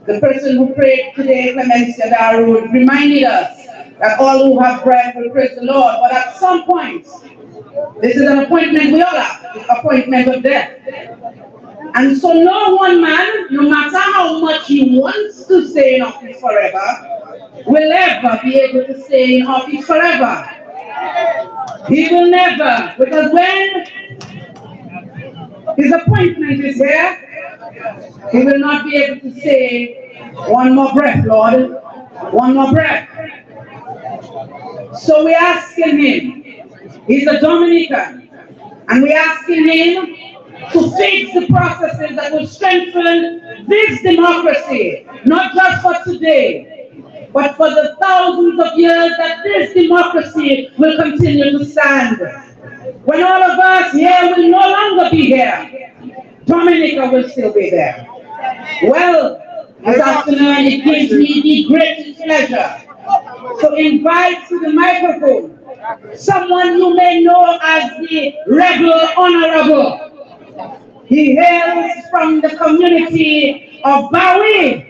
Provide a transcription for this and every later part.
The person who prayed today, Clemencia Daru, reminded us that all who have breath will praise the Lord. But at some point, this is an appointment we all have, the appointment of death. And so no one man, no matter how much he wants to stay in office forever, will ever be able to stay in office forever. He will never, because when his appointment is here, he will not be able to say, one more breath, Lord, one more breath. So we're asking him, he's a Dominican, and we're asking him to fix the processes that will strengthen this democracy, not just for today, but for the thousands of years that this democracy will continue to stand. When all of us here will no longer be here, Dominica will still be there. Well, this afternoon it gives me the greatest pleasure to invite to the microphone someone you may know as the Rebel Honorable. He hails from the community of Bowie,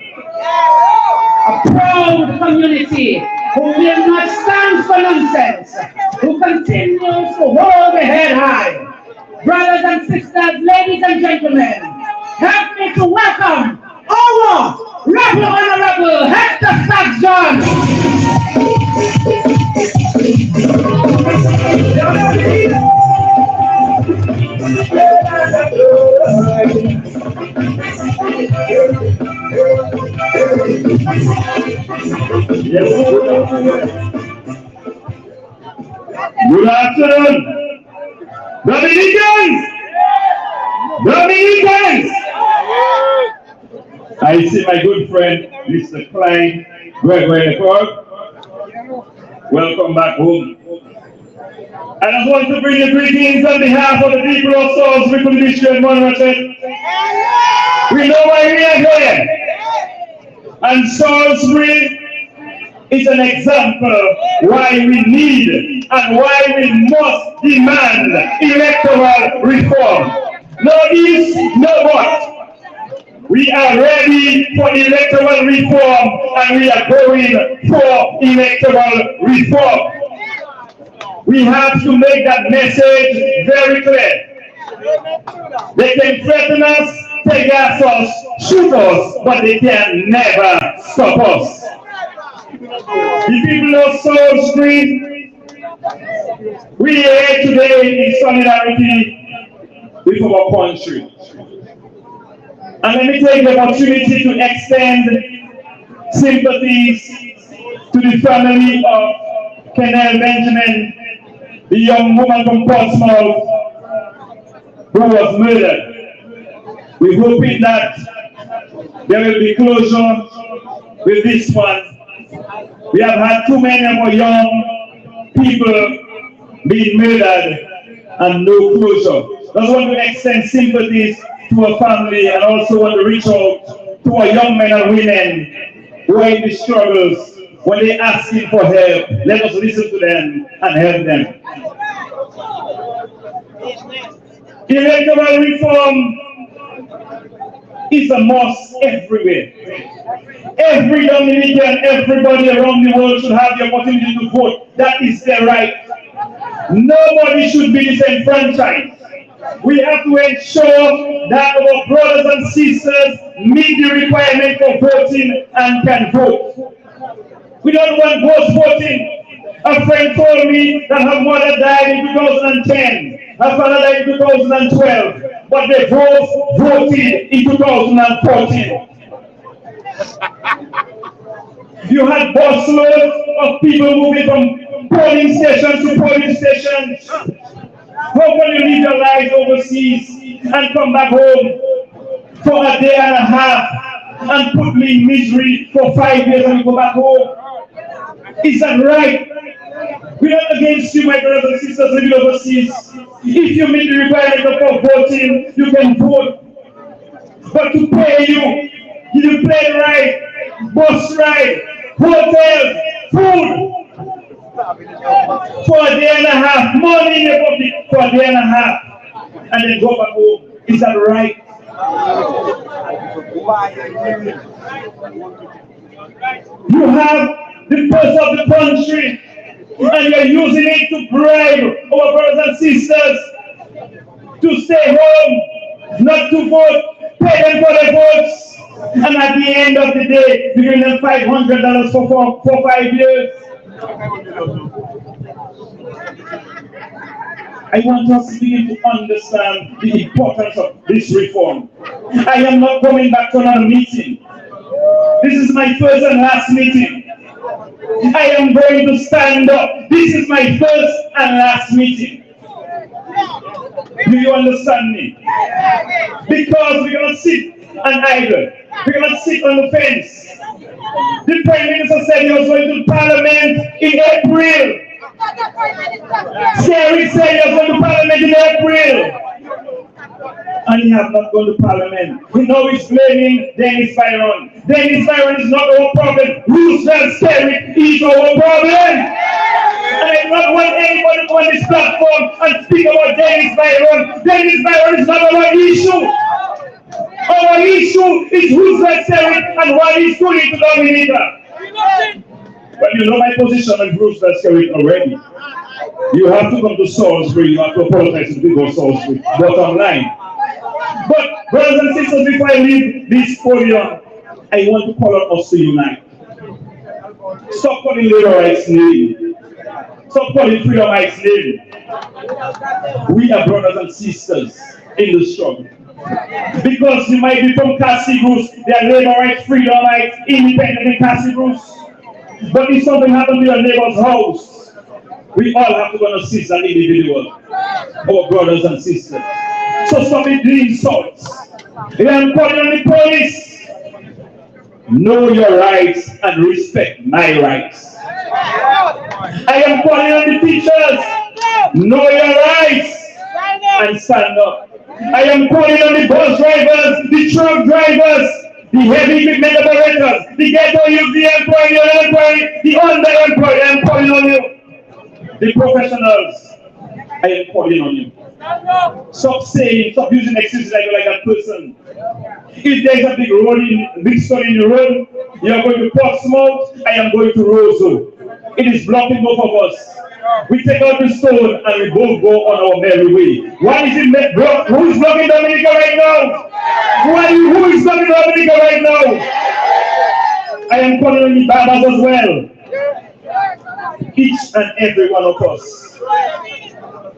a proud community who will not stand for nonsense, who continues to hold the head high. Brothers and sisters, ladies and gentlemen, help me to welcome our Rebel Honorable Hector Saxon. Good afternoon, Dominicans! Dominicans! I see my good friend, Mr. Klein, Gregory Leclerc. Welcome back home. I just want to bring you greetings on behalf of the people of Salisbury District and Monmouth. We know why we are here. And Salisbury is an example why we need and why we must demand electoral reform. No this, no what. We are ready for electoral reform and we are going for electoral reform. We have to make that message very clear. They can threaten us, take us, shoot us, but they can never stop us. The people of Salisbury, we are here today in solidarity with our country. And let me take the opportunity to extend sympathies to the family of Kenel Benjamin, the young woman from Portsmouth who was murdered. We're hoping that there will be closure with this one. We have had too many of our young people being murdered and no closure. I just want to extend sympathies to our family and also want to reach out to our young men and women who are in the struggles. When they're asking for help, let us listen to them and help them. Electoral reform is a must everywhere. Every Dominican, everybody around the world should have the opportunity to vote. That is their right. Nobody should be disenfranchised. We have to ensure that our brothers and sisters meet the requirement for voting and can vote. We don't want ghost voting. A friend told me that her mother died in 2010, her father died in 2012, but they both voted in 2014. You had busloads of people moving from polling station to polling station. How can you live your lives overseas and come back home for a day and a half and put me in misery for 5 years and go back home? Is that right? We're not against you, my brothers and sisters living overseas. If you meet the requirement of voting, you can vote. But to pay you plane ride, bus ride, hotel, food, for a day and a half, money in the public for a day and a half, and then go back home. Is that right? You have the pulse of the country, and you're using it to bribe our brothers and sisters to stay home, not to vote, pay them for their votes, and at the end of the day, you give them $500 for 5 years. I want us to begin to understand the importance of this reform. I am not coming back to another meeting. This is my first and last meeting. I am going to stand up. This is my first and last meeting. Do you understand me? Because we're going to sit and idle. We're going to sit on the fence. The Prime Minister said he was going to Parliament in April. Terry said he was going to Parliament in April. And he has not gone to Parliament. We know he's blaming Dennis Byron. Dennis Byron is not our problem. Roosevelt Terry is our problem. And I don't want anybody to on this platform and speak about Dennis Byron. Dennis Byron is not our issue. Our issue is Roosevelt Terry and what he's doing to Dominica. But you know my position on Roosevelt Terry already. You have to come to Salisbury. You have to apologize to people of Salisbury. Bottom line. But, brothers and sisters, before I leave this podium, I want to call on us to unite. Stop calling labor rights name. Stop calling freedom rights name. We are brothers and sisters in the struggle. Because you might be from Cassie Bruce, there are labor rights, freedom rights, independent in Cassie Bruce. But if something happens to your neighbor's house, we all have to go and assist an individual, our brothers and sisters. So stop it doing insults. I am calling on the police. Know your rights and respect my rights. I am calling on the teachers. Know your rights and stand up. I am calling on the bus drivers, the truck drivers, the heavy equipment operators, the ghetto youth, the employee, the unemployed, the underemployed. I am calling on you. The professionals, I am calling on you. Stop using excuses like that person. If there's a big stone in the road, you are going to Portsmouth, I am going to Roseau. It is blocking both of us. We take out the stone and we both go on our merry way. Why is it blocked? Who is blocking Dominica right now? Who is blocking Dominica right now? I am calling on the barbers as well. Each and every one of us.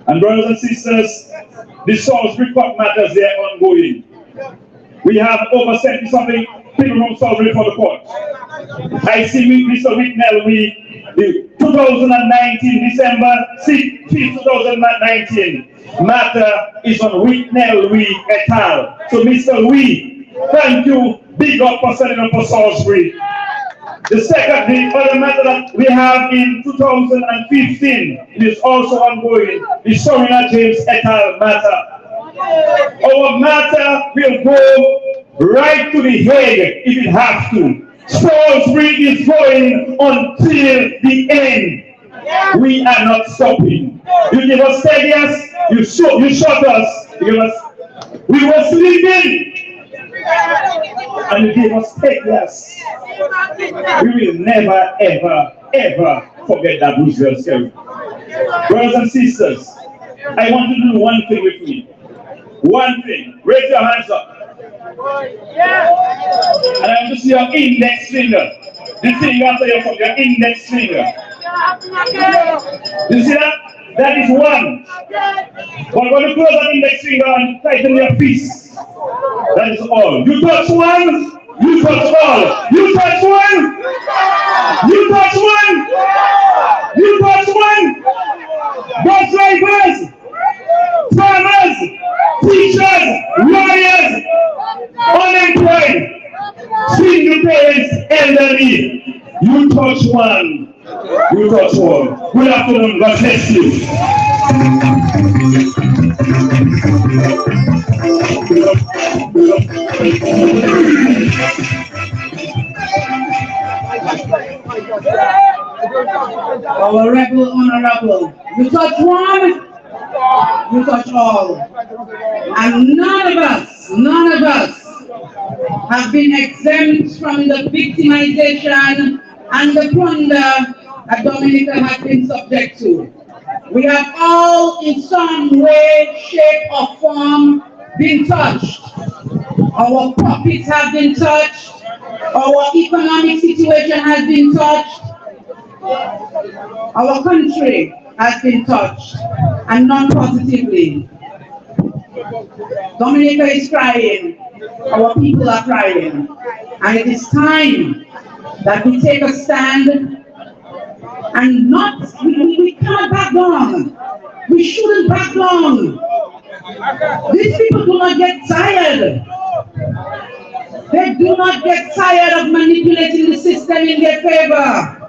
And brothers and sisters, the Salisbury court matters, they are ongoing. We have over 70-something people from Salisbury for the court. I see Mr. Whitnell, the 2019, December 6th, 2019 matter is on Whitnell et al. So Mr. Thank you, big up for setting up for Salisbury. The other matter that we have in 2015, it is also ongoing, the Sorina James et al. Matter. Our matter will go right to the Hague if it has to. Salisbury is going until the end. We are not stopping. You give us steadiest, you shot us. We were sleeping. And you gave us steadiest. We will never, ever, ever forget that Roosevelt story. Brothers and sisters, I want you to do one thing with me. One thing. Raise your hands up. And I want to see your index finger. The finger after your index finger. You see that? That is one. But when you close that index finger and tighten your fist, that is all. You touch one, you touch all. You touch one, you touch one, you touch one. Bus drivers, farmers, teachers, lawyers, unemployed, single parents, elderly. You touch one. You touch one. Good afternoon. God bless you. Our rebel honorable. You touch one, you touch all. And none of us none of us have been exempt from the victimization and the plunder that Dominica has been subject to. We have all, in some way, shape, or form, been touched. Our profits have been touched. Our economic situation has been touched. Our country has been touched, and not positively. Dominica is crying. Our people are crying. And it is time that we take a stand and we cannot back down. We shouldn't back down. These people do not get tired. They do not get tired of manipulating the system in their favor.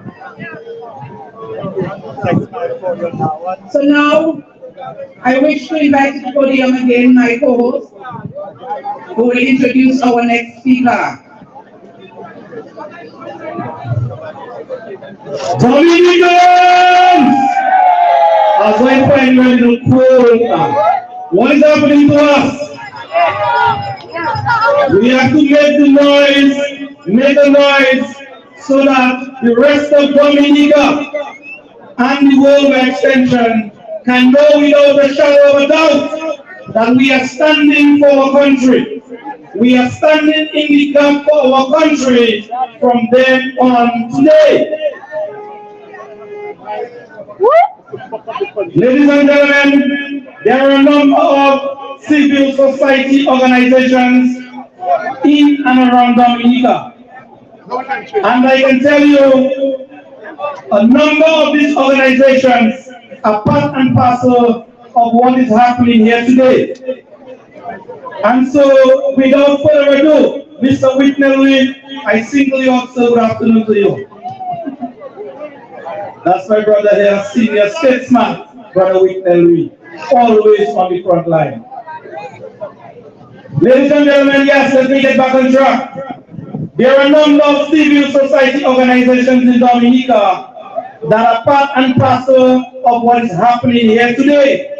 So now, I wish to invite to the podium again my co-host, who will introduce our next speaker. Dominicans! As I find a little cold, what is happening to us? We have to make the noise so that the rest of Dominica and the world by extension can know without a shadow of a doubt that we are standing for our country. We are standing in the gap for our country from then on today. Ladies and gentlemen, there are a number of civil society organizations in and around Dominica. And I can tell you, a number of these organizations are part and parcel of what is happening here today. And so, without further ado, Mr. Whitney, I singly also good afternoon to you. That's my brother here, senior statesman, Brother Whitney, always on the front line. Ladies and gentlemen, yes, let me get back on track. There are a number of civil society organizations in Dominica that are part and parcel of what is happening here today.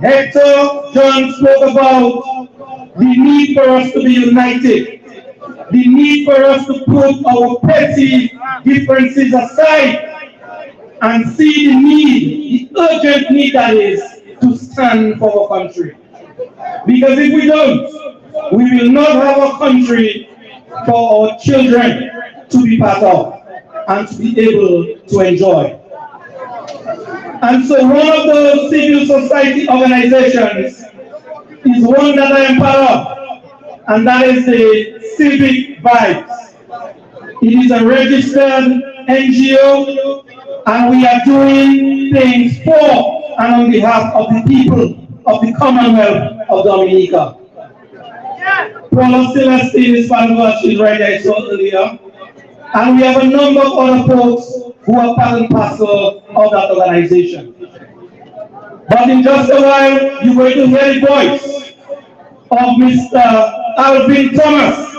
Hector John spoke about the need for us to be united, the need for us to put our petty differences aside and see the need, the urgent need that is to stand for our country. Because if we don't, we will not have a country for our children to be part of and to be able to enjoy. And so one of those civil society organizations is one that I am part of, and that is the Civic Vibes. It is a registered NGO, and we are doing things for and on behalf of the people of the Commonwealth of Dominica. Paula Celestine is part of us, she's right there, I saw earlier. And we have a number of other folks who are part and parcel of that organization. But in just a while, you're going to hear the voice of Mr. Alvin Thomas.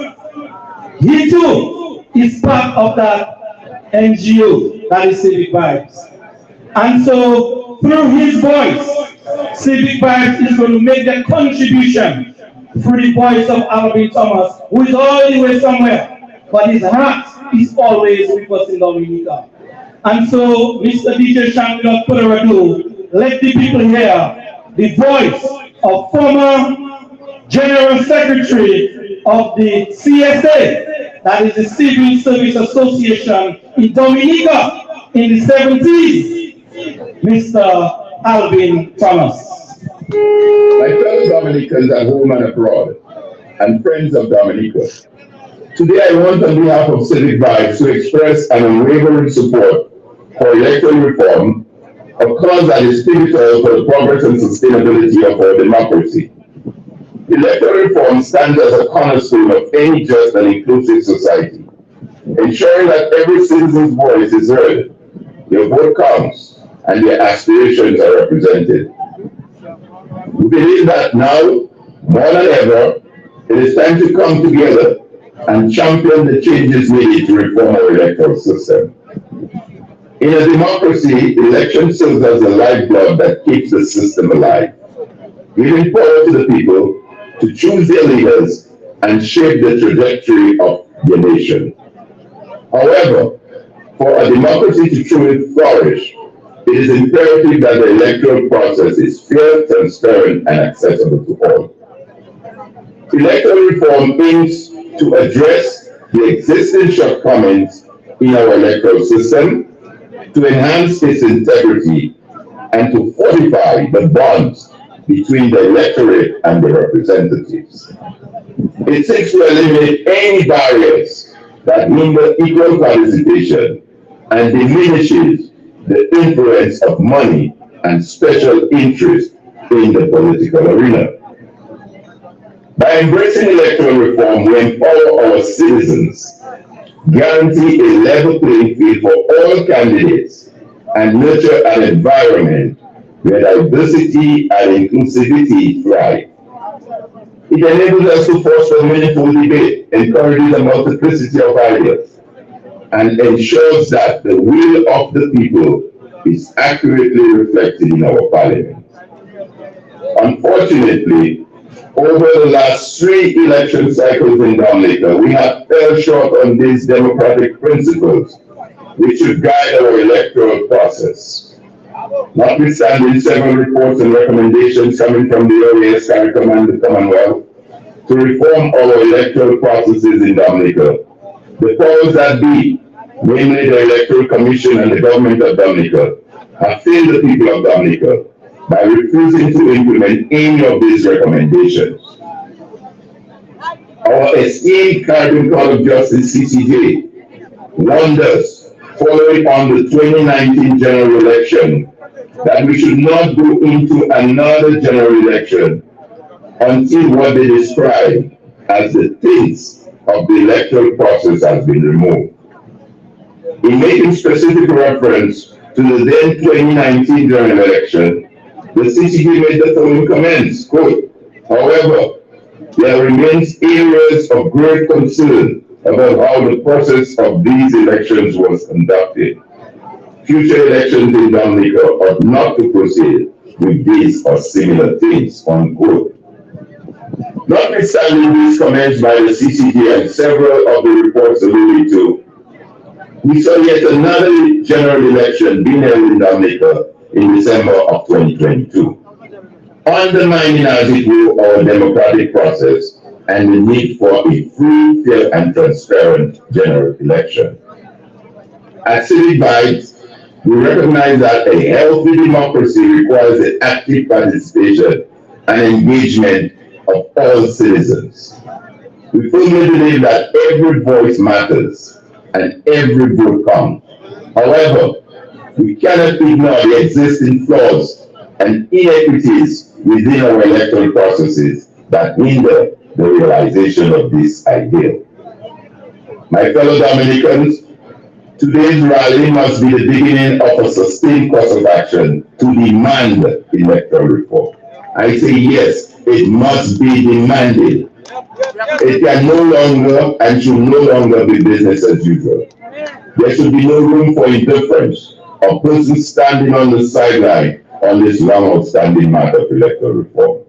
He too is part of that NGO, that is Civic Vibes. And so, through his voice, Civic Vibes is going to make their contribution through the voice of Alvin Thomas, who is all the way somewhere, but his heart is always with us in Dominica. And so, Mr. DJ Shan, without further ado, let the people hear the voice of former General Secretary of the CSA, that is the Civil Service Association in Dominica in the 70s, Mr. Alvin Thomas. My fellow Dominicans at home and abroad, and friends of Dominica, today I want on behalf of Civic Vibes to express an unwavering support for electoral reform, a cause that is pivotal for the progress and sustainability of our democracy. Electoral reform stands as a cornerstone of any just and inclusive society, ensuring that every citizen's voice is heard, their vote counts, and their aspirations are represented. We believe that now, more than ever, it is time to come together and champion the changes needed to reform our electoral system. In a democracy, election serves as the lifeblood that keeps the system alive, giving power to the people to choose their leaders and shape the trajectory of the nation. However, for a democracy to truly flourish, it is imperative that the electoral process is fair, transparent, and accessible to all. Electoral reform aims to address the existing shortcomings in our electoral system, to enhance its integrity, and to fortify the bonds between the electorate and the representatives. It seeks to eliminate any barriers that hinder equal participation and diminishes the influence of money and special interest in the political arena. By embracing electoral reform, we empower our citizens, guarantee a level playing field for all candidates, and nurture an environment where diversity and inclusivity thrive. It enables us to foster meaningful debate, encourages a multiplicity of ideas, and ensures that the will of the people is accurately reflected in our parliament. Unfortunately, over the last 3 election cycles in Dominica, we have fell short on these democratic principles which should guide our electoral process. Notwithstanding several reports and recommendations coming from the OAS, CARICOM, and the Commonwealth to reform our electoral processes in Dominica, the powers that be, namely the Electoral Commission and the Government of Dominica, have failed the people of Dominica by refusing to implement any of these recommendations. Our esteemed Caribbean Court of Justice, CCJ, warned us, following on the 2019 general election, that we should not go into another general election until what they describe as the taints of the electoral process has been removed. In making specific reference to the then 2019 general election, the CCJ made the following comments, quote, "However, there remains areas of great concern about how the process of these elections was conducted. Future elections in Dominica ought not to proceed with these or similar things," unquote. Notwithstanding these comments by the CCJ and several of the reports alluded to, we saw yet another general election being held in Dominica in December of 2022, undermining as it will our democratic process and the need for a free, fair, and transparent general election. At Civic Bites, we recognize that a healthy democracy requires the active participation and engagement of all citizens. We firmly believe that every voice matters and every vote counts. However, we cannot ignore the existing flaws and inequities within our electoral processes that hinder the realization of this ideal. My fellow Dominicans, today's rally must be the beginning of a sustained course of action to demand electoral reform. I say yes, it must be demanded. It can no longer and should no longer be business as usual. There should be no room for indifference or persons standing on the sideline on this long outstanding matter of electoral reform.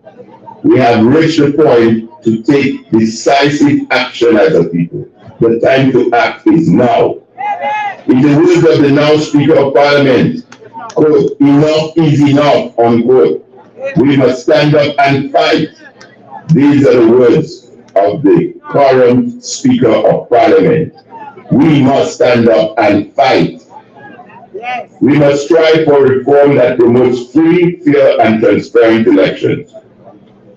We have reached the point to take decisive action as a people. The time to act is now. In the words of the now Speaker of Parliament, quote, "Enough is enough," unquote. We must stand up and fight. These are the words of the current Speaker of Parliament. We must stand up and fight. We must strive for reform that promotes free, fair, and transparent elections,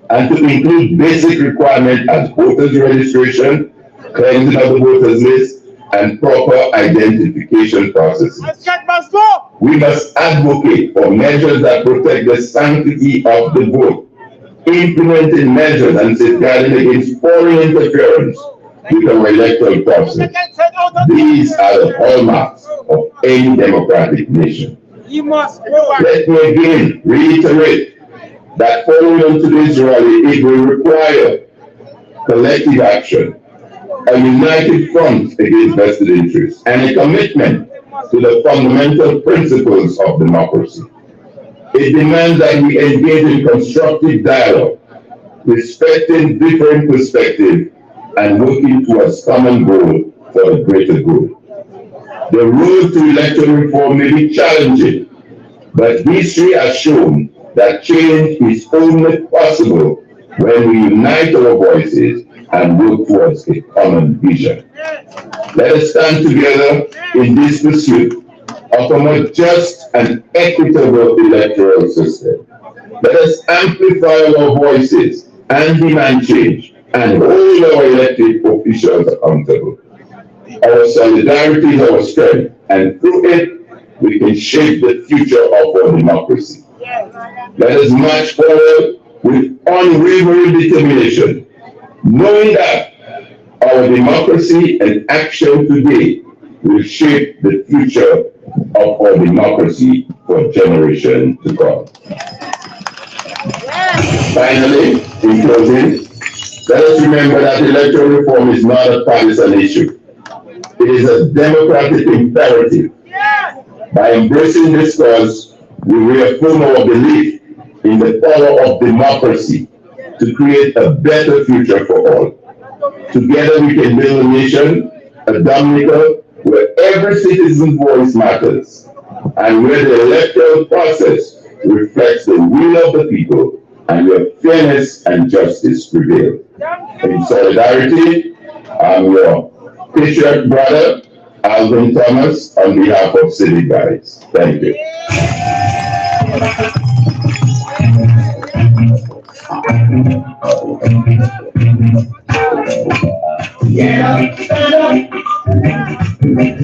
and to include basic requirements as voters registration, cleansing of the voters list, and proper identification processes. We must advocate for measures that protect the sanctity of the vote, implementing measures and safeguarding against foreign interference with our electoral process. These are the hallmarks of any democratic nation. Let me again reiterate that following on today's rally, it will require collective action, a united front against vested interests, and a commitment to the fundamental principles of democracy. It demands that we engage in constructive dialogue respecting different perspectives and working towards common goal for the greater good. The road to electoral reform may be challenging, but history has shown that change is only possible when we unite our voices and work towards a common vision. Let us stand together in this pursuit of a more just and equitable electoral system. Let us amplify our voices and demand change and hold our elected officials accountable. Our solidarity is our strength, and through it, we can shape the future of our democracy. Let us march forward with unwavering determination, knowing that our democracy and action today will shape the future of our democracy for generations to come. Finally, in closing, let us remember that electoral reform is not a partisan issue. It is a democratic imperative. By embracing this cause, we reaffirm our belief in the power of democracy to create a better future for all. Together we can build a nation, a Dominica, where every citizen's voice matters, and where the electoral process reflects the will of the people, and where fairness and justice prevail. In solidarity, I'm your patriot brother, Alvin Thomas, on behalf of Civic Guides. Thank you.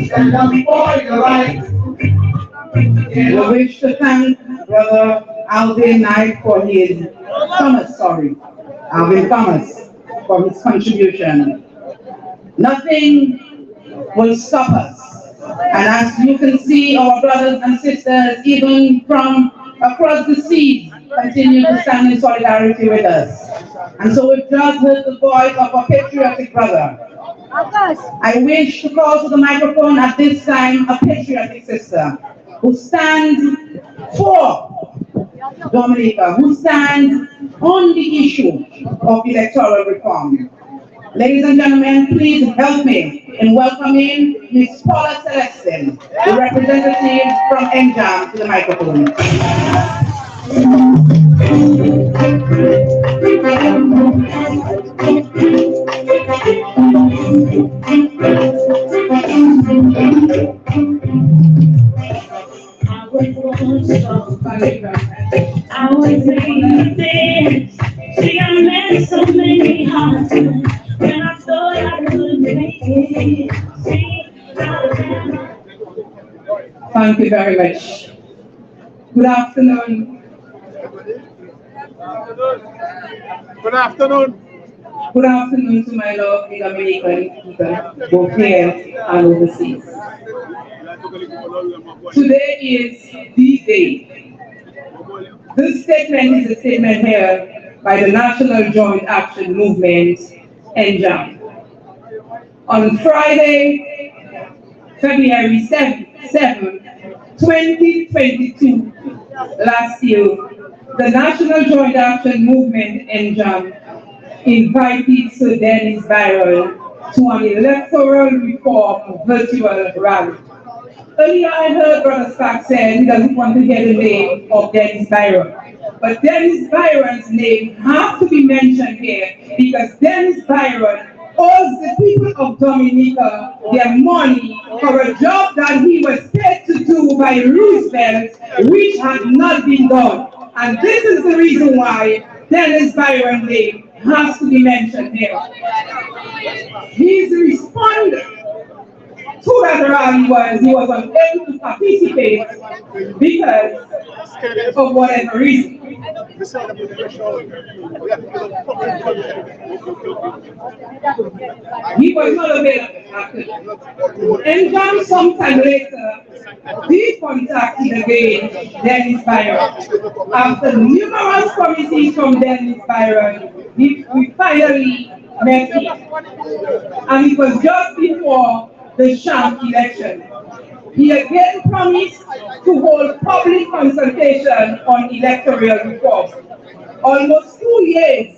Stand up for your rights. We wish to thank Brother Alvin Knight for his Alvin Thomas for his contribution. Nothing will stop us. And as you can see, our brothers and sisters, even from across the seas, continue to stand in solidarity with us. And so we've just heard the voice of a patriotic brother. I wish to call to the microphone at this time a patriotic sister who stands for Dominica, who stands on the issue of electoral reform. Ladies and gentlemen, please help me in welcoming Ms. Paula Celestin, the representative from NJAM, to the microphone. I was reading, see, I met so many hearts when I thought I couldn't make it. Thank you very much. Good afternoon. Good afternoon. Good afternoon to my lovely Dominican people, both here and overseas. Today is the day. This statement is a statement here by the National Joint Action Movement, NJAM. On Friday, February 7, 2022, last year, the National Joint Action Movement, NJAM, invited Sir Dennis Byron to an electoral reform virtual rally. Earlier I heard Brother Stark say he doesn't want to hear the name of Dennis Byron. But Dennis Byron's name has to be mentioned here because Dennis Byron owes the people of Dominica their money for a job that he was paid to do by Roosevelt, which had not been done. And this is the reason why Dennis Byron's name has to be mentioned here. His response to that rally was he was unable to participate because of whatever reason. He was not available. And John sometime later, he contacted again Dennis Byron. After numerous promises from Dennis Byron, we finally met him. And it was just before the sham election. He again promised to hold public consultation on electoral reform. Almost 2 years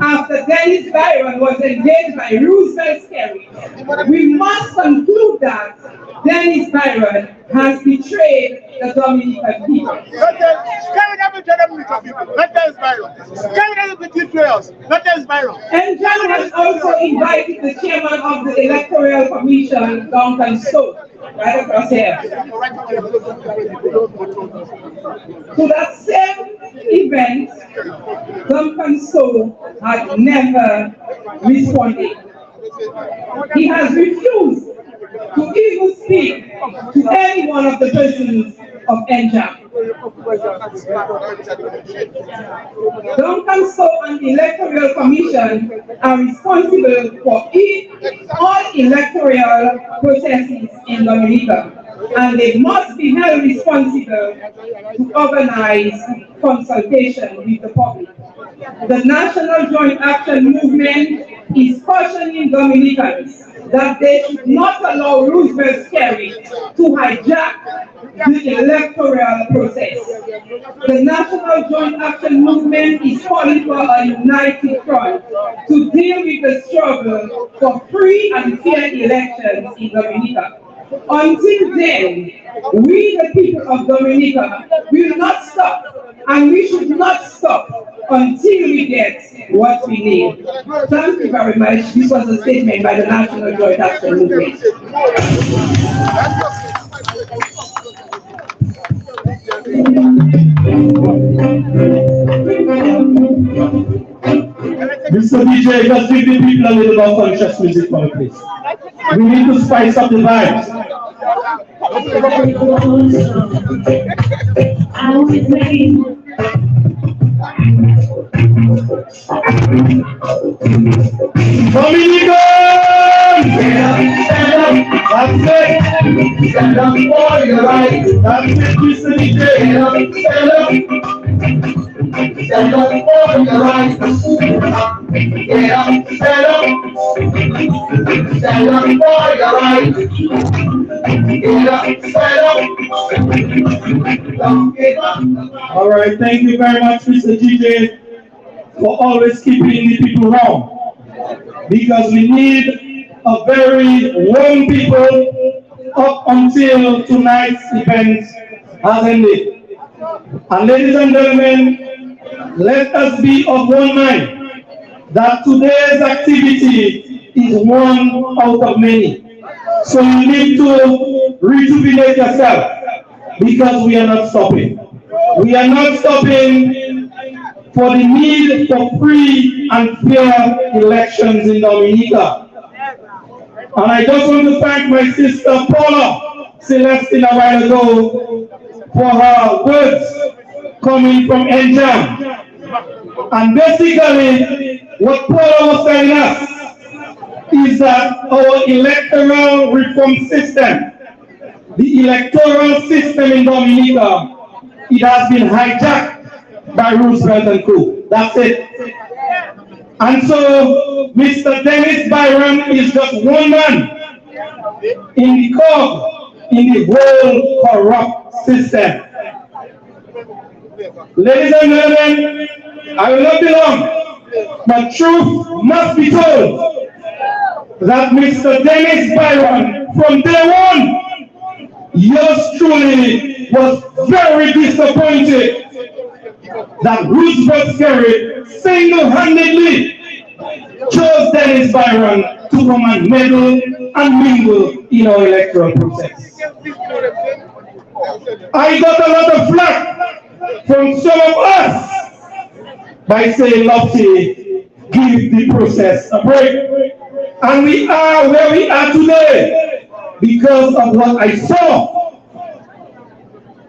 after Dennis Byron was engaged by Roosevelt Skerry, we must conclude that Dennis Byron has betrayed the Dominican people. Skerry never betrayed the Dominican people, not Dennis Byron. Skerry never betrayed us, not Dennis Byron. And John has also invited the chairman of the Electoral Commission, Duncan Stokes, right across here, to that same event. Duncan Stokes had never responded. He has refused to even speak to any one of the persons of NJAM. Duncan Stokes and the Electoral Commission are responsible for all electoral processes in Dominica, and they must be held responsible to organize consultation with the public. The National Joint Action Movement is cautioning Dominicans that they should not allow Roosevelt Skerry to hijack the electoral process. The National Joint Action Movement is calling for a united front to deal with the struggle for free and fair elections in Dominica. Until then, we the people of Dominica will not stop, and we should not stop until we get what we need. Thank you very much. This was a statement by the National Joint Action Movement. Mr. DJ, just give the people a little more conscious music for me, please. We need to spice up the vibes. I was made. Dominicans! Stand up! That's it! Stand up for your rights! That's it, Mr. DJ! Stand up! Stand up for your rights! Get up! Stand up! Stand up for your rights! Get up! Stand up! Don't give up! All right, thank you very much, Mr. DJ, for always keeping the people warm. Because we need a very warm people up until tonight's event has ended. And ladies and gentlemen, let us be of one mind that today's activity is one out of many. So you need to rejuvenate yourself because we are not stopping. We are not stopping for the need for free and fair elections in Dominica. And I just want to thank my sister Paula Celestine a while ago for her words coming from NJAM. And basically, what Paula was telling us is that our electoral reform system, the electoral system in Dominica, it has been hijacked by Roosevelt and co. That's it. And so Mr. Dennis Byron is just one man in the cog in the whole corrupt system. Ladies and gentlemen, I will not be long, but truth must be told that Mr. Dennis Byron, from day one, yours truly was very disappointed that Roosevelt Skerry single-handedly chose Dennis Byron to come and meddle and mingle in our electoral process. I got a lot of flack from some of us by saying, Lofty, give the process a break. And we are where we are today because of what I saw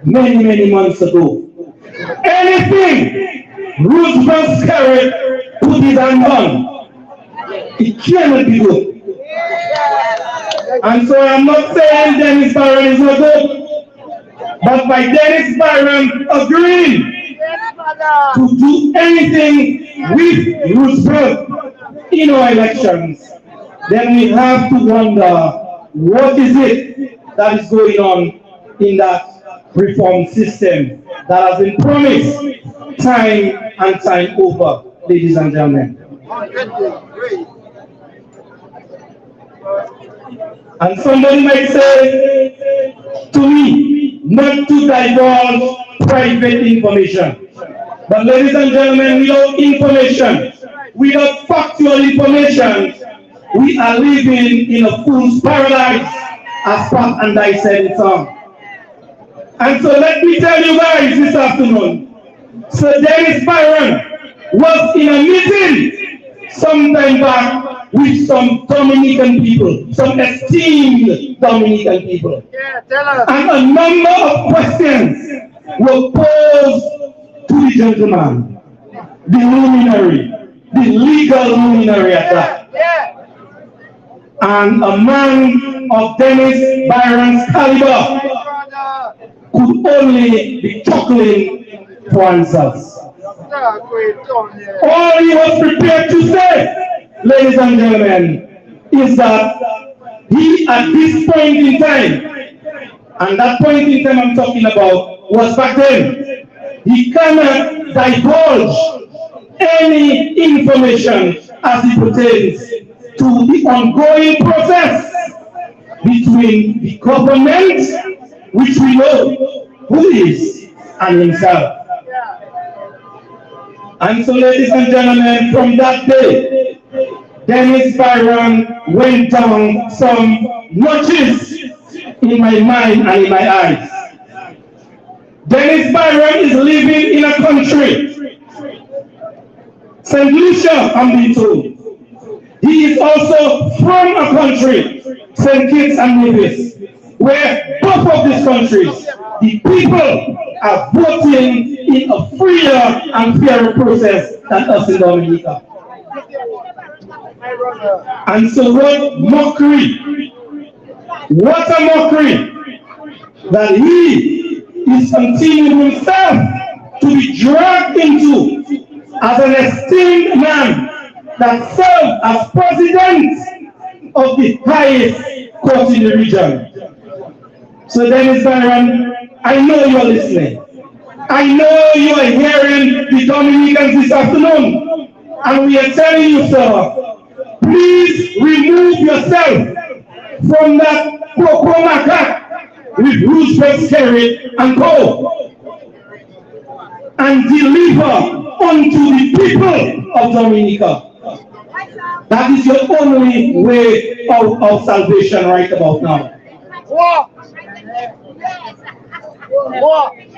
many, many months ago. Anything Roosevelt Skerry put his hand on, it cannot be good. And so I'm not saying Dennis Byron is not good, but by Dennis Byron agreeing to do anything with Roosevelt in our elections, then we have to wonder what is it that is going on in that reform system that has been promised time and time over, ladies and gentlemen. And somebody might say to me, not to divulge private information. But ladies and gentlemen, without information, without factual information, we are living in a fool's paradise, as Pat and I said in song. And so let me tell you guys this afternoon, Sir Dennis Byron was in a meeting sometime back with some Dominican people, some esteemed Dominican people. Yeah, tell us. And a number of questions were posed to the gentleman, the luminary, the legal luminary at that. Yeah. And a man of Dennis Byron's caliber could only be chuckling for answers. All he was prepared to say, ladies and gentlemen, is that he at this point in time, and that point in time I'm talking about was back then, he cannot divulge any information as it pertains to the ongoing process between the government, which we know who is, and himself. And so, ladies and gentlemen, from that day, Dennis Byron went down some notches in my mind and in my eyes. Dennis Byron is living in a country, St. Lucia, I'm being told. He is also from a country, St. Kitts and Nevis, where both of these countries, the people are voting in a freer and fairer process than us in Dominica. And so what a mockery that he is continuing himself to be dragged into as an esteemed man that served as president of the highest court in the region. So Dennis Byron, I know you are listening. I know you are hearing the Dominicans this afternoon. And we are telling you, sir, please remove yourself from that Pocomacat with Roosevelt, Kerry, and Co. and deliver unto the people of Dominica. That is your only way of salvation right about now.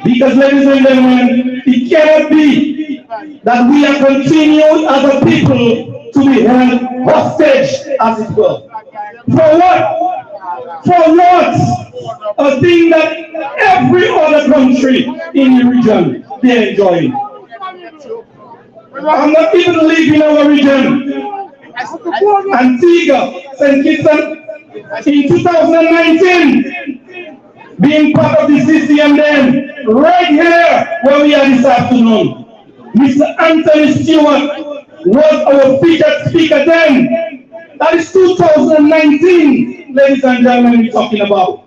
Because, ladies and gentlemen, it cannot be that we are continued as a people to be held hostage, as it were. For what? For what? A thing that every other country in the region they enjoy. I'm not even leaving our region. Antigua, St. Kitts in 2019. Being part of the CCM then, right here where we are this afternoon. Mr. Anthony Stewart was our featured speaker then. That is 2019, ladies and gentlemen, we're talking about.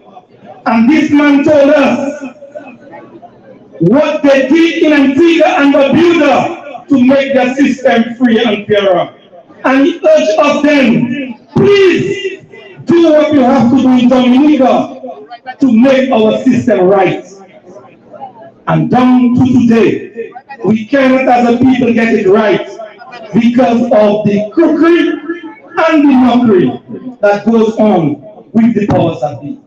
And this man told us what they did in Antigua and Barbuda to make their system free and fairer. And he urged us then, please do what you have to do in Dominica to make our system right. And down to today, we cannot as a people get it right because of the crookery and the mockery that goes on with the powers that be.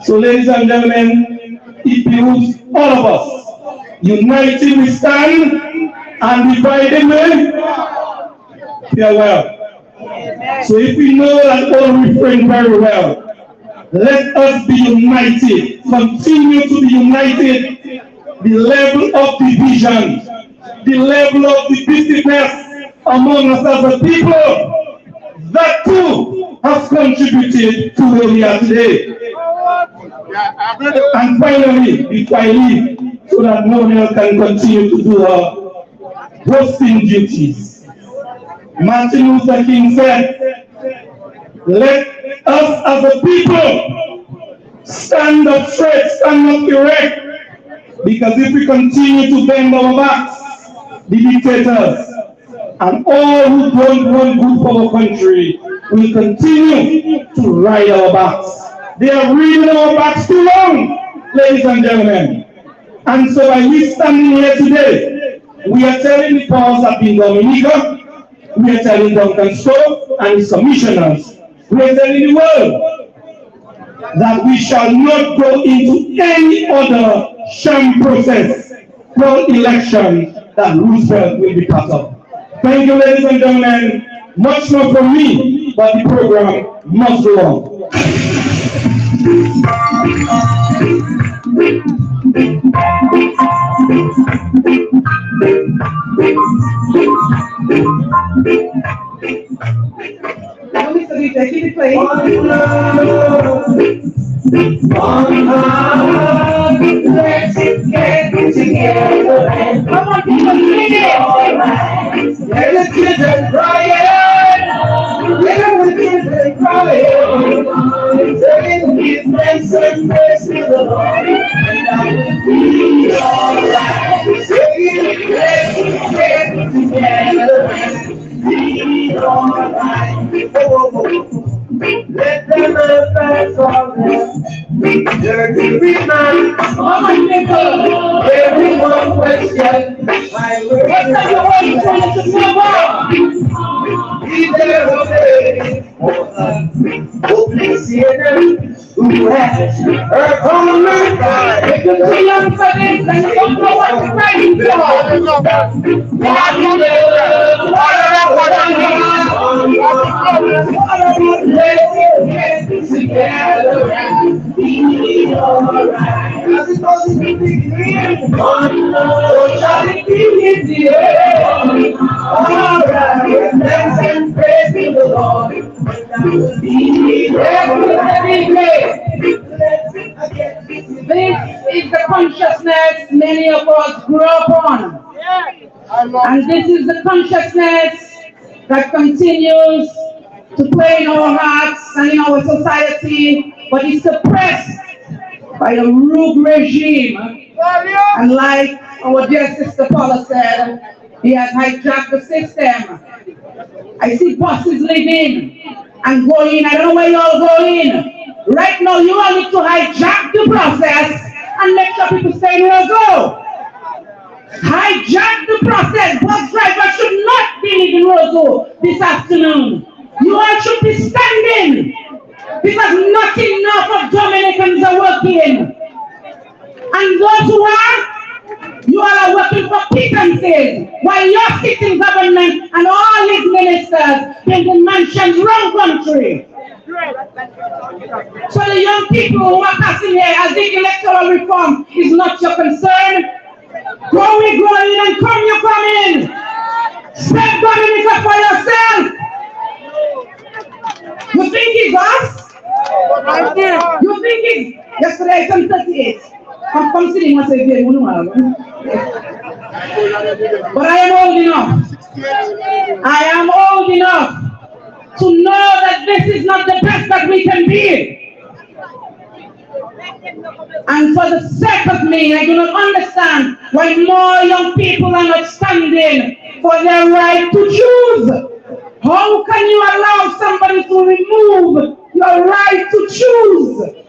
So ladies and gentlemen, it behooves all of us. United we stand, and divided we farewell. So if we know that all refrain very well, let us be united, continue to be united. The level of division, the level of divisiveness among us as a people, that too has contributed to where we are today. And finally, before I leave, so that no one else can continue to do our hosting duties, Martin Luther King said, let us as a people stand up straight, stand up erect, because if we continue to bend our backs, the dictators, And all who don't want good for our country will continue to ride our backs. They are riding our backs too long, ladies and gentlemen. And so by we standing here today, we are telling the powers that be in Dominica, we are telling Duncan Stowe and his commissioners, we are telling the world that we shall not go into any other sham process for election that Roosevelt will be part of. Thank you, ladies and gentlemen. Much more from me, but the program must go on. Mr. DJ, keep it playing. One heart, let's get together and Come on, people, sing it. alright. Let the children crying. Let the children crying. Saying give thanks and praise to the Lord, and I will be alright. Saying let's get together and be alright. Let them advance on them. Dirty man, Mama, people. everyone question. I will What's your way to the be there today. Hopeless sinner who has her own life. If you're too young for this and you don't know what to pray Let's get together and be alright. One love shall be in the air. Alright, thanks and praise to the Lord. And I will be This is the consciousness many of us grew up on. And this is the consciousness that continues to play in our hearts and in our society, but is suppressed by a rogue regime. And like our dear sister Paula said, he has hijacked the system. I see buses leaving and going. I don't know where you all going. Right now, you all need to hijack the process and make sure people stay where you go. Hijack the process. Bus drivers should not be leaving Roseau this afternoon. You all should be standing because not enough of Dominicans are working. And those who are, you all are working for pittances while you're sitting government and all these ministers building mansions around country. So the young people who are passing here as the electoral reform is not your concern. Go in and come you come in. Step Dominica for yourself. You think it's us? You think it's yesterday it's 38. Come sitting and say, but I am old enough. I am old enough to know that this is not the best that we can be. And for the sake of me, I do not understand why more young people are not standing for their right to choose. How can you allow somebody to remove your right to choose?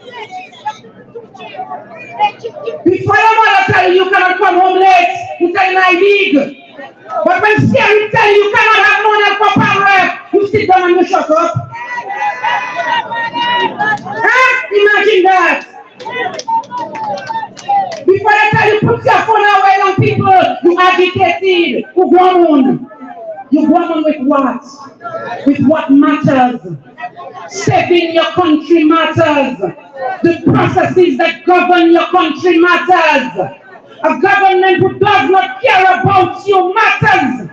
Before your mother tell you cannot come home late, you tell I big. But when Scary tell you cannot have money for power, you sit down and you shut up. Imagine that. Before I tell you put your phone away on people, you agitated. You go on. You go on with what? With what matters. Saving your country matters. The processes that govern your country matters. A government who does not care about you matters.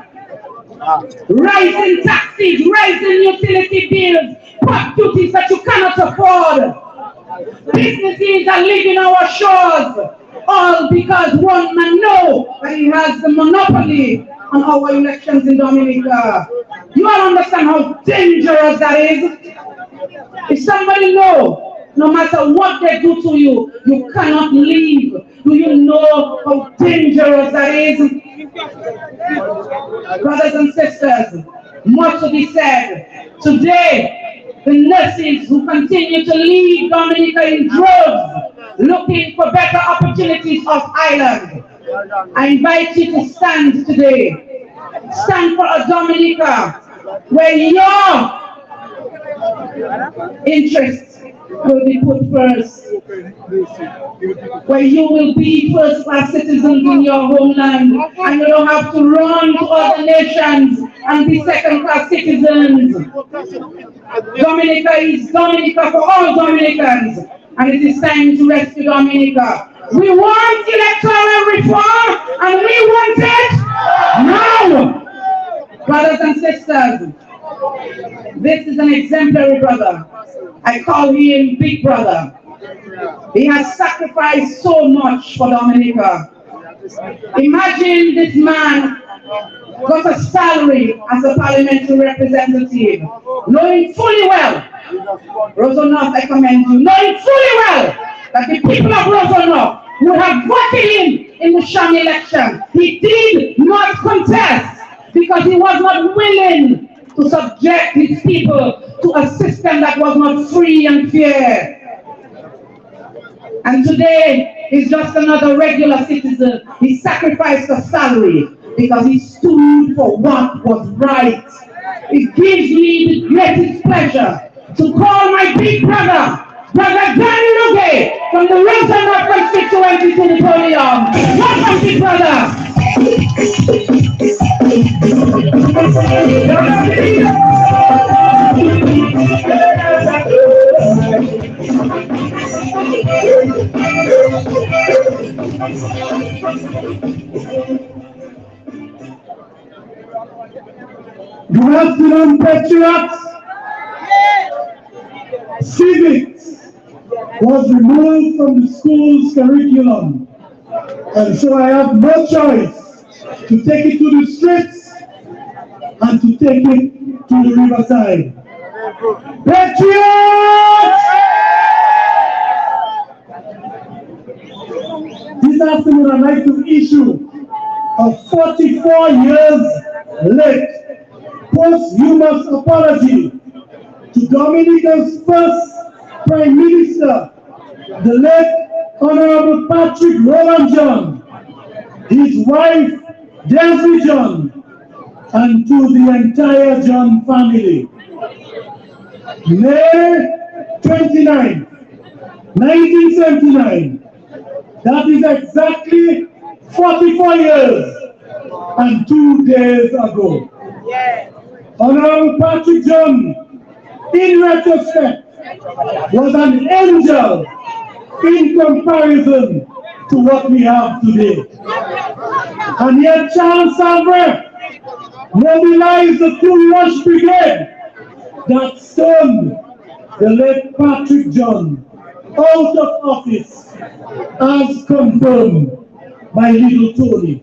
Rising taxes, rising utility bills, put duties that you cannot afford. Businesses are leaving our shores, all because one man knows that he has the monopoly on our elections in Dominica. You all understand how dangerous that is? If somebody knows, no matter what they do to you, you cannot leave. Do you know how dangerous that is? Brothers and sisters, much to be said. Today, the nurses who continue to leave Dominica in droves, looking for better opportunities off island. I invite you to stand today. Stand for a Dominica where your interests will be put first, where you will be first-class citizens in your homeland, and you don't have to run to other nations and be second-class citizens. Dominica is Dominica for all Dominicans, and it is time to rescue Dominica. We want electoral reform, and we want it now! Brothers and sisters, this is an exemplary brother. I call him Big Brother. He has sacrificed so much for Dominica. Imagine this man got a salary as a parliamentary representative, knowing fully well, Rosanna, I commend you, knowing fully well that the people of Rosanna would have voted him in the sham election. He did not contest because he was not willing to subject his people to a system that was not free and fair. And today, he's just another regular citizen. He sacrificed a salary because he stood for what was right. It gives me the greatest pleasure to call my big brother, Brother Danny Luge, from the Rosanna constituency to the podium. Welcome, big brother. Good afternoon, patriots. Civics was removed from the school's curriculum, and so I have no choice to take it to the streets and to take it to the riverside. Patriots! This afternoon I'd like to issue a 44 years late posthumous apology to Dominica's first Prime Minister, the late Honorable Patrick Roland John, his wife Desi John, and to the entire John family. May 29, 1979, that is exactly 44 years and 2 days ago. Honorable Patrick John, in retrospect, was an angel in comparison to what we have today. And yet Charles Salver mobilized the full rush brigade that stunned the late Patrick John out of office, as confirmed by Little Tony.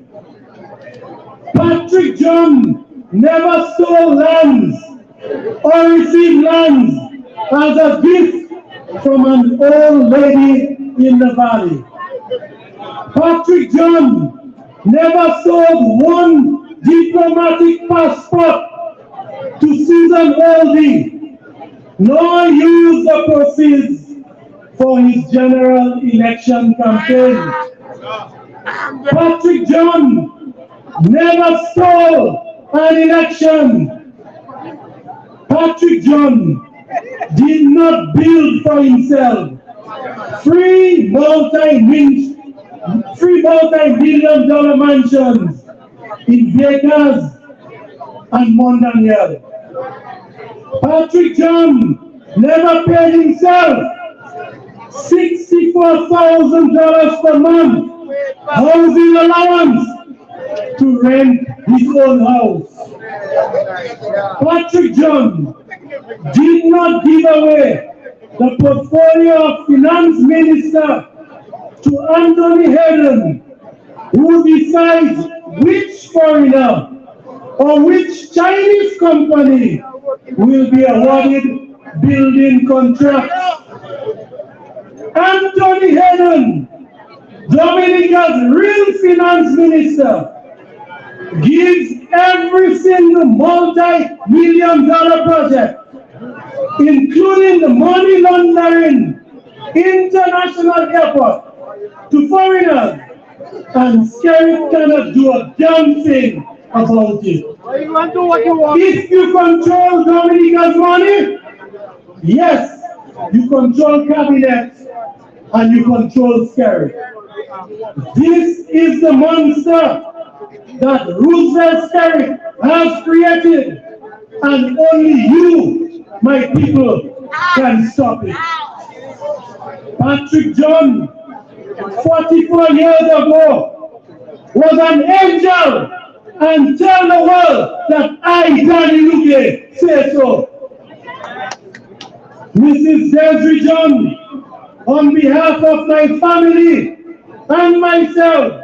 Patrick John never stole lands or received lands as a gift from an old lady in the valley. Patrick John never sold one diplomatic passport to Susan Oldie, nor used the proceeds for his general election campaign. Patrick John never stole an election. Patrick John did not build for himself free multi-billion dollar mansions in Vegas and Mont Daniel. Patrick John never paid himself $64,000 per month housing allowance to rent his own house. Patrick John did not give away the portfolio of finance minister to Anthony Hayden, who decides which foreigner or which Chinese company will be awarded building contracts. Anthony Hayden, Dominica's real finance minister, gives every single multi-million-dollar project, including the money laundering international airport to foreigners, and Skerrit cannot do a damn thing about it. If you control Dominica's money, yes, you control cabinet and you control Skerrit. This is the monster that Roosevelt Skerrit has created, and only you, my people, can stop it. Patrick John, 44 years ago, was an angel, and tell the world that I, Danny Luque, say so. Mrs. Desiree John, on behalf of my family and myself,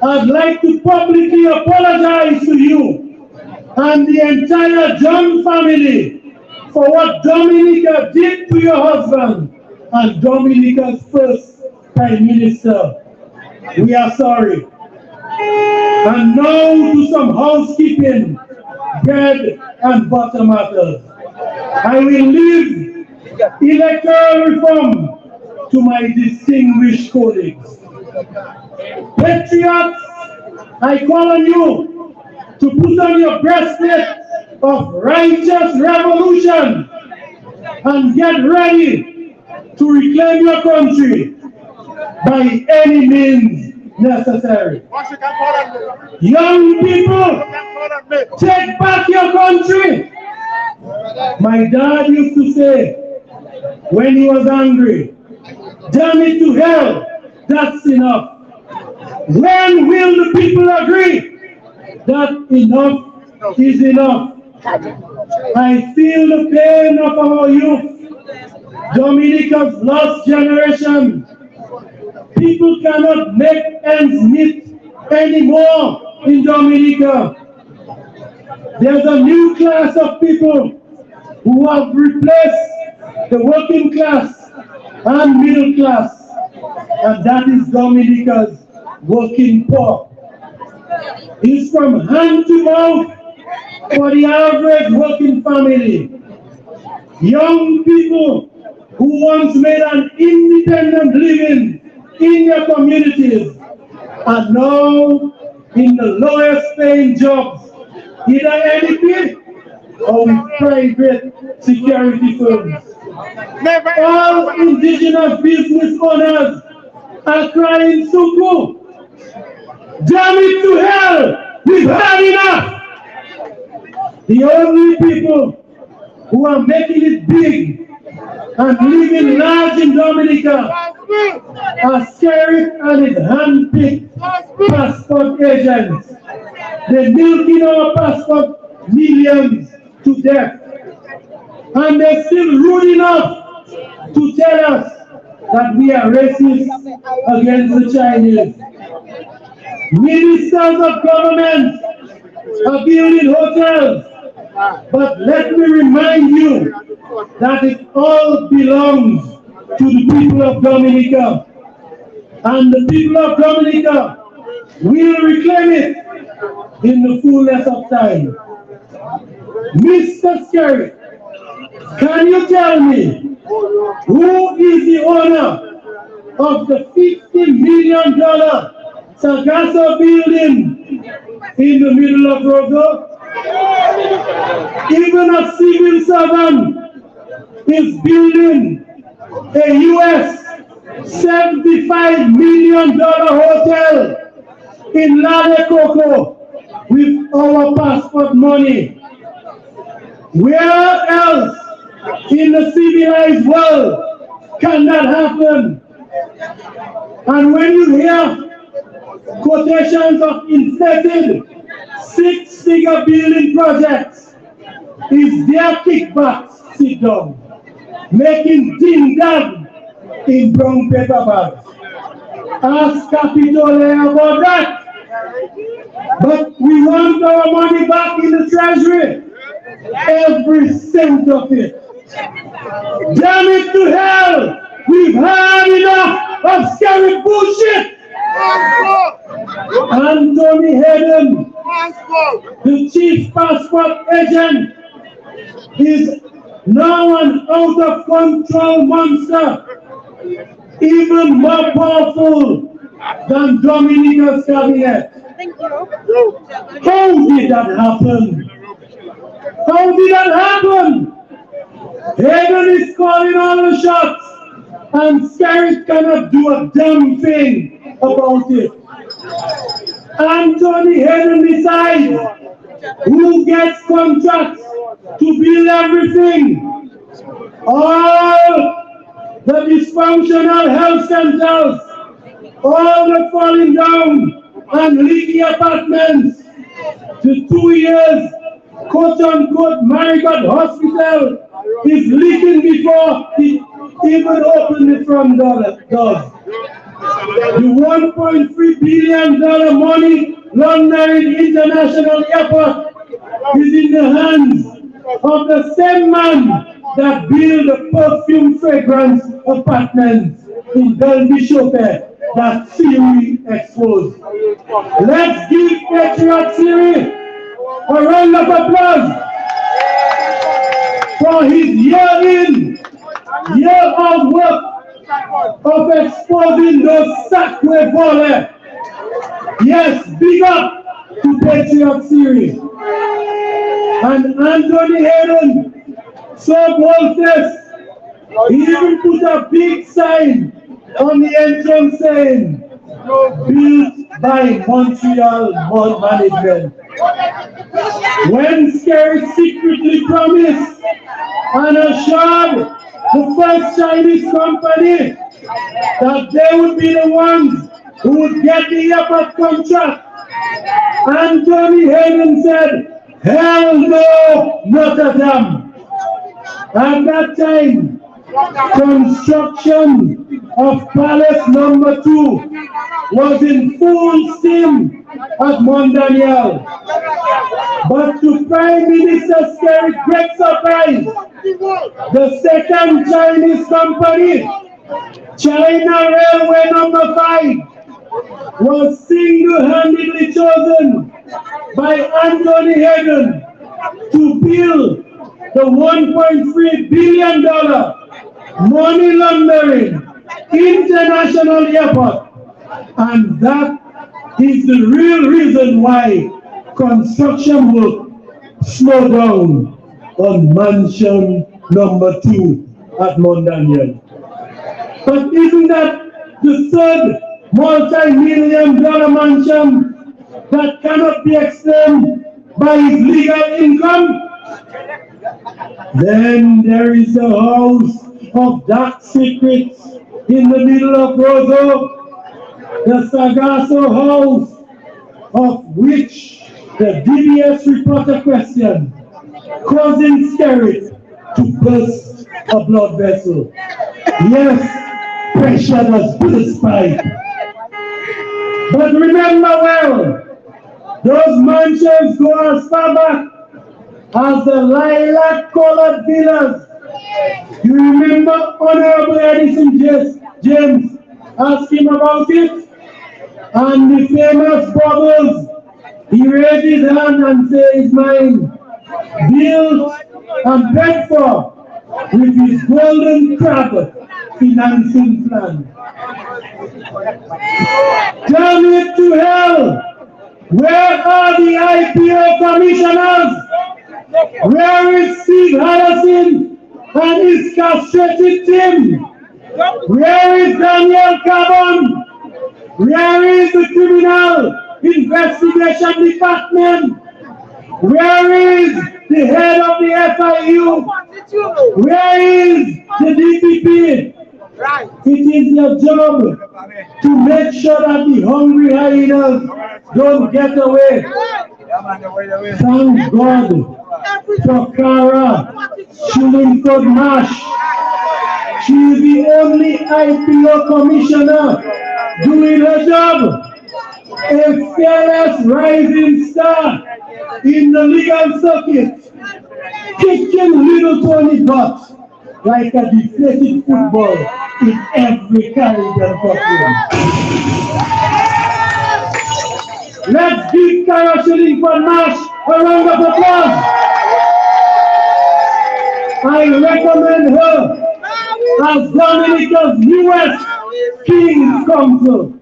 I'd like to publicly apologize to you and the entire John family for what Dominica did to your husband and Dominica's first Prime Minister. We are sorry. And now to some housekeeping, bread and butter matters. I will leave electoral reform to my distinguished colleagues. Patriots, I call on you to put on your breastplate of righteous revolution and get ready to reclaim your country by any means necessary. Young people, take back your country. My dad used to say when he was angry, damn it to hell, that's enough. When will the people agree that enough is enough? I feel the pain of our youth, Dominica's lost generation. People cannot make ends meet anymore in Dominica. There's a new class of people who have replaced the working class and middle class, and that is Dominica's working poor. It's from hand to mouth for the average working family. Young people who once made an independent living in their communities are now in the lowest paying jobs, either NEP or with private security firms. All indigenous business owners are crying suku. Damn it to hell, we've had enough. The only people who are making it big and living large in Dominica are Skerrit and his hand-picked passport agents. They're milking our passport millions to death. And they're still rude enough to tell us that we are racist against the Chinese. Ministers of government are building hotels, but let me remind you that it all belongs to the people of Dominica, and the people of Dominica will reclaim it in the fullness of time. Mr. Skerrit, can you tell me who is the owner of the $50 million Sagasa building in the middle of Rogo? Even a civil servant is building a US $75 million hotel in Lale Coco with our passport money. Where else in the civilized world can that happen? And when you hear quotations of inflated six-figure building projects, is their kickbacks sit down, making ding-dang in brown paper bags. Ask Capitol about that. But we want our money back in the treasury. Every cent of it. Damn it to hell! We've had enough of scary bullshit! Anthony Hayden, the chief passport agent, is now an out-of-control monster, even more powerful than Dominica's cabinet. How did that happen? How did that happen? Hayden is calling all the shots, and Skerrit cannot do a damn thing about it. Anthony Hayden decides who gets contracts to build everything. All the dysfunctional health centers, all the falling down and leaky apartments, the 2 years quote-unquote Marigot Hospital is leaking before it even opened the front door. The $1.3 billion money laundering international airport is in the hands of the same man that built the perfume fragrance apartments in Bellevue that Siri exposed. Let's give Patriot Siri a round of applause for his year in, year out work of exposing those sacred baller. Yes, big up to Patriot Siri. And Anthony Hayden, so bold-faced, he even put a big sign on the entrance saying, built by Montreal Mall Management. When Skerrit secretly promised and assured the first Chinese company that they would be the ones who would get the airport contract, Anthony Hayden said, hell no, not a damn. At that time, construction of Palace number 2 was in full steam at Mont Daniel. But to Prime Minister Skerrit's great surprise, the second Chinese company, China Railway number 5, was single-handedly chosen by Anthony Hayden to build the $1.3 billion money laundering international airport. And that is the real reason why construction work slowed down on mansion number 2 at Mont Daniel. But isn't that the third multi-million-dollar mansion that cannot be explained by his legal income? Then there is the house of dark secrets in the middle of Roseau, the Sagasso house, of which the DBS reporter questioned, causing Skerrit to burst a blood vessel. Yes, pressure does burst pipe. But remember well, those mansions go as far back as the lilac-colored villas. You remember Honorable Edison James asked him about it? And the famous Bubbles, he raised his hand and said, it's mine. Built and paid for with his golden crab financing plan. Damn it to hell! Where are the IPO commissioners? Where is Steve Harrison and his castrated team? Where is Daniel Carbon? Where is the Criminal Investigation Department? Where is the head of the FIU? Where is the DPP? It is your job to make sure that the hungry hyenas don't get away. Thank God for Cara Shillingford Marsh. She is the only IPO commissioner doing her job. A fearless rising star in the legal circuit, kicking little Tony butt like a deflated football in every Caribbean courtroom. Let's give Kara Shillingford Marsh a round of applause. I recommend her as Dominica's newest King's Counsel.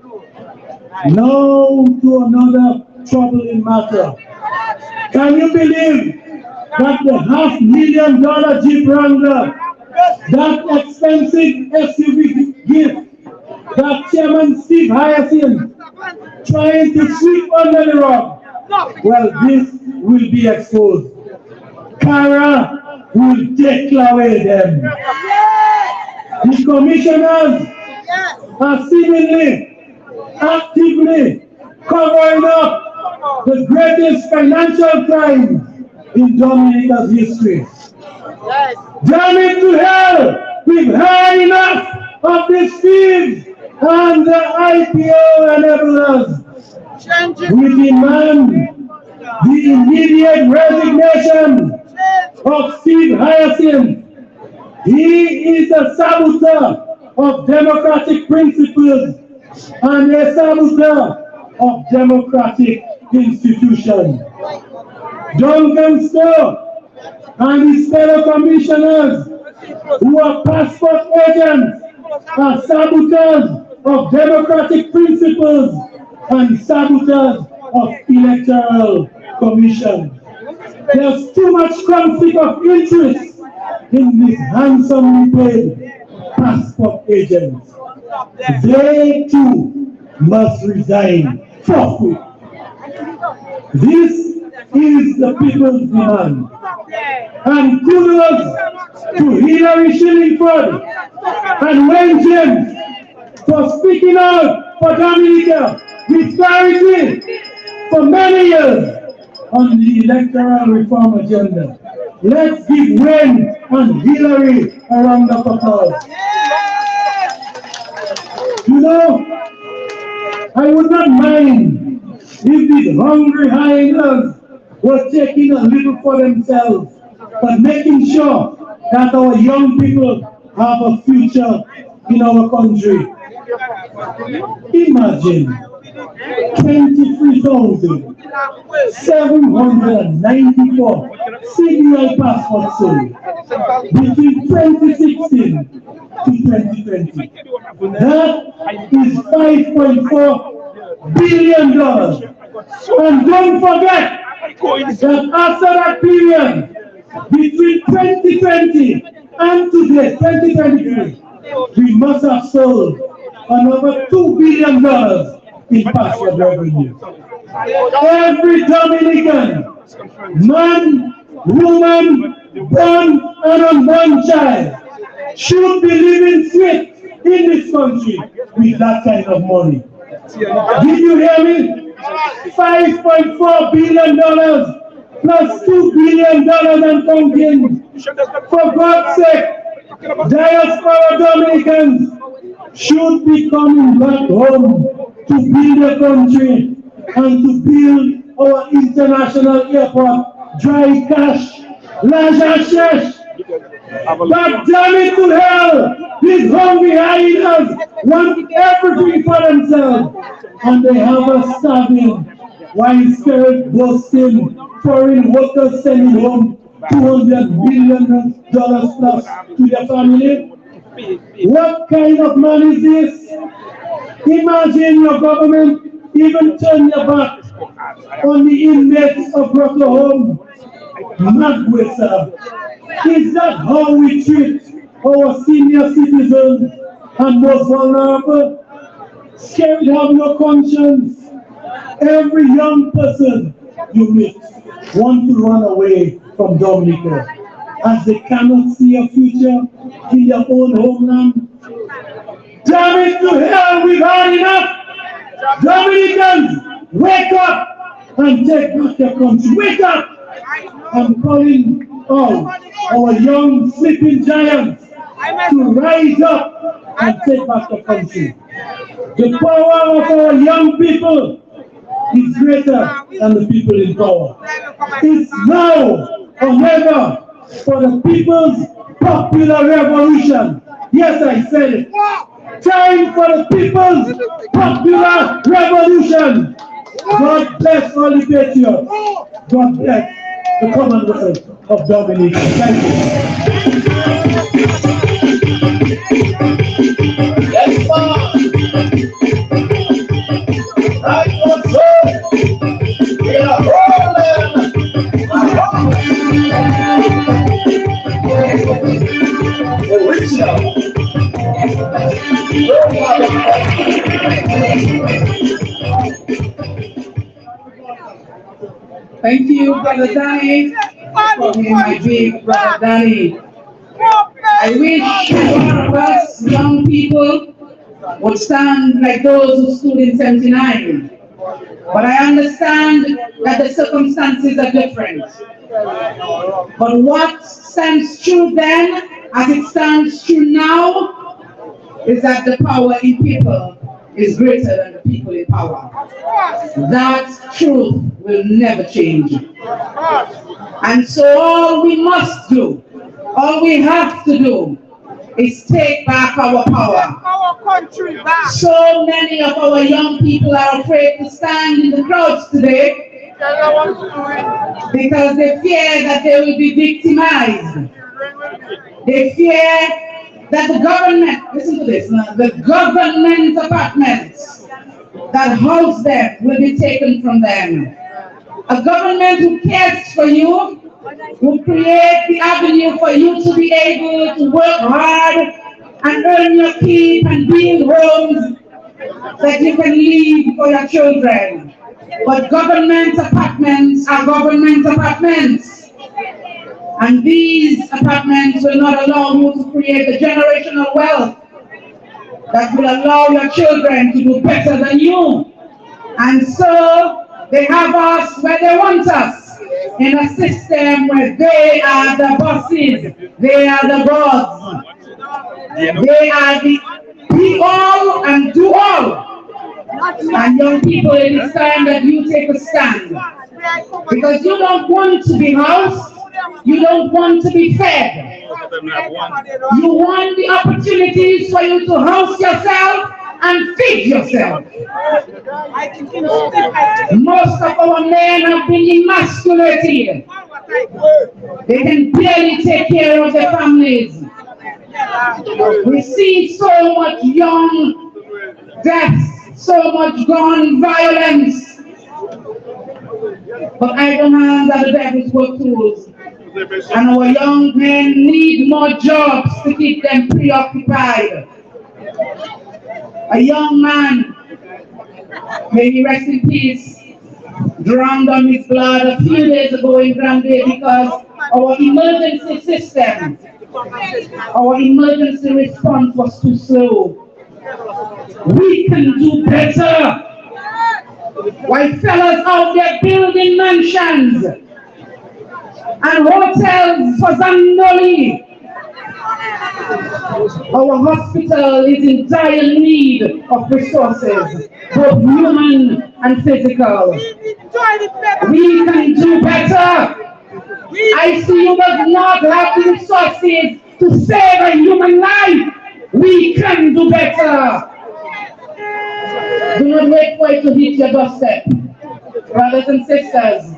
Now to another troubling matter. Can you believe that the $500,000 Jeep Wrangler, that expensive SUV gift that Chairman Steve Hyacinth trying to sweep under the rug? Well, this will be exposed. Kara will declare them. The commissioners are seemingly actively covering up the greatest financial crime in Dominica's history. Damn it to hell! We've had enough of this thieves and the IPO enablers. We demand the immediate resignation of Steve Hyacinth. He is a saboteur of democratic principles and a saboteur of democratic institutions. Duncan Stowe and his fellow commissioners who are passport agents are saboteurs of democratic principles and saboteurs of electoral commission. There's too much conflict of interest in these handsomely paid passport agents. They too must resign forthwith. This is the people's demand. And kudos to Hillary Shillingford and Wayne James for speaking out for Dominica with clarity for many years on the electoral reform agenda. Let's give Wayne and Hillary a round of applause. You know, I would not mind if these hungry hyenas were taking a little for themselves, but making sure that our young people have a future in our country. Imagine 23,794 CDI passports sold between 2016 to 2020. That is $5.4 billion. And don't forget that after that period, between 2020 and today, 2023, we must have sold another $2 billion in passport revenue. Every Dominican, man, woman, born and unborn child, should be living sweet in this country with that kind of money. Did you hear me? $5.4 billion plus $2 billion and counting. For God's sake, diaspora Dominicans should be coming back home to build a country and to build our international airport, dry cash, large cash. But damn it to hell, these hungry hyenas want everything for themselves, and they have us starving while spirit boasting foreign workers sending home $200 million plus to their family. What kind of man is this? Imagine your government even turn your back on the inmates of Broadening. Magwesa. Is that how we treat our senior citizens and most vulnerable? Scared to have no conscience. Every young person you meet want to run away from Dominica as they cannot see a future in their own homeland. Damn it to hell, we've had enough! Dominicans, wake up and take back your country. Wake up! I'm calling all our young sleeping giants to rise up and take back the country. The power of our young people is greater than the people in power. It's now or never for the people's popular revolution. Yes, I said it. Time for the people's popular revolution. God bless all the patriots. God bless the Commonwealth of Dominica. Thank you. Yes, Lord. Right on, sir. We are rolling. Original. Thank you, Brother Danny, for being my big brother Danny. I wish one of us young people would stand like those who stood in 79. But I understand that the circumstances are different. But what stands true then, as it stands true now, is that the power in people is greater than the people in power. That truth will never change. And so all we must do, all we have to do, is take back our power. Our country back. So many of our young people are afraid to stand in the crowds today because they fear that they will be victimized. They fear that the government, listen to this, the government apartments that house them will be taken from them. A government who cares for you will create the avenue for you to be able to work hard and earn your keep and build homes that you can leave for your children. But government apartments are government apartments. And these apartments will not allow you to create the generational wealth that will allow your children to do better than you. And so they have us where they want us, in a system where they are the bosses, they are the gods, they are the be all and do all. And young people, it is time that you take a stand, because you don't want to be housed, you don't want to be fed, you want the opportunities for you to house yourself and feed yourself. Most of our men have been emasculated. They can barely take care of their families. We see so much young deaths, so much gun violence. But idle hands are the devil's work tools. And our young men need more jobs to keep them preoccupied. A young man, may he rest in peace, drowned on his blood a few days ago in Granby because our emergency system, our emergency response was too slow. We can do better. While fellas out there building mansions and hotels for Zandoli, our hospital is in dire need of resources, both human and physical. We can do better. ICU does not have the resources to save a human life. We can do better. Do not wait for it to hit your doorstep. Brothers and sisters,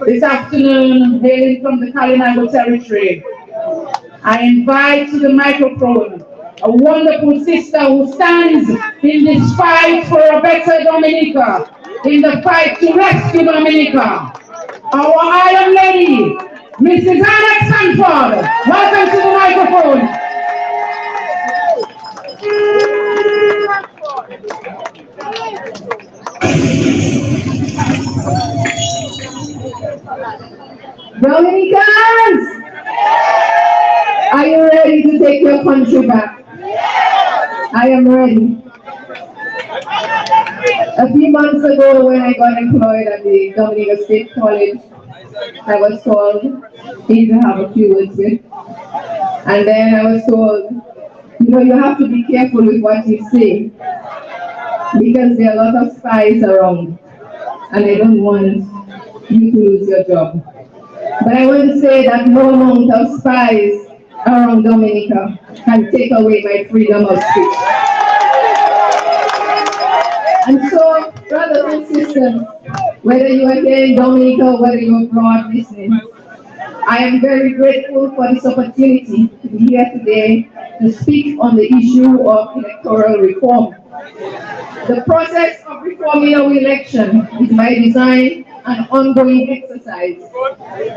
this afternoon, hailing from the Kalinago territory, I invite to the microphone a wonderful sister who stands in this fight for a better Dominica, in the fight to rescue Dominica. Our Iron Lady, Mrs. Anna Sanford. Welcome to the microphone. Dominicans, are you ready to take your country back? I am ready. A few months ago, when I got employed at the Dominica State College, I was told, need to have a few words with. And then I was told, you have to be careful with what you say, because there are a lot of spies around, and I don't want you to lose your job. But I want to say that no amount of spies around Dominica can take away my freedom of speech. And so Brothers and sisters, whether you are here in Dominica, whether you're abroad listening, I am very grateful for this opportunity to be here today to speak on the issue of electoral reform. The process of reforming our election is by design an ongoing exercise,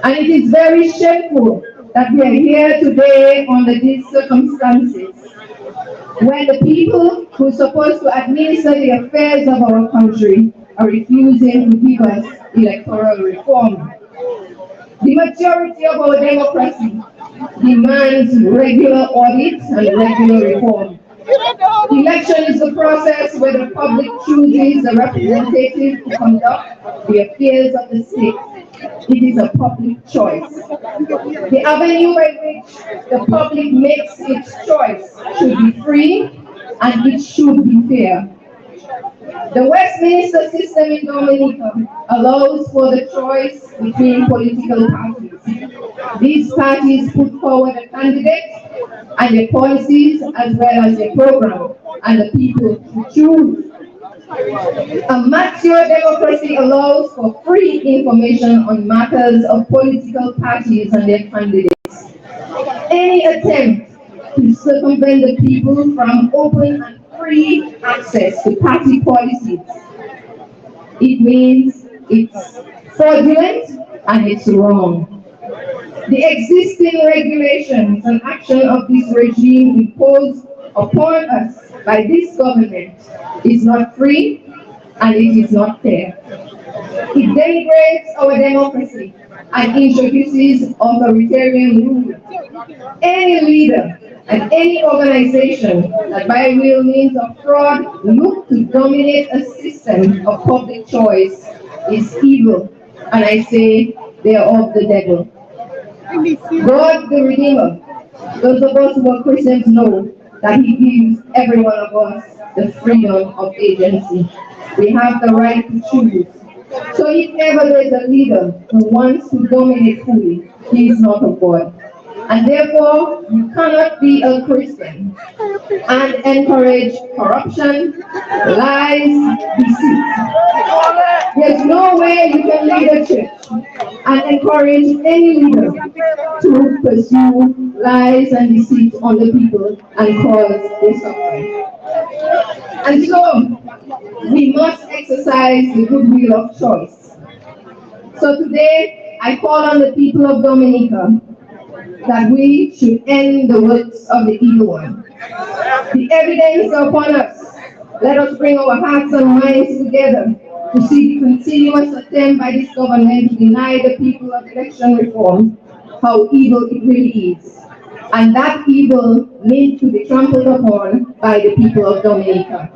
and it is very shameful that we are here today under these circumstances, when the people who are supposed to administer the affairs of our country are refusing to give us electoral reform. The majority of our democracy demands regular audits and regular reform. Election is the process where the public chooses a representative to conduct the affairs of the state. It is a public choice. The avenue by which the public makes its choice should be free and it should be fair. The Westminster system in Dominica allows for the choice between political parties. These parties put forward a candidate and their policies as well as their program, and the people choose. A mature democracy allows for free information on matters of political parties and their candidates. Any attempt to circumvent the people from open and free access to party policies, it means it's fraudulent and it's wrong. The existing regulations and action of this regime imposed upon us by this government is not free and it is not fair. It denigrates our democracy and introduces authoritarian rule. Any leader and any organization that by real means of fraud look to dominate a system of public choice is evil, and I say they are of the devil. God the Redeemer, those of us who are Christians know that He gives every one of us the freedom of agency. We have the right to choose. So if ever there is a leader who wants to dominate fully, he is not of God. And therefore, you cannot be a Christian and encourage corruption, lies, deceit. There's no way you can lead a church and encourage any leader to pursue lies and deceit on the people and cause their suffering. And so, we must exercise the goodwill of choice. So today, I call on the people of Dominica that we should end the works of the evil one. The evidence is upon us. Let us bring our hearts and minds together to see the continuous attempt by this government to deny the people of election reform, how evil it really is. And that evil needs to be trampled upon by the people of Dominica.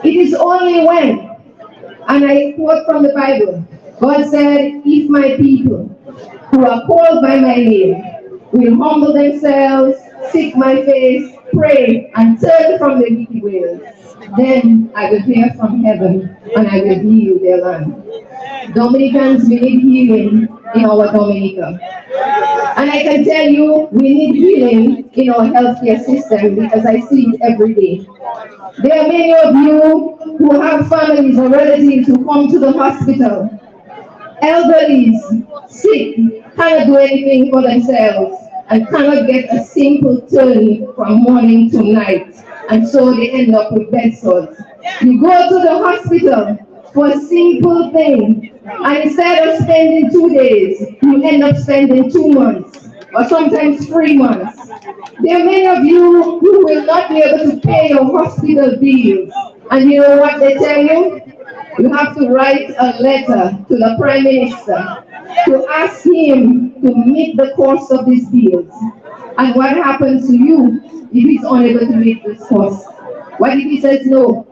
It is only when, and I quote from the Bible, God said, if my people who are called by my name will humble themselves, seek my face, pray, and turn from the wicked ways, then I will hear from heaven and I will heal their land. Dominicans, we need healing in our Dominica. And I can tell you, we need healing in our healthcare system because I see it every day. There are many of you who have families or relatives who come to the hospital. Elderly, sick, cannot do anything for themselves and cannot get a simple turn from morning to night. And so they end up with bed sores. You go to the hospital for a simple thing, and instead of spending 2 days, you end up spending 2 months, or sometimes 3 months. There are many of you who will not be able to pay your hospital bills. And you know what they tell you? You have to write a letter to the Prime Minister to ask him to meet the cost of these bills. And what happens to you if he's unable to meet this cost? What if he says no?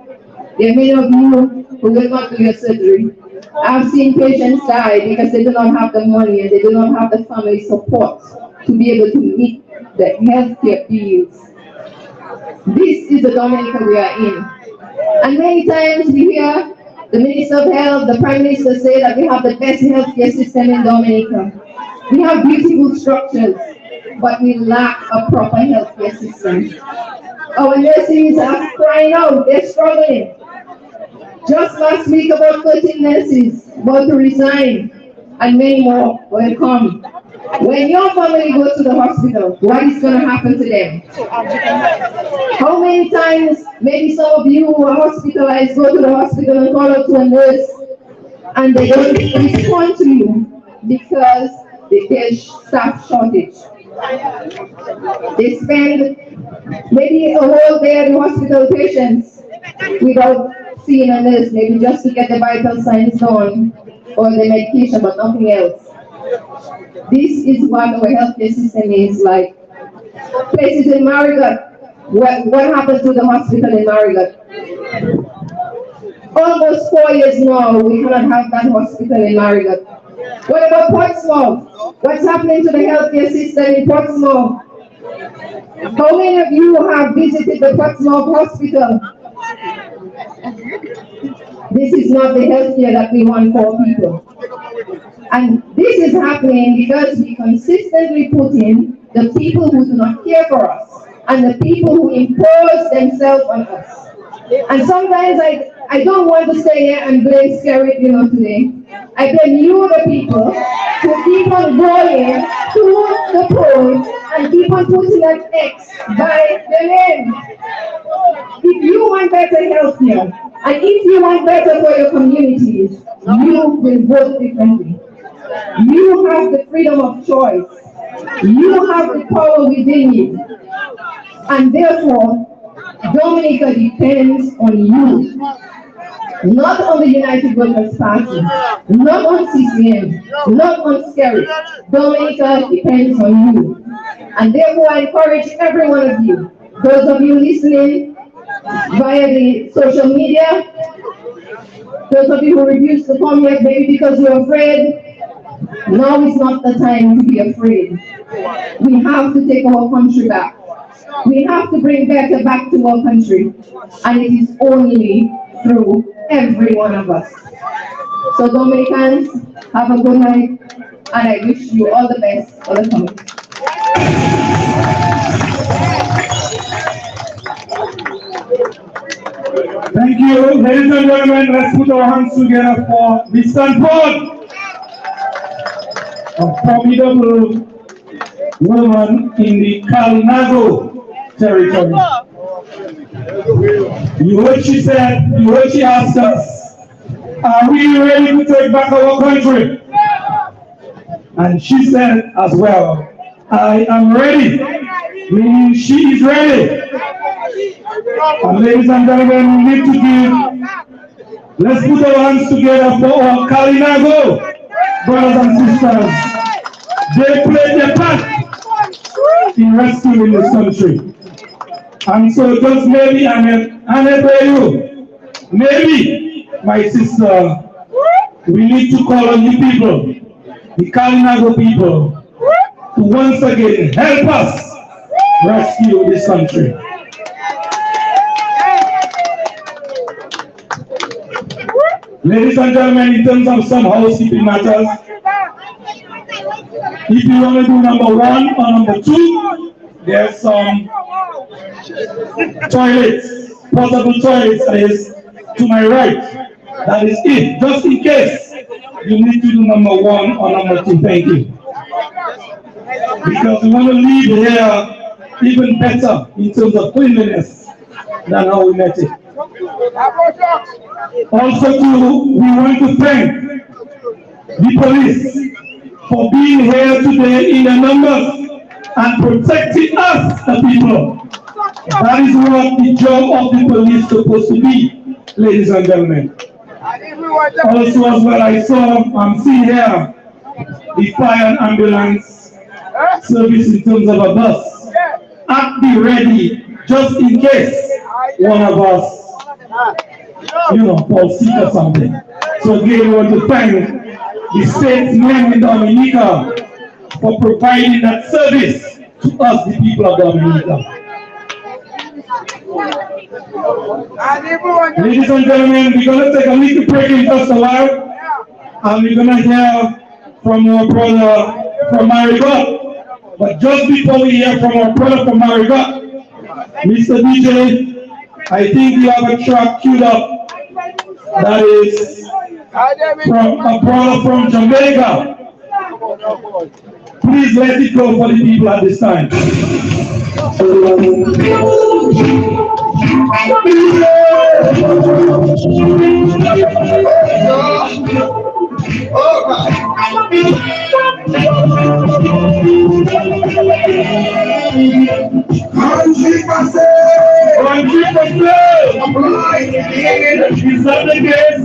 There are many of you who will not do your surgery. I've seen patients die because they do not have the money and they do not have the family support to be able to meet the healthcare bills. This is the Dominica we are in. And many times we hear the Minister of Health, the Prime Minister say that we have the best healthcare system in Dominica. We have beautiful structures, but we lack a proper healthcare system. Our nurses are crying out, they're struggling. Just last week, about 13 nurses about to resign, and many more will come. When your family goes to the hospital, what is going to happen to them? How many times, maybe some of you who are hospitalized go to the hospital and call out to a nurse, and they don't respond to you because there's staff shortage. They spend maybe a whole day at the hospital patients without seeing a nurse, maybe just to get the vital signs done or the medication, but nothing else. This is what our healthcare system is like. Places in Marigot, what happened to the hospital in Marigot? Almost 4 years now, we cannot have that hospital in Marigot. What about Portsmouth? What's happening to the healthcare system in Portsmouth? How many of you have visited the Portsmouth hospital? This is not the healthcare that we want for people. And this is happening because we consistently put in the people who do not care for us and the people who impose themselves on us. And sometimes I don't want to stay here and blame Skerrit, today. I blame you, the people, who keep on going to the polls and keep on putting an X by the name. If you want better health care, and if you want better for your communities, you will vote differently. You have the freedom of choice. You have the power within you. And therefore, Dominica depends on you. Not on the United Workers' Party, not on CCM, not on Skerrit. Dominica depends on you. And therefore, I encourage every one of you, those of you listening via the social media, those of you who refuse to come here maybe because you're afraid, now is not the time to be afraid. We have to take our country back. We have to bring better back to our country. And it is only through every one of us. So Dominicans, have a good night, and I wish you all the best for the coming. Thank you. Ladies and gentlemen, let's put our hands together for Mr. Broad, a formidable woman in the Kalinago territory. You heard she said, you heard she asked us, are we ready to take back our country? And she said as well, I am ready, meaning she is ready. And ladies and gentlemen, we need to give, let's put our hands together for our Kalinago brothers and sisters. They played their part in rescuing this country. And so just maybe maybe, my sister, we need to call on you people, the Kalinago people, to once again help us rescue this country. Ladies and gentlemen, in terms of some housekeeping matters, if you want to do number 1 or number 2, there's some toilets, portable toilets that is to my right. That is it, just in case you need to do number 1 or number 2. Thank you. Because we want to leave here even better in terms of cleanliness than how we met it. Also, too, we want to thank the police for being here today in the numbers and protecting us, the people. That is what the job of the police is supposed to be, ladies and gentlemen. Also, as well, I'm seeing here the fire and ambulance service in terms of a bus. Be ready, just in case one of us, fall sick or something. So again, we want to thank the statesmen in Dominica for providing that service to us, the people of Dominica. Ladies and gentlemen, we're going to take a little break in just a while, and we're going to hear from our brother from Marigot. But just before we hear from our brother from Marigot, Mr. DJ, I think you have a track queued up that is from a brother from Jamaica. Please let it go for the people at this time. Country for sale. Country for sale. Is that the case?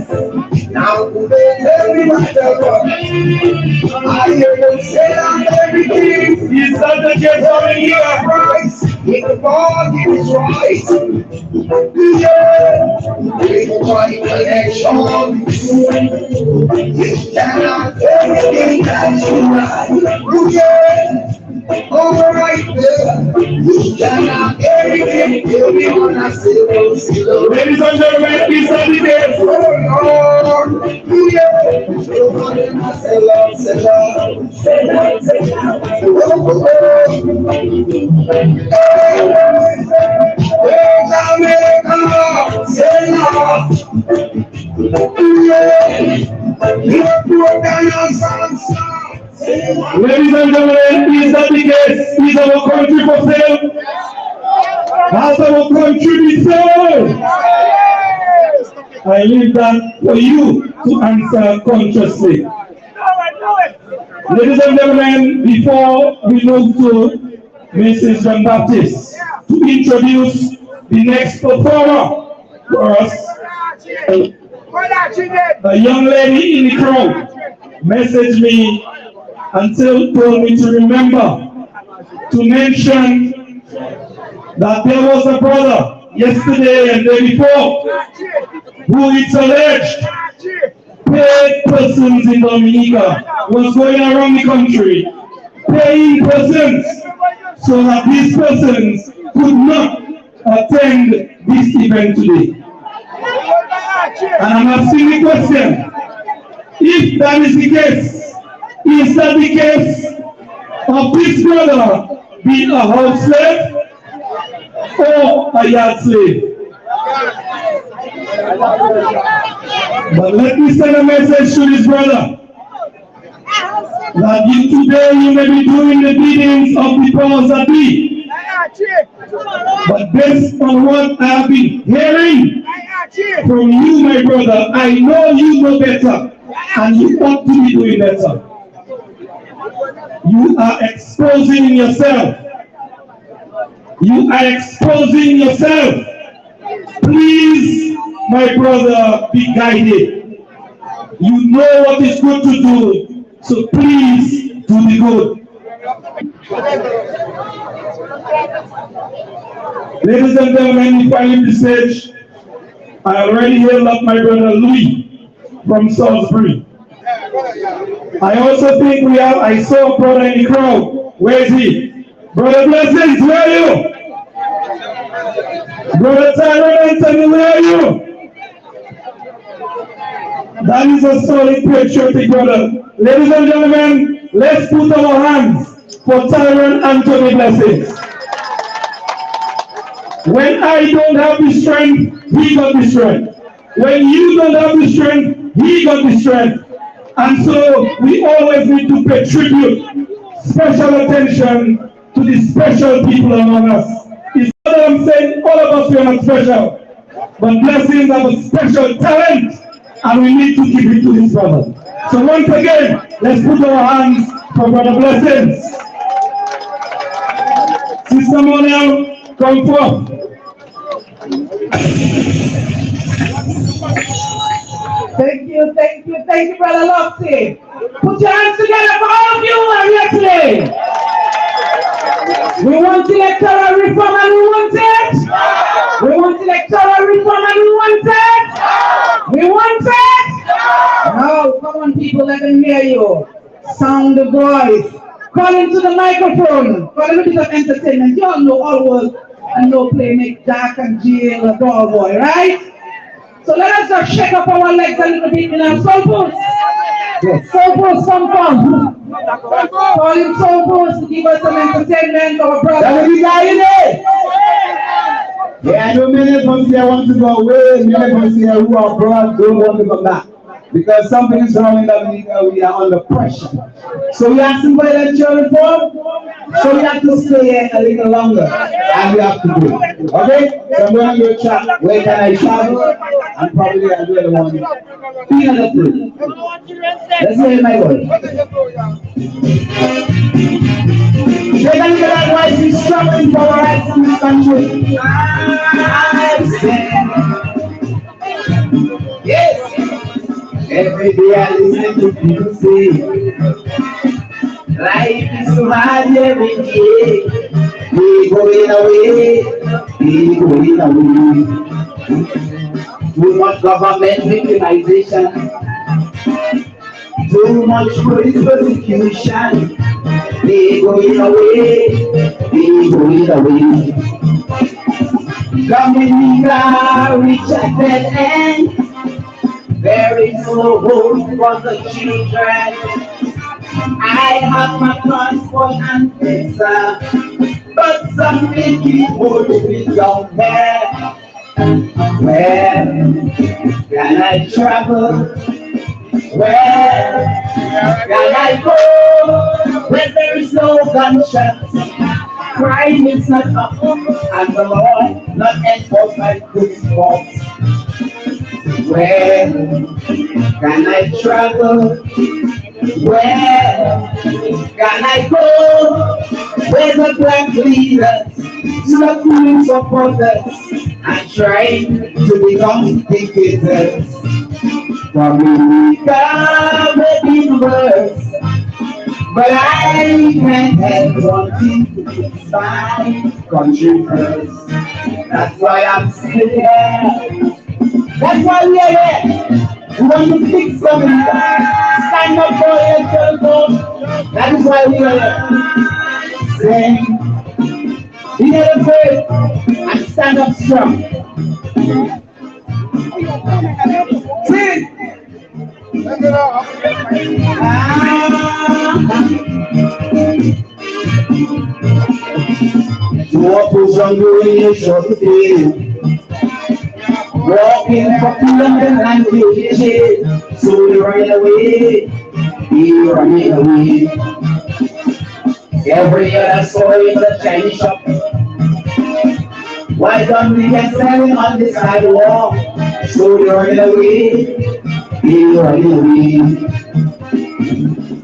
Now they tell me what they're doing. I hear them say I'm everything. Is that the case over here? Price. If the bargain is right. Yeah. With the right connection. You cannot everything that you like. Yeah. Alright, you cannot everything. You be on a silver. Ladies and gentlemen, please stand the case. Ladies and gentlemen, is that the case? Is our country for sale? Has our country been sold? I leave that for you to answer consciously. Ladies and gentlemen, before we move to Mrs. John Baptist to introduce the next performer for us, a young lady in the crowd messaged me and told me to remember to mention that there was a brother yesterday and the day before who it's alleged paid persons in Dominica was going around the country paying persons so that these persons could not attend this event today. And I'm asking the question, if that is the case, is that the case of this brother being a house slave or a yard slave? But let me send a message to this brother that today you may be doing the biddings of the powers that be. But based on what I have been hearing from you, my brother, I know you know better and you ought to be doing better. You are exposing yourself. You are exposing yourself. Please, my brother, be guided. You know what is good to do, so please do the good. Ladies and gentlemen, if I leave the stage, I already hailed up my brother Louis from Salisbury. I also think I saw a brother in the crowd. Where is he? Brother Blessings, where are you? Brother Tyron Anthony, where are you? That is a solid patriotic brother. Ladies and gentlemen, let's put our hands for Tyron Anthony Blessings. When I don't have the strength, he got the strength. When you don't have the strength, he got the strength. And so we always need to pay tribute, special attention to the special people among us. It's not that I'm saying all of us are not special, but Blessings have a special talent, and we need to give it to his brother. So once again, let's put our hands for Brother Blessings. Sister Monel, come forth. Thank you, Brother Lofty. Put your hands together for all of you who are here today. We want electoral reform and we want it. We want electoral reform and we want it. We want it. Now, come on people, let them hear you. Sound the voice. Call into the microphone. For a little bit of entertainment. You all know all work and no play make Jack and Jill a doll boy, right? So let us just shake up our legs a little bit in our soul pulse. Soul pulse, some fun. Call him soul pulse to give us some entertainment, our brother. Yeah, I know many of us here want to go away, many of us here who are abroad don't want to come back. Because something is wrong in Dominica, we are under pressure. So we have to go electoral reform, so we have to stay here a little longer, and we have to do it. Okay? So I'm going to go chat, where can I travel? And probably I'll do the one. Be another fruit. Let's hear my word. They can get that why she's struggling for our rights in this country. I stand. Yes. Every day I listen to people say, life is so hard every day. We going away, we going away. Too much government victimization, too much police persecution. We going away, we going away. Dominica reach a dead end. There is no hope for the children. I have my transport and visa, but some people will down there. Where can I travel? Where can I go? Where there is no gunshots, crime is not up, and the law not enforced by good sports. Where can I travel? Where can I go? Where the black leaders, suffering supporters, and trying to become dictators. Dominica may be worse, but I can't help wanting to fix my country first. That's why I'm still here. That's why we are here. We want to fix Dominica. Stand up for electoral vote. That is why we are here. Sing. Be not afraid and stand up strong. Sing. What was on your nation today? Walking for London and UK, so we run away, we running away. Every year I saw in the Chinese shop. Why don't we get selling on the sidewalk? So we running away, we running away.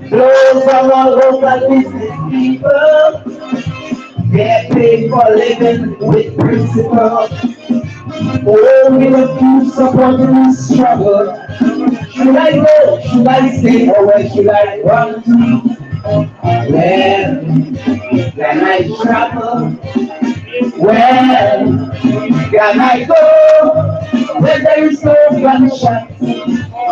Those are all local business people. They're paid for living with principle. Oh, we refuse supporting this struggle. Should I go? Should I stay? Or where should I run to? Where can I travel? Where can I go? Where there is no gunshot,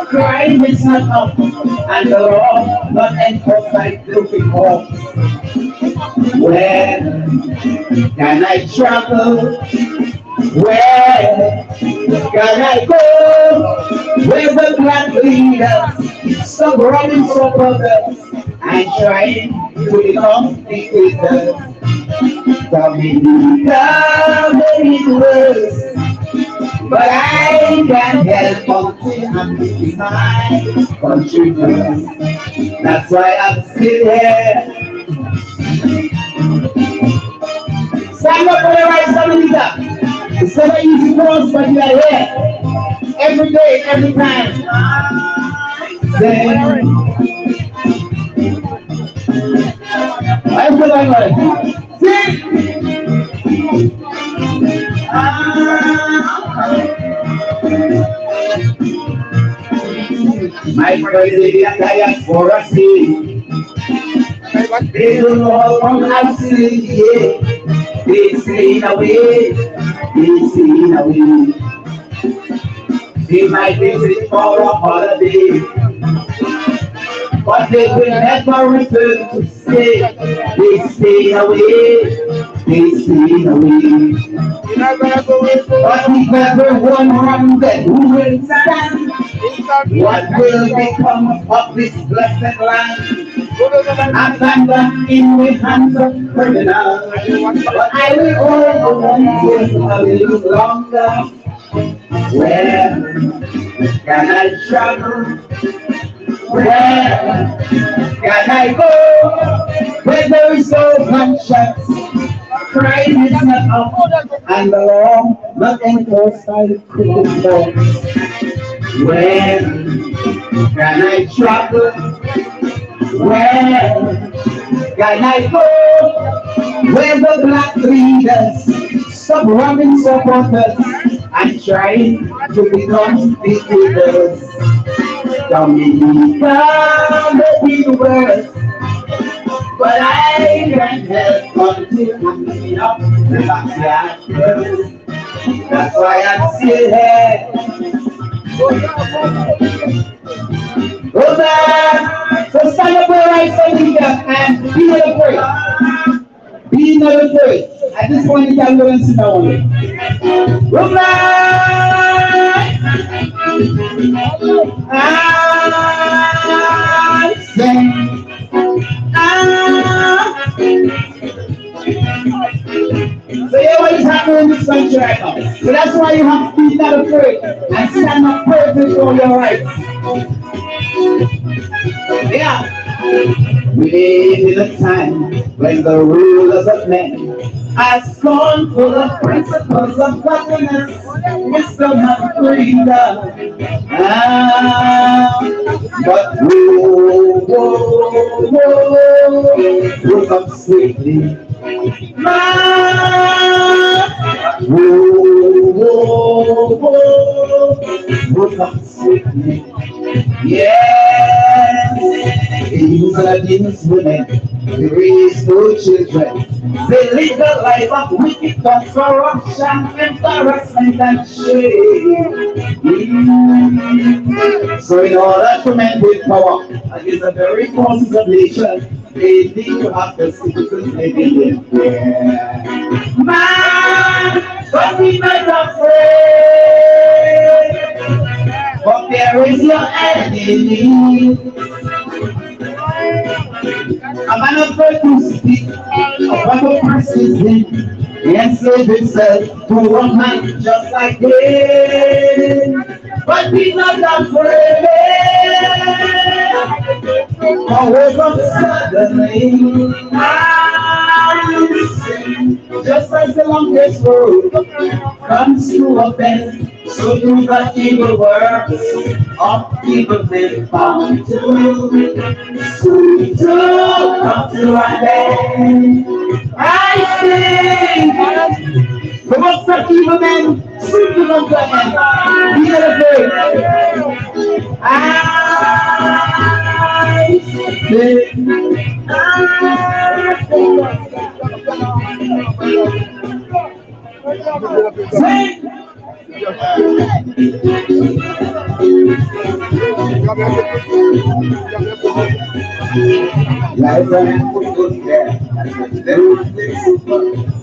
crime is not up, and the law not enforced by guilty courts. Where can I travel? Where can I go? Where the black leaders stop running for brothers and trying to become dictators. Dominica may be worse, but I can't help but I'm missing my country first. That's why I'm still here. Stand up for the rights, Dominica. It's never easy for us, but we are here. Every day, every time. Then, I feel like my president diaspora state. They don't know how come I'm still here. They staying away. They staying away. They might visit for a holiday, but they will never return to stay. They stay away, they stay away. But if everyone runs, then who will stand? What will become of this blessed land? abandoned in the hands of criminals. But I will hold on till a little longer. Where can I travel? Where can I go? Where there is no conscience, crime is not up, and the law not enforced by the criminal. Where can I travel? Where can I go? Where the black leaders stop robbing supporters and trying to become the leaders. Dominica may be the worst, but I can't help but to clean up the backyard first. That's why I'm still here. Rosa, so stand up your right side and be not afraid. Be not afraid. At this point, you can go and sit down. Rosa! I say, so yeah, what is happening in this country right now? So that's why you have to be not afraid and stand up perfect for your rights. Yeah. We live in a time when the rulers of men are scornful of principles of godliness, wisdom and freedom. But woke up sweetly. Woke up sweetly. Yes, these are these women, they raise no children. They live the life of wickedness, corruption, embarrassment, and shame. So in order to maintain power against the very forces of nature, they need to have the citizens living in fear. Man, but be not afraid, but there is your enemy. A man afraid to speak of what the person's name and save himself to one man just like him. But be not afraid, always on suddenly. Just as the longest road comes to a bend, so do the evil works of evil men bound to come to an end. I sing the works of evil men soon to come to an end. Be not afraid. I sing.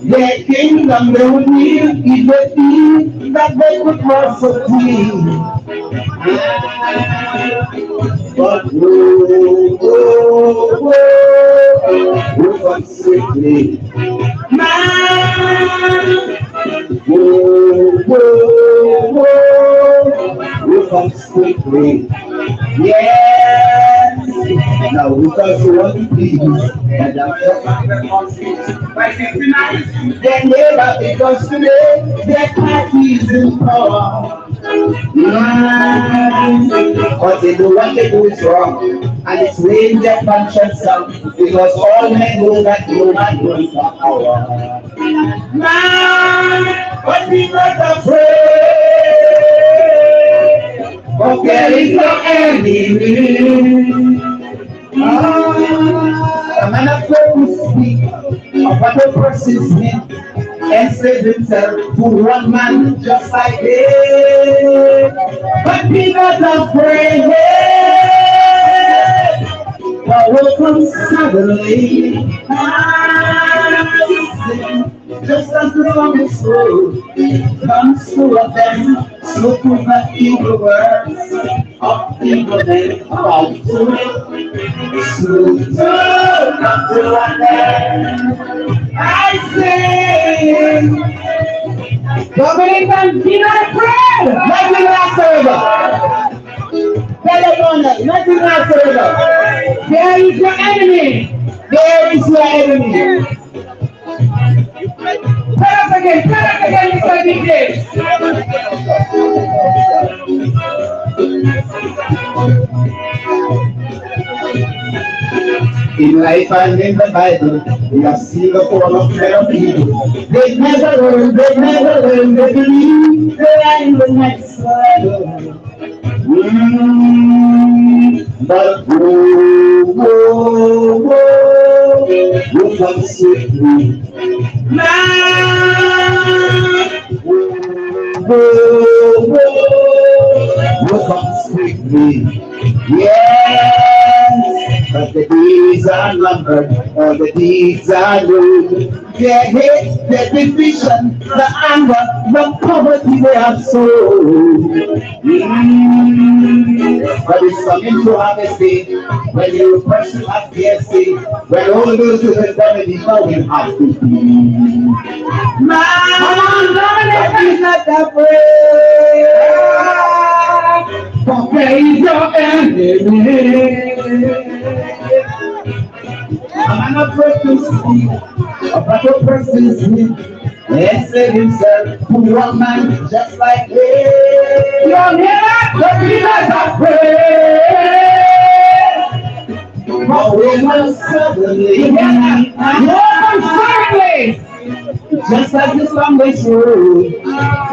Their kingdom they would need if they feel that they could prosper. But who comes quickly? Man, who comes quickly? Yes. Now who does one please? And after by 59, they never because today their party is in power. But they do what they do is wrong, and it's weighing their conscience out because all men know that no man knows for power. Man, but be not afraid, but there is no enemy. A man afraid to speak of what the person's name and save himself to one man just like him. But be not afraid, for will come suddenly. Just as the longest road comes to a bend, so to the evil works of evil men about to it. I say, Dominicans, be not afraid. nothing lasts forever. Tell everyone that nothing lasts forever. There is your enemy. There is your enemy. Tell us again, Mr. DJ. In life and in the Bible, we have seen the fall of prayer people. They never learn, they believe they are in the next level. But who comes with me? Who comes with me? Yes, but the days are numbered, or the deeds are due. The hate, the division, the anger, the poverty they have sown. But it's coming to honesty when you person at PSC, when all those who have done it before will have to be. Man, is not afraid. For praise your enemy. I'm not afraid to speak about a person's name. And say himself, who one man just like me. You're here, but be not afraid. But we will suddenly, just as the longest road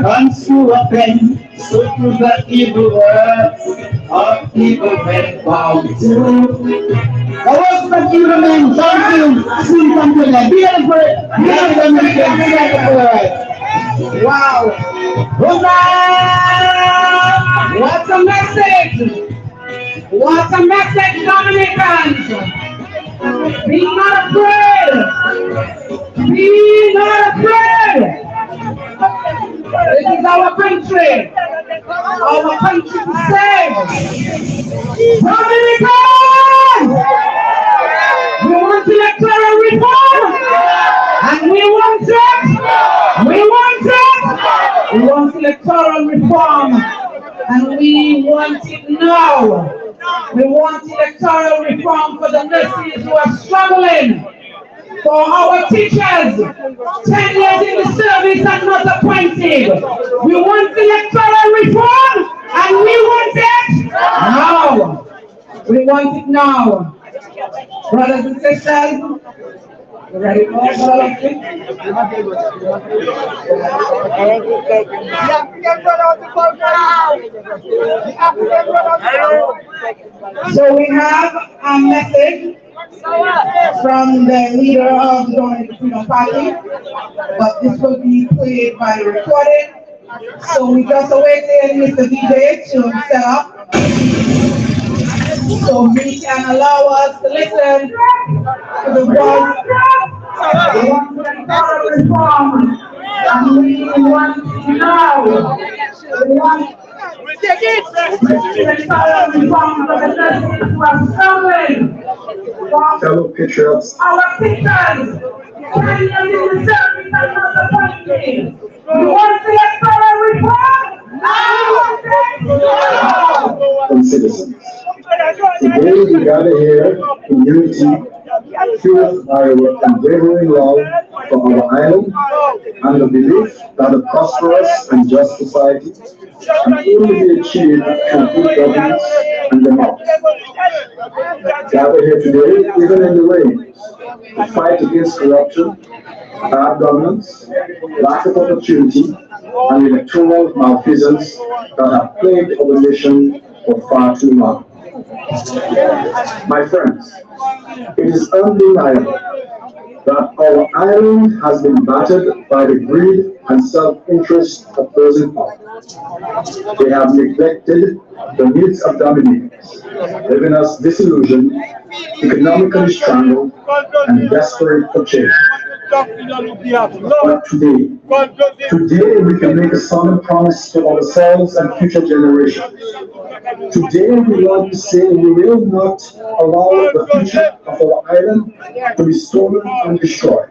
comes to a bend, so to the evil words of evil men bound to. The works of evil men bound to soon come to an end. Be afraid, be afraid. Wow. What's a message? What's a message, Dominicans? Be not afraid. Be not afraid. This is our country. Our country to save. Dominicans! We want electoral reform. And we want it. We want it. We want electoral reform. And we want it now. We want electoral reform for the nurses who are struggling. For our teachers, 10 years in the service and not appointed. We want electoral reform and we want it now. We want it now. Brothers and sisters, you ready for it? So we have a message from the leader of the Dominican Freedom Party, but this will be played by recording. So we just awaiting Mr. DJ to set up, so he can allow us to listen to the voice. We want to reform, and we want to know. We want fellow patriots, our teachers, we want to electoral reform now. and citizens. Today we gather here in unity, fueled by our unwavering love for our island and the belief that a prosperous and just society can only be achieved through good governance and democracy. Gather here today, even in the rain, to fight against corruption, bad governance, lack of opportunity, and electoral malfeasance that have plagued our nation for far too long. My friends, it is undeniable that our island has been battered by the greed and self-interest of those in power. They have neglected the needs of Dominicans, leaving us disillusioned, economically strangled, and desperate for change. But today we can make a solemn promise to ourselves and future generations. Today we want to say we will not allow the future of our island to be stolen and destroyed.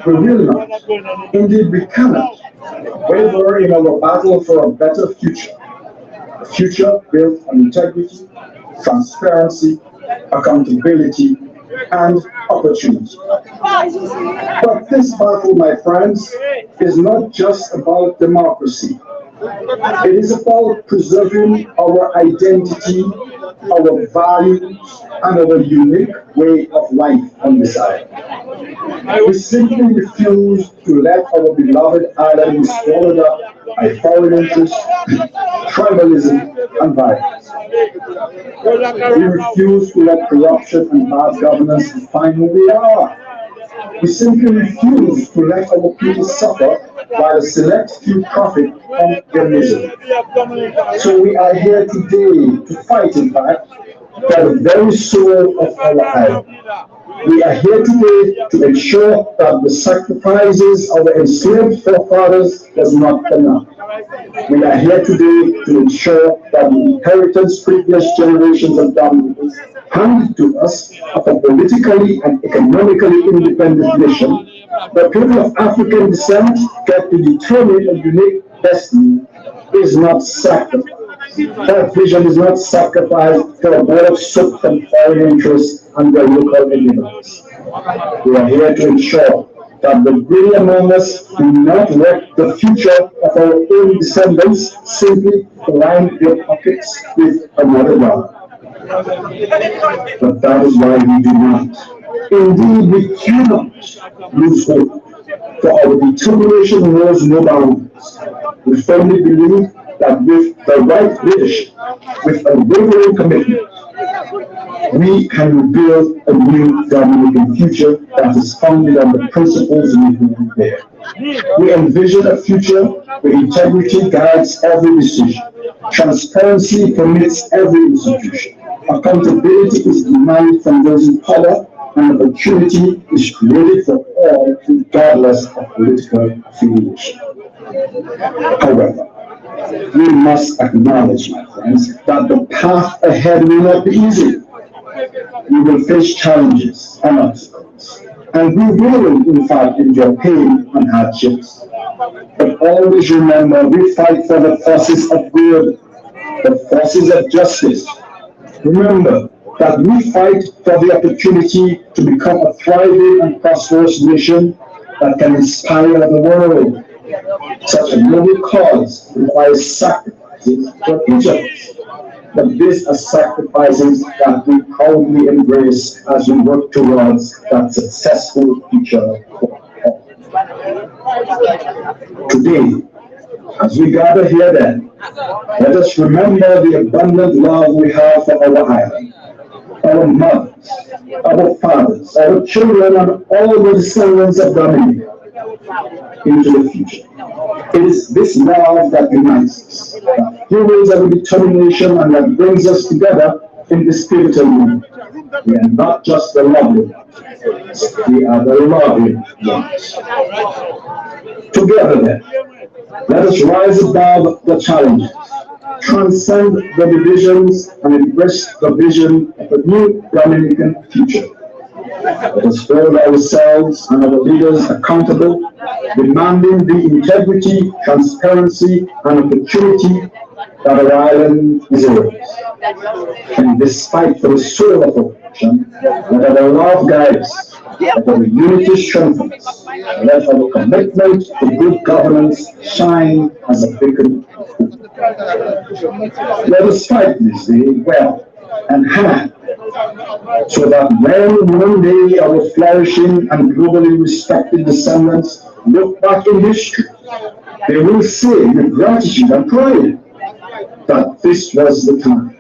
We will not. Indeed, we cannot waver in our battle for a better future. A future built on integrity, transparency, accountability, and opportunity. But this battle, my friends, is not just about democracy. It is about preserving our identity, our values, and our unique way of life on this island. We simply refuse to let our beloved island be swallowed up by foreign interests, tribalism, and violence. We refuse to let corruption and bad governance define who we are. We simply refuse to let our people suffer while a select few profit from their misery. So we are here today to fight, in fact, for the very soul of our island. We are here today to ensure that the sacrifices of the enslaved forefathers was not enough. We are here today to ensure that the inheritance previous generations of Dominicans handed to us of a politically and economically independent nation, the people of African descent get to determine a unique destiny is not sacrificed. That vision is not sacrificed for a bowl of soup from foreign interests and their local enemies. We are here to ensure that the greedy among us do not wreck the future of our own descendants simply to line their pockets with another dollar. But that is why we do not. Indeed, we cannot lose hope, for our determination knows no bounds. We firmly believe that with the right leadership, with a unwavering commitment, we can rebuild a new Dominican future that is founded on the principles we hold there. We envision a future where integrity guides every decision, transparency permits every institution, accountability is demanded from those in power, and opportunity is created for all regardless of political affiliation. However, we must acknowledge, my friends, that the path ahead will not be easy. We will face challenges and obstacles, and we will, in fact, endure pain and hardships. But always remember, we fight for the forces of good, the forces of justice. Remember that we fight for the opportunity to become a thriving and prosperous nation that can inspire the world. Such a noble cause requires sacrifices for each of us. But these are sacrifices that we proudly embrace as we work towards that successful future for all. Today, as we gather here then, let us remember the abundant love we have for our island, our mothers, our fathers, our children, and all the descendants of Dominica into the future. It is this love that unites us, that fuels our determination, and that brings us together in this pivotal moment. We are not just the lovely ones, we are the loving ones. Together then, let us rise above the challenges, transcend the divisions, and embrace the vision of a new Dominican future. Let us hold ourselves and our leaders accountable, demanding the integrity, transparency, and opportunity that our island deserves. And despite the soul of oppression, let our love guide us, let our unity strengthen us, and let our commitment to good governance shine as a beacon of hope. Let us fight this day well and hard, so that when one day our flourishing and globally respected descendants look back in history, they will say with gratitude and pride that this was the time.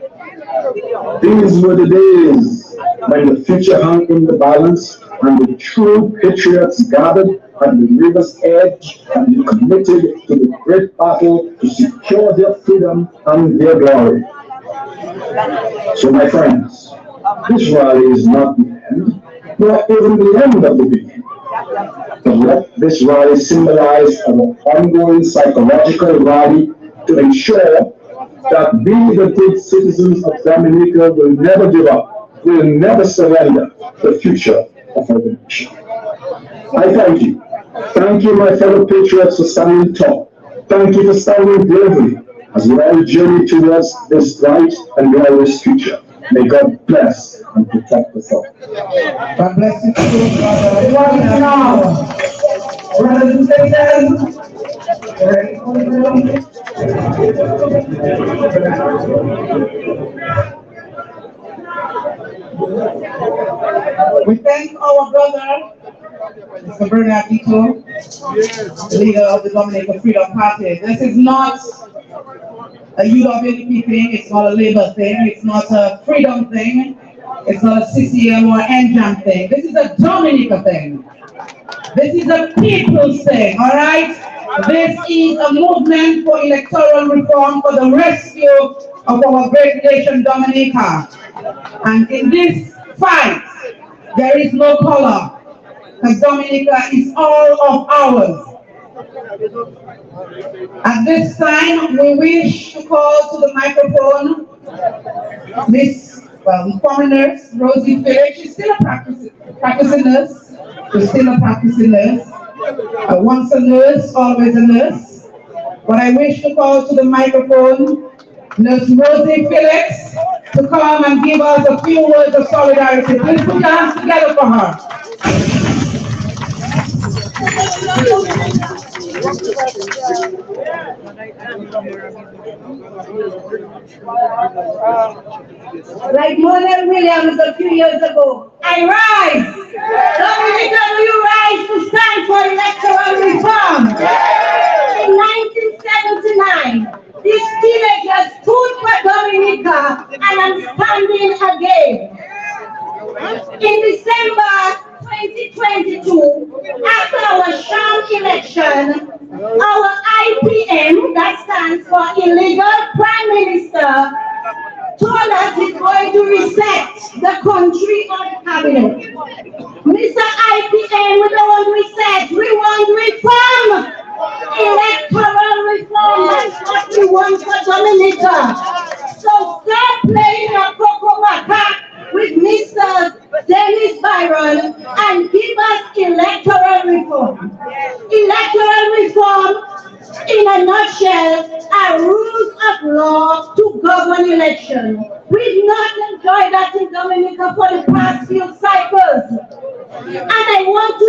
These were the days when the future hung in the balance and the true patriots gathered at the river's edge and were committed to the great battle to secure their freedom and their glory. So, my friends, this rally is not the end, nor even the end of the beginning. This rally symbolized an ongoing psychological rally to ensure that we, the good citizens of Dominica, will never give up, will never surrender the future of our nation. I thank you. Thank you, my fellow patriots, for standing tall. Thank you for standing bravely as we all journey towards this bright and glorious future. May God bless and protect us all. God bless you too, brother. What is now? Brothers and sisters, ready for the we thank our brother, Mr. Bernardito, the leader of the Dominica Freedom Party. This is not a UWP thing, it's not a Labour thing, it's not a Freedom thing, it's not a CCM or NJAM thing. This is a Dominica thing. This is a people's thing, all right? This is a movement for electoral reform, for the rescue of our great nation, Dominica. And in this fight, there is no color, because Dominica is all of ours. At this time, we wish to call to the microphone the former nurse, Rosie Felix. She's still a practicing nurse. She's still a practicing nurse. Once a nurse, always a nurse. But I wish to call to the microphone Nurse Rosie Felix to come and give us a few words of solidarity. Please put your hands together for her. Like Monel Williams a few years ago, I rise. Dominica, will you rise to stand for electoral reform? In 1979, these teenagers stood for Dominica, and I'm standing again. In December 2022, after our sham election, our IPM, that stands for Illegal Prime Minister, told us he's going to reset the country or the cabinet. Mr. IPM, we don't want reset, we want reform. Electoral reform, that's what we want for Dominica. So stop playing a cocoa macaque with Mr. Dennis Byron and give us electoral reform. Electoral reform, in a nutshell, are rules of law to govern elections. We've not enjoyed that in Dominica for the past few cycles. And I want to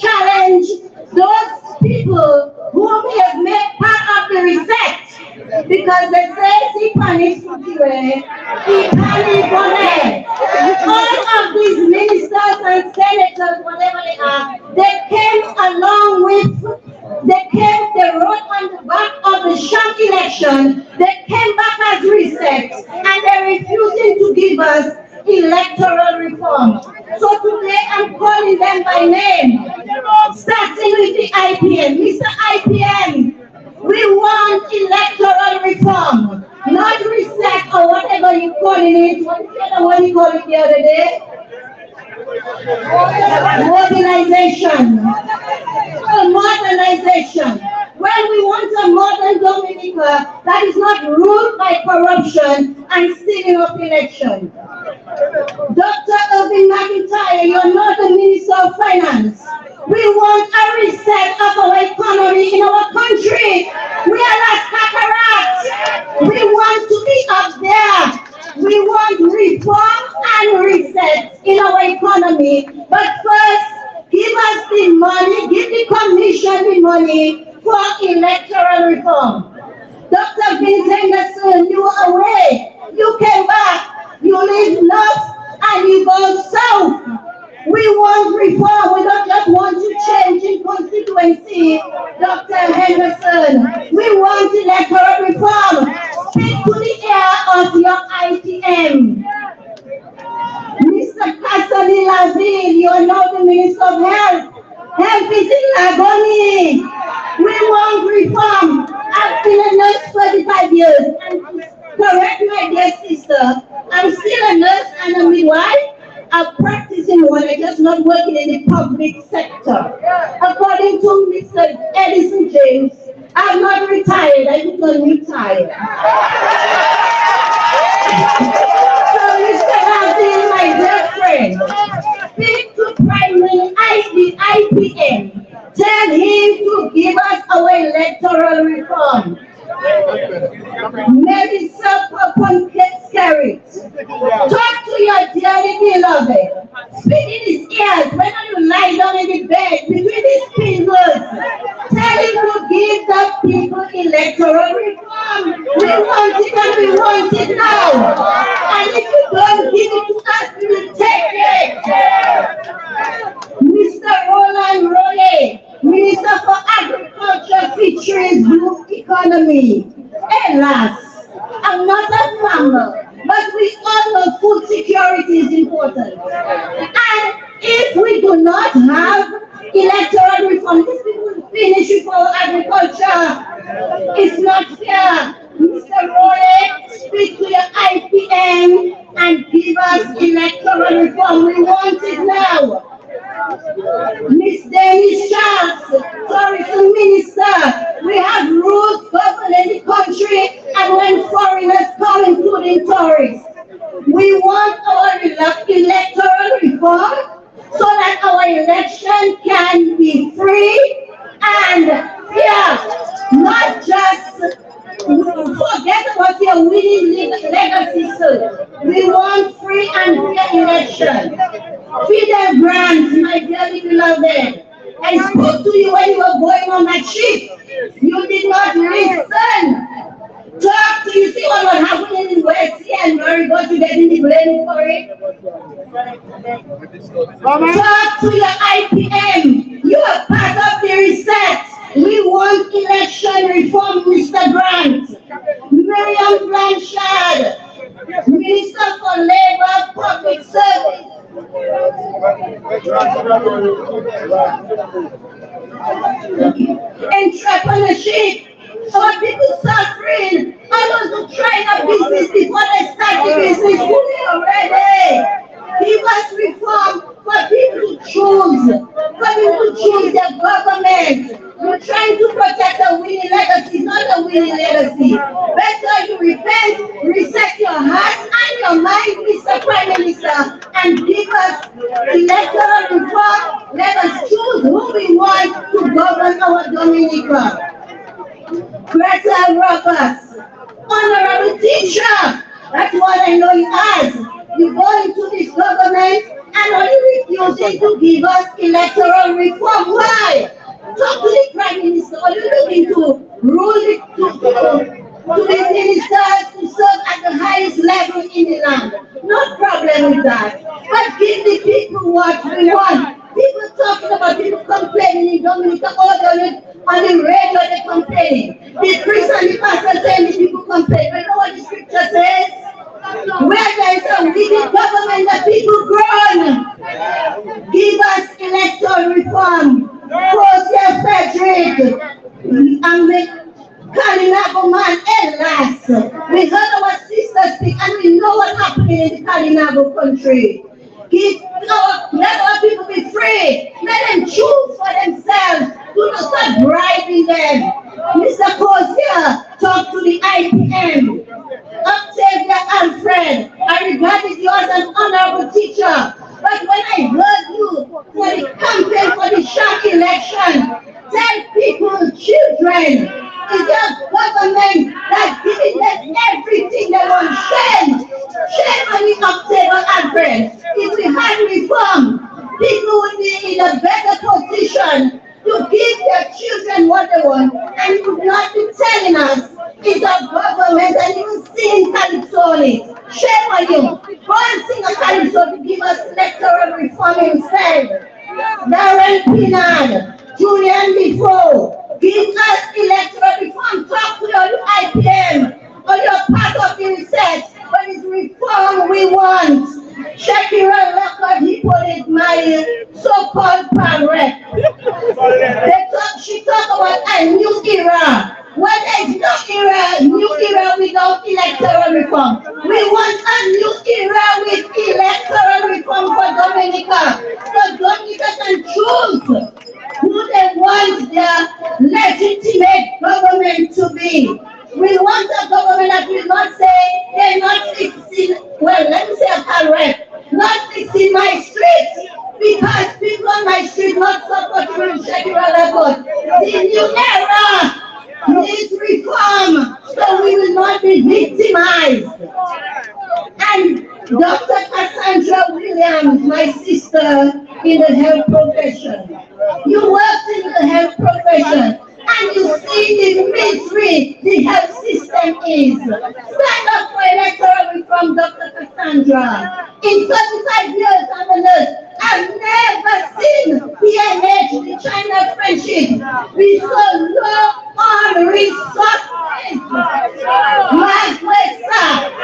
challenge those people who have made part of the reset, because they say, see panic for the way, he panic on it. All of these ministers and senators, whatever they are, they came along with, they wrote on the back of the sham election, they came back as reset, and they're refusing to give us electoral reform. So today I'm calling them by name, starting with the IPM. Mr. IPM, we want electoral reform, not reset or whatever you calling it. What you call it the other day? Modernization. Modernization. When we want a modern Dominica that is not ruled by corruption and stealing of election. Dr. Irving McIntyre, you're not the Minister of Finance. We want a reset of our economy in our country. We are like cataracts. We want to be up there. We want reform and reset in our economy. But first, give us the money, give the commission the money for electoral reform. Dr. Vincent Anderson, you were away. You came back. You live north and you go south. We want reform. We don't just want to change in constituency, Dr. Henderson. We want electoral reform. Speak to the ear of your ITM. Mr. Cassidy Laville, you are now the Minister of Health. Health is in agony. We want reform. I've been a nurse for 35 years. And correct my dear sister, I'm still a nurse and a midwife. I'm practicing one. I just just not working in the public sector. According to Mr. Edison James, I'm not retired, I become retired. So Mr. Lazin, my dear friend, speak to Prime Minister, the IPM. Tell him to give us our electoral reform. Maybe self-upon carried. Talk to your dearly beloved. Speak in his ears when you lie down in the bed between his fingers. Tell him to give the people electoral reform. We want it and we want it now. And if you don't give it to us, we will take it. Mr. Roland Rolle, Minister for Agriculture, Fisheries, Blue Economy. Alas, I'm not a farmer, but we all know food security is important. And if we do not have electoral reform, these people will finish with our agriculture. It's not fair. Mr. Roy, speak to your IPM and give us electoral reform. We want it now. Miss Dennis Charles, Tourism Minister, we have rules governing the country and when foreigners come, including tourists. We want our electoral reform so that our election can be free and fair, not just forget about your winning legacy. We want free and fair election. Fidel Grant, my dearly beloved, I spoke to you when you were going on that ship. You did not listen. Talk to you, see what was happening in West Sea and where you got to get in the blame for it. Talk to your IPM. You are part of the reset. We want election reform, Mr. Grant. Miriam Blanchard, Minister for Labor, Public Service. Entrepreneurship. Our people suffering. I was trying a business before they start the business. Fully already. Give us reform for people to choose. For people to choose their government. We're trying to protect the winning legacy, not the winning legacy. Better you repent, reset your heart and your mind, Mr. Prime Minister, and give us electoral reform. Let us choose who we want to govern our Dominica. Greta Roberts, honorable teacher, that's what I know you as. You go into this government and only refusing to give us electoral reform. Why? Talk to the Prime Minister. Are you looking to rule it to the ministers to serve at the highest level in the land? No problem with that. But give the people what we want. People talking about people complaining in Dominica, all on the radio they're complaining. The priest and the pastor saying the people complain. But you know what the scripture says? Where there is a wicked government, the people groan. Give us electoral reform. Crozier Frederick and the Kalinago man, alas. We heard our sisters speak and we know what's happening in the Kalinago country. Let our people be free. Let them choose for themselves. Do not start bribing them. Mr. Crozier, talk to the IPM. Octavia Alfred, I regarded you as an honorable teacher. But when I heard you for the campaign for the short election, tell people, children, is your government that's giving them everything they want? Shame on the Octavia Alfred. If we had reform, people would be in a better position to give their children what they want, and you would not be telling us it's a government and you will sing Calypsoni. Shame on you. Go and sing a Calypso to give us electoral reform instead. Darren Pinard, Julian Defoe, give us electoral reform. Talk to your IPM or your part of the research, but it's reform we want. Shakira Lockhart, he put it, my so-called parrot. She talked about a new era. Well, there's no new era without electoral reform. We want a new era with electoral reform for Dominica. So in my street because people on my street not supporting schedule effort. The new era needs reform so we will not be victimized. And Dr. Cassandra Williams, my sister in the health profession, you worked in the health profession and you see the misery the health system is. Stand up for electoral reform, Dr. Cassandra. In 35 years I'm a nurse, I've never seen PNH, the China friendship, be so low on resources.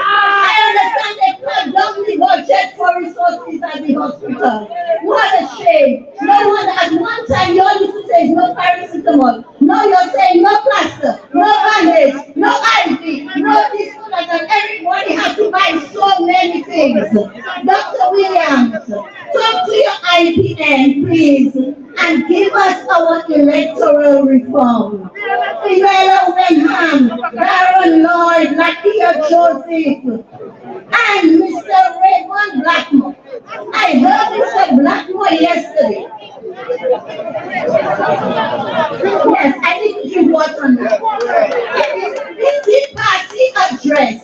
I understand they cut down the budget for resources at the hospital. What a shame. No one at one time you all used to say no paracetamol. Now you're saying no plaster, no bandage, no IV, no this, no that, and everybody has to buy so many things. Dr. Williams, talk to your IPN, please, and give us our electoral reform. Fiona Wenham, Baron Lloyd, Lakia Joseph, and Mr. Raymond Blackmore. I heard Mr. Blackmore yesterday. Yes, I need to give water on that. This party address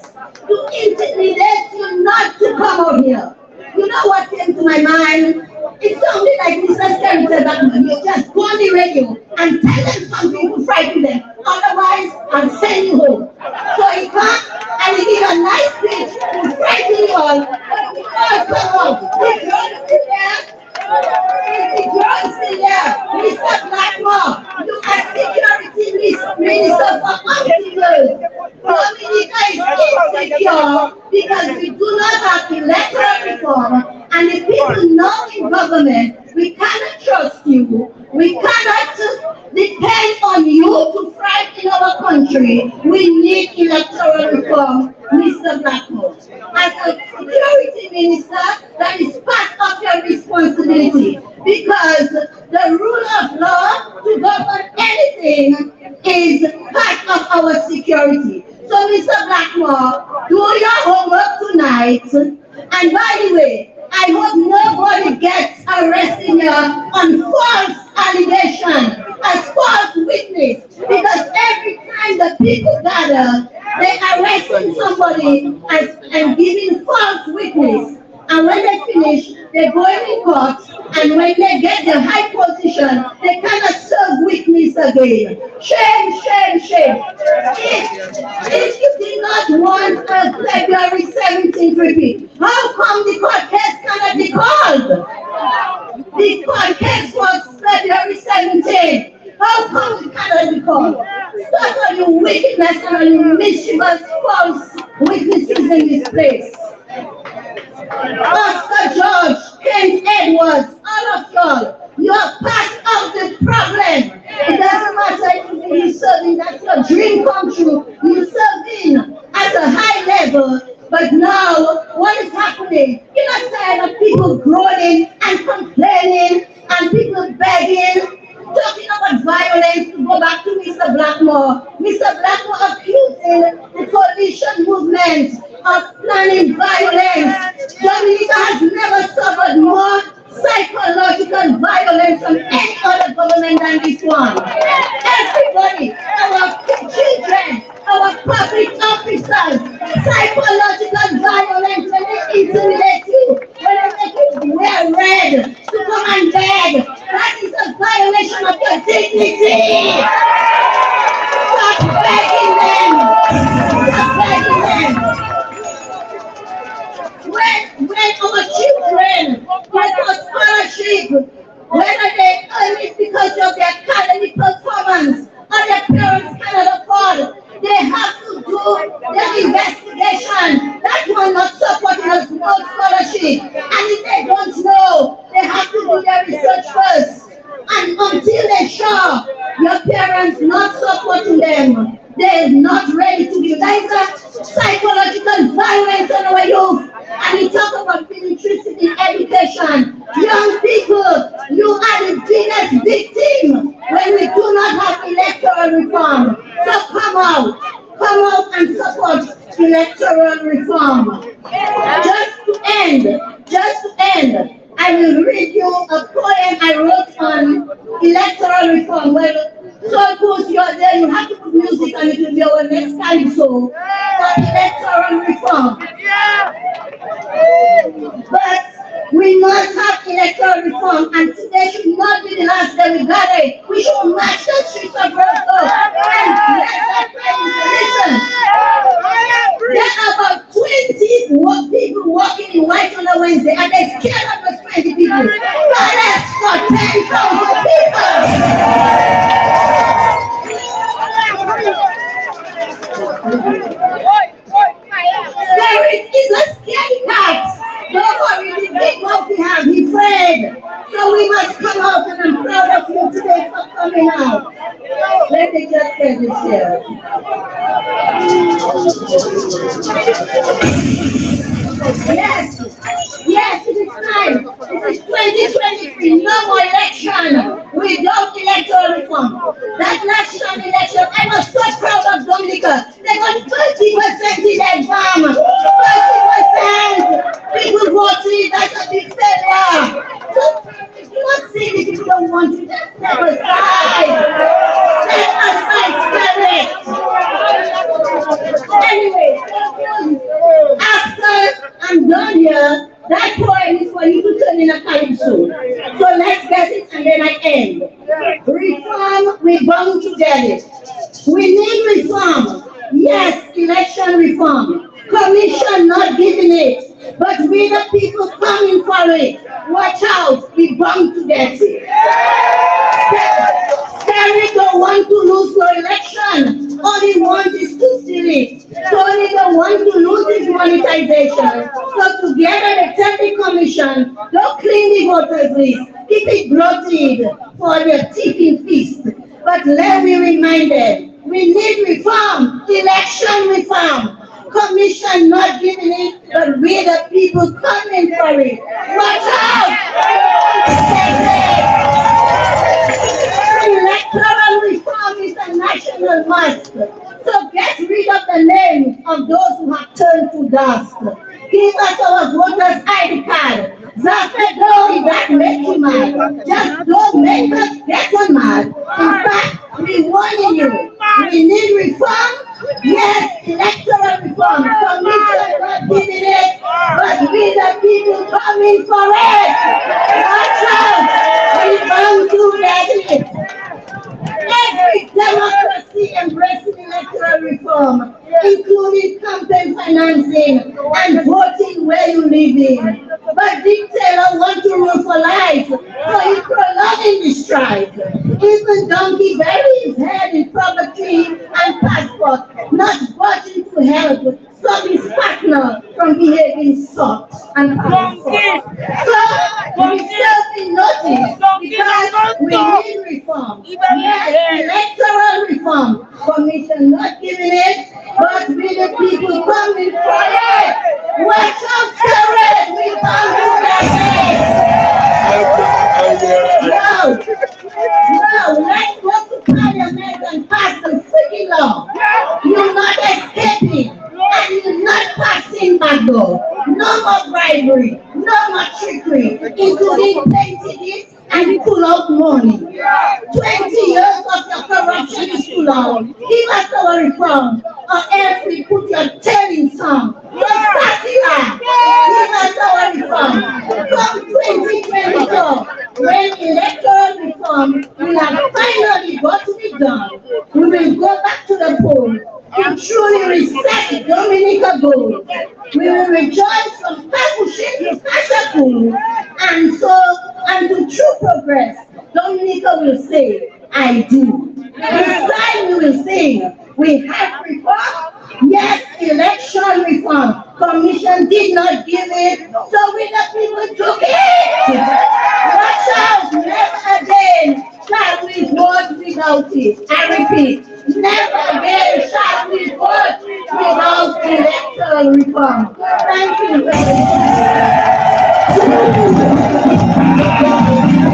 to intimidate you not to come out here. You know what came to my mind? It sounded like Mr. Sterling said that you just go on the radio and tell them something to frighten them. Otherwise, I'll send you home. So he comes and he gives a nice speech to frighten you all. But we all come out. The girl is still there. The girl is still there. Mr. Blackmore, you are security minister for obstacles. Dominica is insecure because we do not have electoral reform. And the people now in government, we cannot trust you. We cannot depend on you to frighten our country. We need electoral reform, Mr. Blackmore. As a security minister, that is part of your responsibility because the rule of law to govern anything is part of our security. So, Mr. Blackmore, do your homework tonight. And by the way, I hope nobody gets arrested here on false allegation as false witness, because every time the people gather, they arresting somebody and giving false witness. And when they finish, they go in court, and when they get the high position, they cannot serve witness again. Shame, shame, shame. If you did not want a February 17th repeat, how come the court case cannot be called? The court case was February 17th. How come it cannot be called? Stop all your wickedness and all your mischievous false witnesses in this place. Oscar George, Kent Edwards, all of y'all, you are part of the problem. It doesn't matter if you're serving, that's your dream come true. You're serving at a high level, but now what is happening? You're not tired of people groaning and complaining and people begging. Talking about violence, to go back to Mr. Blackmore. Mr. Blackmore accusing the coalition movement of planning violence. Dominica has never suffered more psychological violence from any other government than this one. Everybody, our children, our public officers, psychological violence when they intimidate you, when they make you wear red to come and beg. That is a violation of your dignity. Stop begging them. Stop begging them. When our children get a scholarship, whether they earn it because of their academic performance or their parents cannot afford, they have to do their investigation. That one not supporting us no scholarship. And if they don't know, they have to do their research first. And until they're sure your parents not supporting them, they're not ready to give. That is a psychological violence on our youth. And we talk about being interested in education. Young people, you are the biggest victim when we do not have electoral reform. So come out and support electoral reform. Just to end, I will read you a poem I wrote on electoral reform. Well, so of course you are there, you have to put music and it will be our next time show for electoral reform. But we must have electoral reform, and today should not be the last day we gather it. We should march the streets of Roseau and let that listen. There are about 20 people walking in white on a Wednesday, and they're scared of those 20 people. God has for 10,000 people. Spirit is a scary cat. Don't worry, the big mouth we have, he prayed. So we must come out, and I'm proud of you today for coming out. Let me just get this here. Yes, it is time. It is 2023, no more election without electoral reform. That national election, I was so proud of Dominica. They got 30% in the exam. 30%. People voted, that's a big failure. So, do not say that people don't want to, just step aside. Step aside, spirit. Anyway, after I'm done here, that poem is for you to turn in a calypso. So let's get it and then I end. Reform, we're bound to get it. We need reform. Yes, election reform. Commission not giving it. But we the people coming for it. Watch out, we bound to get it. Terry don't want to lose your election. All he wants is to steal it. So he don't want to lose his monetization. So together they tell the commission, don't clean the voters list. Keep it bloated for your tipping feast. But let me remind them, we need reform, election reform. Commission not giving it, but we the people coming for it. Watch out! Electoral reform is a national must. So get rid of the names of those who have turned to dust. Give us our voters' ID card. Zafedo, that make you mad. Just don't make us get mad. In fact, we warning you. We need reform. Yes, electoral reform. Commission not giving it, but we the people coming for it. Watch out. We bound to get it. Every democracy embracing electoral reform, including campaign financing and voting where you live in. But dictator want to rule for life, so he's prolonging the strike. Even donkey bury his head in property and passport, not watching to help stop his partner from behaving soft and powerful. So we serve in notice because we need reform. Yes, electoral reform. Commission not giving it, but we the people coming for it. Watch out, spirit, we come to that Now, let's go to Parliament and pass the freaking law. You're not escaping. And you're not passing back door. No more bribery, no more trickery, including plenty this and pull out money. 20 years of your corruption is too long. Give us our reform, or else we put your tail in some. Give us our reform. Come 2024, when electoral reform will have finally got to be done, we will go back to the polls to truly reset Dominica gold. We will rejoice from Kakushin to Kashaku, and to true progress, Dominica will say, I do. This time we will sing, we have reform, yes, election reform. Commission did not give it, so we the people took it. Watch out, never again shall we vote without it. I repeat, never again shall we vote without electoral reform. Thank you very much.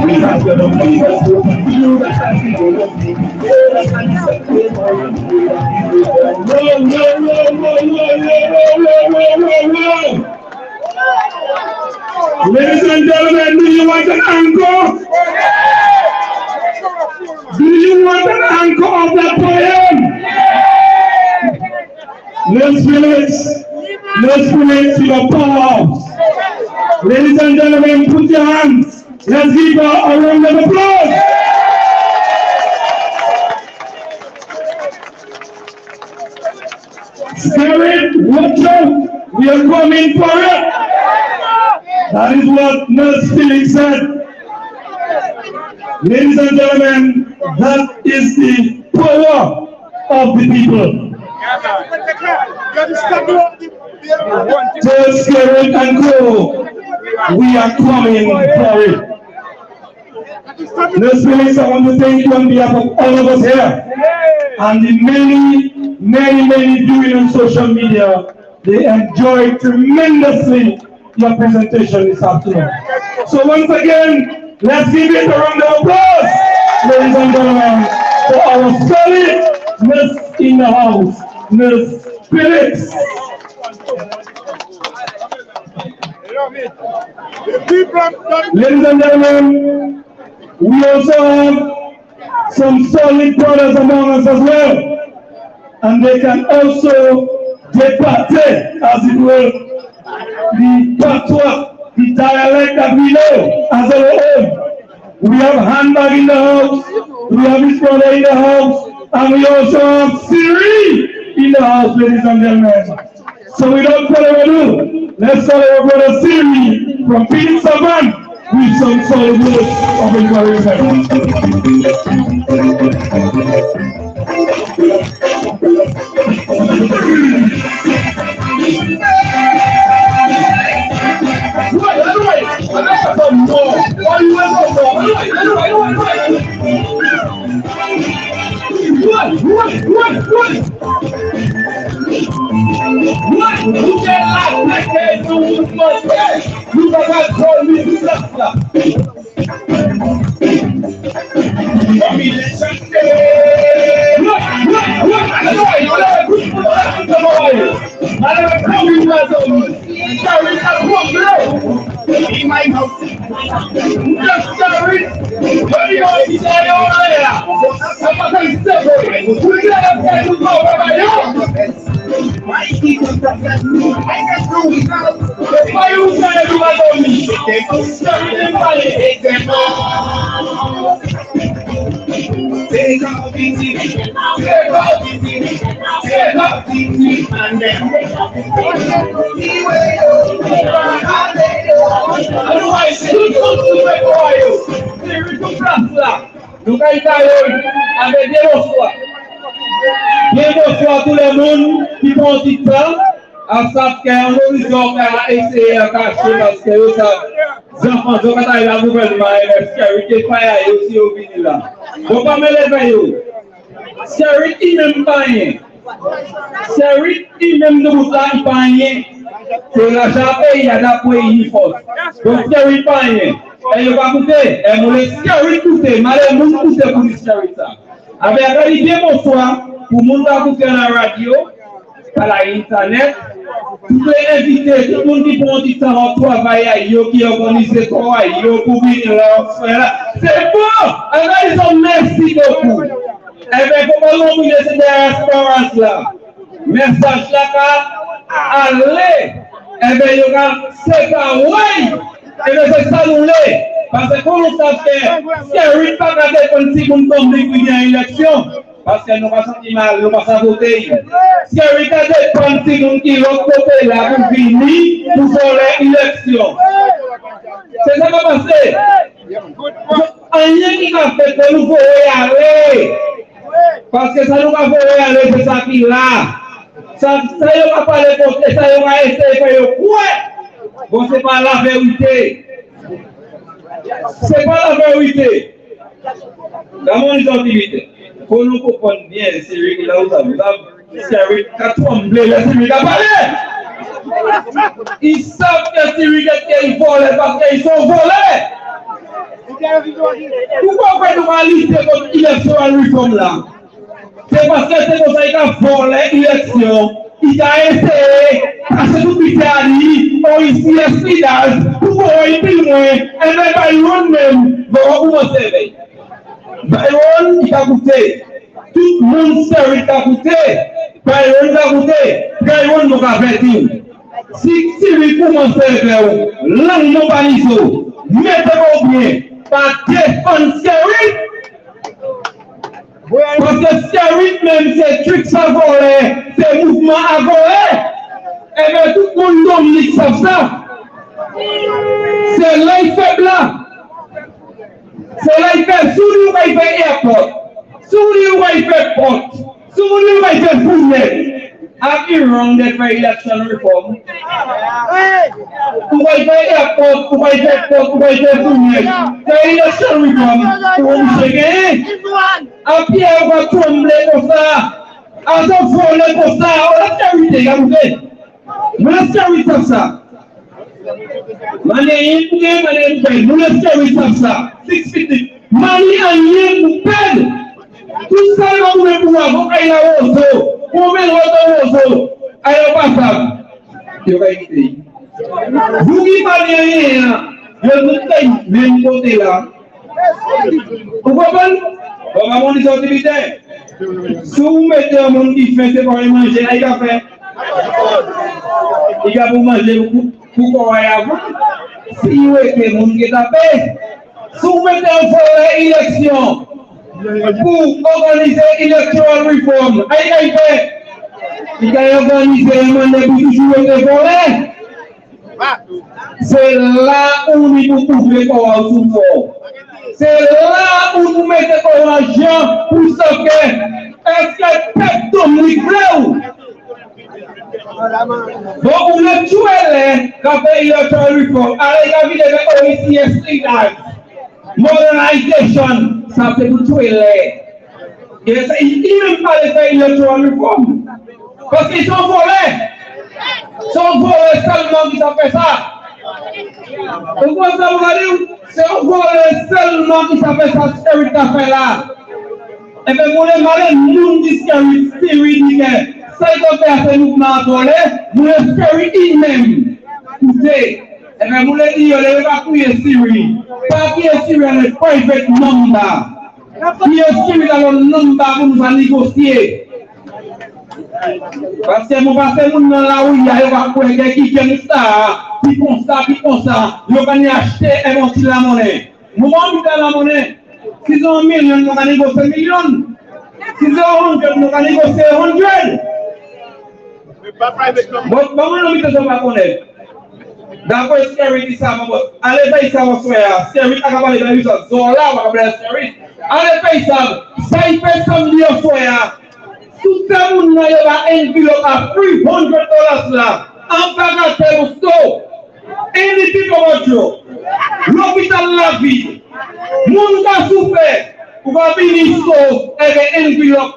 We have the people who feel the country will be no. Ladies and gentlemen, do you want an anchor? Do you want an anchor of that poem? Let's relate to your powerhouse. Ladies and gentlemen, put your hands. Let's give her a round of applause. Spirit, watch out. We are coming for it. That is what Nurse Felix said. Ladies and gentlemen, that is the power of the people. Tell Spirit and go. We are coming for it. Nurse Felix, I want to thank you on behalf of all of us here. And the many viewing on social media. They enjoyed tremendously your presentation this afternoon. So once again, let's give it a round of applause, ladies and gentlemen, for our solid nurse in the house, Nurse Felix. Ladies and gentlemen, we also have some solid brothers among us as well, and they can also departe, as it were, the patois, the dialect that we know as our own. We have Handbag in the house, we have his brother in the house, and we also have Siri in the house, ladies and gentlemen. So without further ado, let's call our brother Siri from Phoenix Savan with some solid words of encouragement. Bonsoir tout le monde qui prend un petit temps. À ça qu'un horizon à essayer à cacher parce que vous savez, les enfants sont quand ils ont gouvernement et sécurité pas aussi au vini là. Donc pas me lever. Sécurité même pas rien. Sécurité même de vous là pas rien. C'est la japé il y a d'après uniforme. Donc sécurité pas rien. Et il va coûter, et mon sécurité coûter, malgré mon coûter pour sécurité. Avec réalité bonsoir pour mon coûter à la radio, à l'internet. Tous les invités, tout le monde qui prend du temps au travail, qui organise le travail, pour venir là. C'est bon! Alors, ils ont merci beaucoup. Et bien, comment on dit cette espérance-là? Message là, allez! Et bien, il y aura c'est pas oui! Et bien, c'est ça nous l'est. Parce que quand on sait que c'est une pas garder comme si on tombe pour une élection. Parce que nous ne passons pas mal, nous passons voter. Si on regarde les politiques qui vont voter là pour venir pour faire l'élection. C'est ça qui va passer. Rien qui va faire que nous pouvons y aller. Parce que ça nous va faire aller, c'est ça qui est là. Ça ne va pas aller pour ça, ça va essayer de faire quoi? Bon, ce n'est pas la vérité. Ce n'est pas la vérité. Dans mon identité. Pour nous comprendre bien, c'est lui qui l'a usé. C'est lui qui a tremblé, c'est lui qui a parlé. Ils savent que c'est lui qui vole parce qu'ils sont volés. Pourquoi nous allons lister comme élection à lui comme là? C'est parce que c'est pour ça qu'il a volé l'élection. il a essayé, parce que tout est à lui, on ici est fidèle, pour voir plus loin, et même pas loin même, va commencer. Byron, il a goûté. Tout le monde sait qu'il a goûté. Byron a goûté. Byron n'a pas fait tout. Si lui commence à faire, l'angle n'a pas mis au. Mettez-vous bien. Par défense Scarry. Parce que Scarry, même ses trucs à voler, ses mouvements à voler, et bien tout le monde dominique savent ça. C'est là il fait là. C'est là il fait sous lui, il fait airport. Sous lui, il fait porte. Sous lui, il fait fournette. Have you wrong that for election reform? Who I pay airport, who I pay port, who I pay fournette. The election reform, who I say a Pierre va trembler pour ça. À son voler pour ça. On a charité, vous savez. On a charité pour ça. Money in money in bed. Nous laissons service ça. 650. Money en yen pour peine. Tout ça, nous voulons pouvoir vous payer la roseau. Vous mettez votre roseau. Allez, pas ça. Il va éviter. Vous qui parlez rien, je vous paye même côté là. Vous comprenez? On va monter sur l'activité. Si vous mettez un monde qui fait, c'est pour manger, il va faire. Il va vous manger beaucoup. Pourquoi si vous êtes le monde qui est tapé, si vous mettez en forêt élection pour organiser electoral reform, il a organisé un mandat pour toujours être forêt. C'est là où vous pouvez avoir tout fort. C'est là où vous mettez en argent pour stocker. Est-ce que peut-être Dominique Blau? Bon, on le tué quand il a fait le reform. Allez, il a vu les OECS leaders. Modernization, ça fait tout tuer les. Et il ne même pas les faire electoral reform. Parce qu'ils sont volés. Ils sont volés seulement qui ont fait ça. Pourquoi ça vous a dit? C'est volés seulement qui ont fait ça, ce que tu fait là. Et bien, vous les malins, nous disons que c'est ça qu'on fait ce mouvement volé, nous l'espérons même. Écoutez, et bien, vous les dites, vous n'avez pas crié Syrie. Pas crié Syrie dans le private number. Crié Syrie dans le number pour nous négocier. Parce que mon passé, mon dans la rue, il y a pas pour les qui viennent ça, puis comme ça, ils vont acheter et vont tirer la monnaie. Nous vont mettre la monnaie. S'ils ont 1 million, nous allons négocier 1 million. S'ils ont 100, nous allons négocier 100. Bon, on ne peut pas connaître. D'accord, Scarry dit ça, allez payer ça, mon frère. Scarry a capable de faire ça. Zola, on va Scarry. Allez payer ça. Ça, il fait comme dit au frère. Tout ça, vous n'avez pas enveloppe à $300 là. En bagatelle au store. Anything about you. L'hôpital la vie. Moun ka souffert. Vous va venir store avec enveloppe.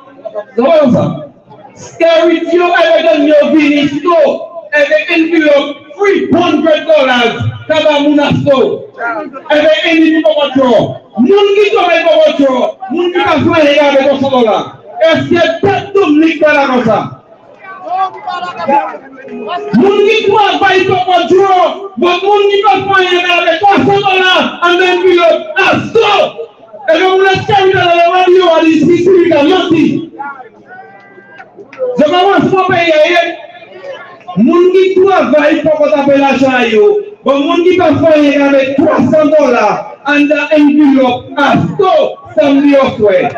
C'est pas ça. Scarry Tio avec un venir store avec enveloppe $300. Kaba mouna store. Avec anything about you. Moun ki tombe about you. Moun ki ka soigner avec $100. Est-ce que tout Dominique va la comme ça? Moun qui travaille comme un jour, moun qui va faire avec $300 en enveloppe à stop. Et puis on laisse carrer dans la radio à l'ici, il a menti. Je commence à payer. Moun qui travaille pour qu'on appelle l'argent, moun qui va faire avec $300 en enveloppe à stop, ça me dit au souhait.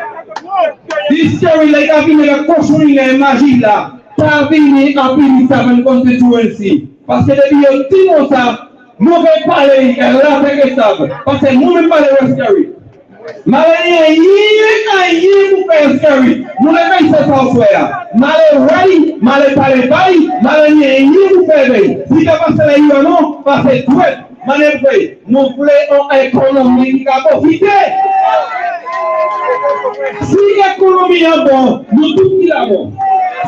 This story like having a construire la magie là, pas venir à Pini constituency. Parce que depuis un petit moment ça, mauvais parler, elle a fait ça. Parce que nous même pas le story. Malgré pour faire story, nous ne faisons pas ça au soir. Malgré parler pareil, malgré pour faire veille. Si tu as passé la nuit ou non, parce que tout est malgré nous voulons une économie qui a profité. Si l'économie est bonne, nous tous qui la bon.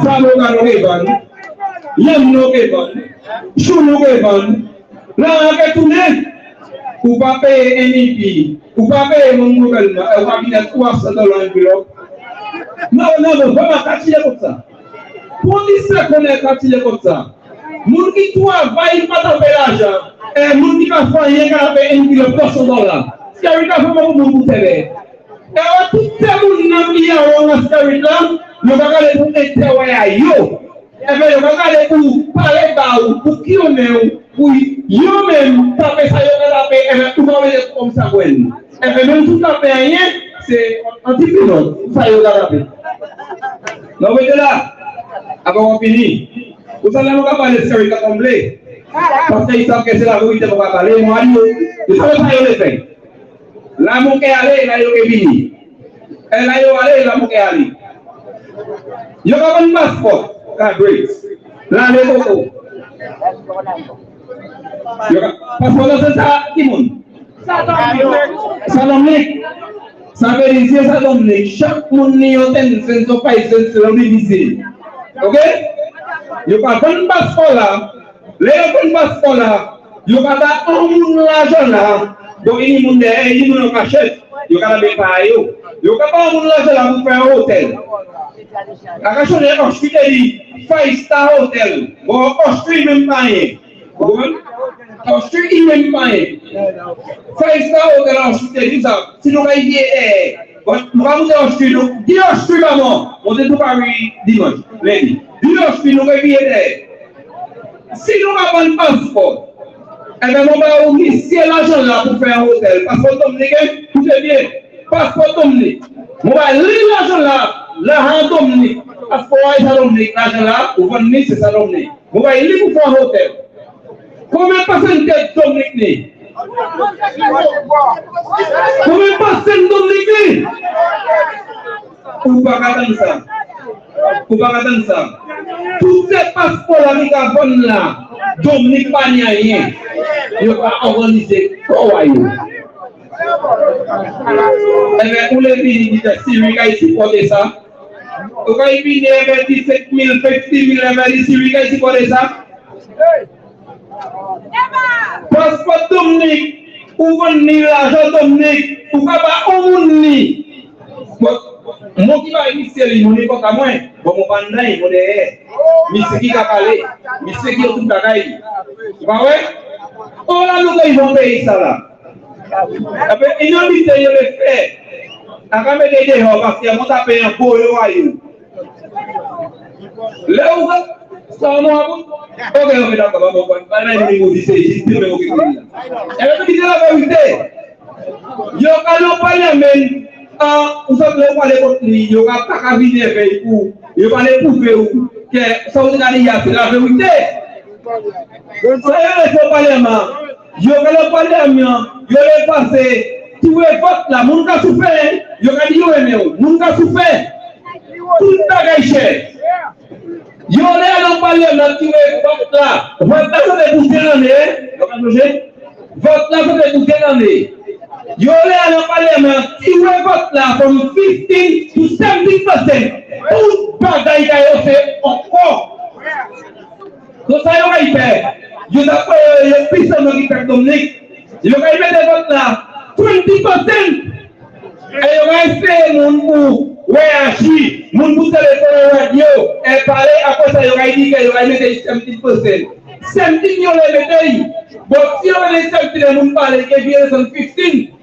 Ça nous a nous bon. Y'aime nous bon. Chou nous bon. Là on va tourner. Ou pas payer NIP, ou pas payer mon gouvernement, ou pas payer $300 enveloppe. Non, vraiment, pas tirer comme ça. police connaît quand il est comme ça. Moun qui travaille pas dans l'argent, et moun qui va faire rien qu'à payer $1 million. Scary ka fait mon moun télé. Et tout ces moun nan qui a on scary là, nous va aller pour interroger yo. Et bien, nous va aller pour parler ba pour qui on est pour yo même taper ça yo taper et bien tout va aller comme ça ouais. Et bien même tout taper rien, c'est anti-pilote, ça yo taper. Non mais là, avant on finit. Vous allez nous parler de scary ka comblé. Parce qu'ils savent que c'est la vérité pour parler moi ils savent pas yo le fait. La mon ke aller la yo ke vini. Et la yo aller la mon ke aller. Yo ka un passeport, ka break. La le koko. Yo ka passeport c'est ça qui moun. Ça Dominique. Ça veut dire ça Dominique. Chaque moun ni yo ten sen so pays sen se visi. OK? Yo ka un passeport là. Le un passeport là. Yo ka da un moun l'argent là. Donc, il y a des gens qui achètent, il y a des gens qui ont l'argent pour faire un hôtel. La question est hospitalier, 5-star hôtel. Bon, construit même pas rien. Construit même pas rien. 5-star hôtel hospitalier, ça. Si nous avons dit, nous avons dit hospitalier, dis hospitalier maman, on est tout Paris dimanche, lundi. Dis hospitalier, nous avons dit, si nous avons un passeport, et bien, on va initier l'argent là pour faire un hôtel. Passeport Dominique, tout est bien. Passeport Dominique. On va lire l'argent là, l'argent Dominique. Passeport Dominique, l'argent là, pour vendre, c'est ça Dominique. On va lire pour faire un hôtel. Combien de personnes Dominique n'est? Combien de personnes Dominique n'est? Ou pas attendre ça? Ou pas attendre ça? Tous ces passeports là qui sont là, Dominique pas rien. Il va organiser quoi yo. Eh bien, pour les pays qui sont Syrie, qui supportent ça. Vous avez vu 17 000, 50 000, les Syrie qui supportent ça. Passeport Dominique, ou venir l'argent Dominique, ou pas on ni. Moi qui va initier, mon époque à moi, bon, mon bandai, mon derrière, monsieur qui a parlé, monsieur qui a tout bagaille. Tu vois, ouais? Oh là, nous, ils vont payer ça là. Après, ils ont dit que je le fais. Après, je vais dire, parce qu'ils vont payer un beau royaume. Là où ça, moi, ok, d'accord, bon, maintenant, ils vont dire, c'est juste, mais ok. Et puis, c'est la vérité. Il y a un parlement. Vous savez, vous parlez contre lui, il y aura pas qu'à venir avec vous, il va aller pour vous, que ça vous a dit, c'est la vérité. Ça y est, le parlement, il y aura le parlement, il y aura le passé, tout le vote là, mon gars souffert, il y aura dit, mon gars souffert, tout le bagage cher. Il y aura le parlement, tout le vote là, vote là, c'est pour quelle année, vote là, c'est pour quelle année. You only have parliament, you will vote now from 15 to 70%. Tout bagaille a fait encore. Donc ça y est, il y a une personne qui fait Dominique. Il y a des votes là, 20%. Et il y a fait mon mou, réagir, mon bout de téléphone radio, et parler, après ça, il y a dit qu'il y a mis 70%. 70 millions de médailles. Bon, si on a les 70 de nous parler, qui vient de 15,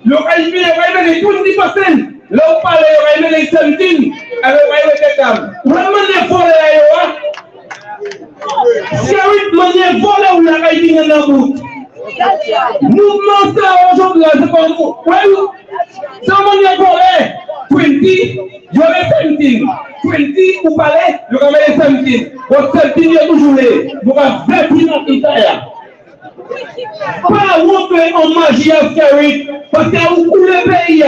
le régime est les 20%. Là, on parle, il y a les 17, avec les dames. Vraiment, les volets là, si on a les volets ou la régime est dans le bout. Mouvement ça aujourd'hui, c'est pas nous. Si on a les volets, 20, il y a les 17. 20 ou parler, il y a les 17. Bon, 17, il y a toujours les. Vous avez 20 ans qui sont là. Pas rentrer en magie à Scary, parce qu'il y a beaucoup de pays.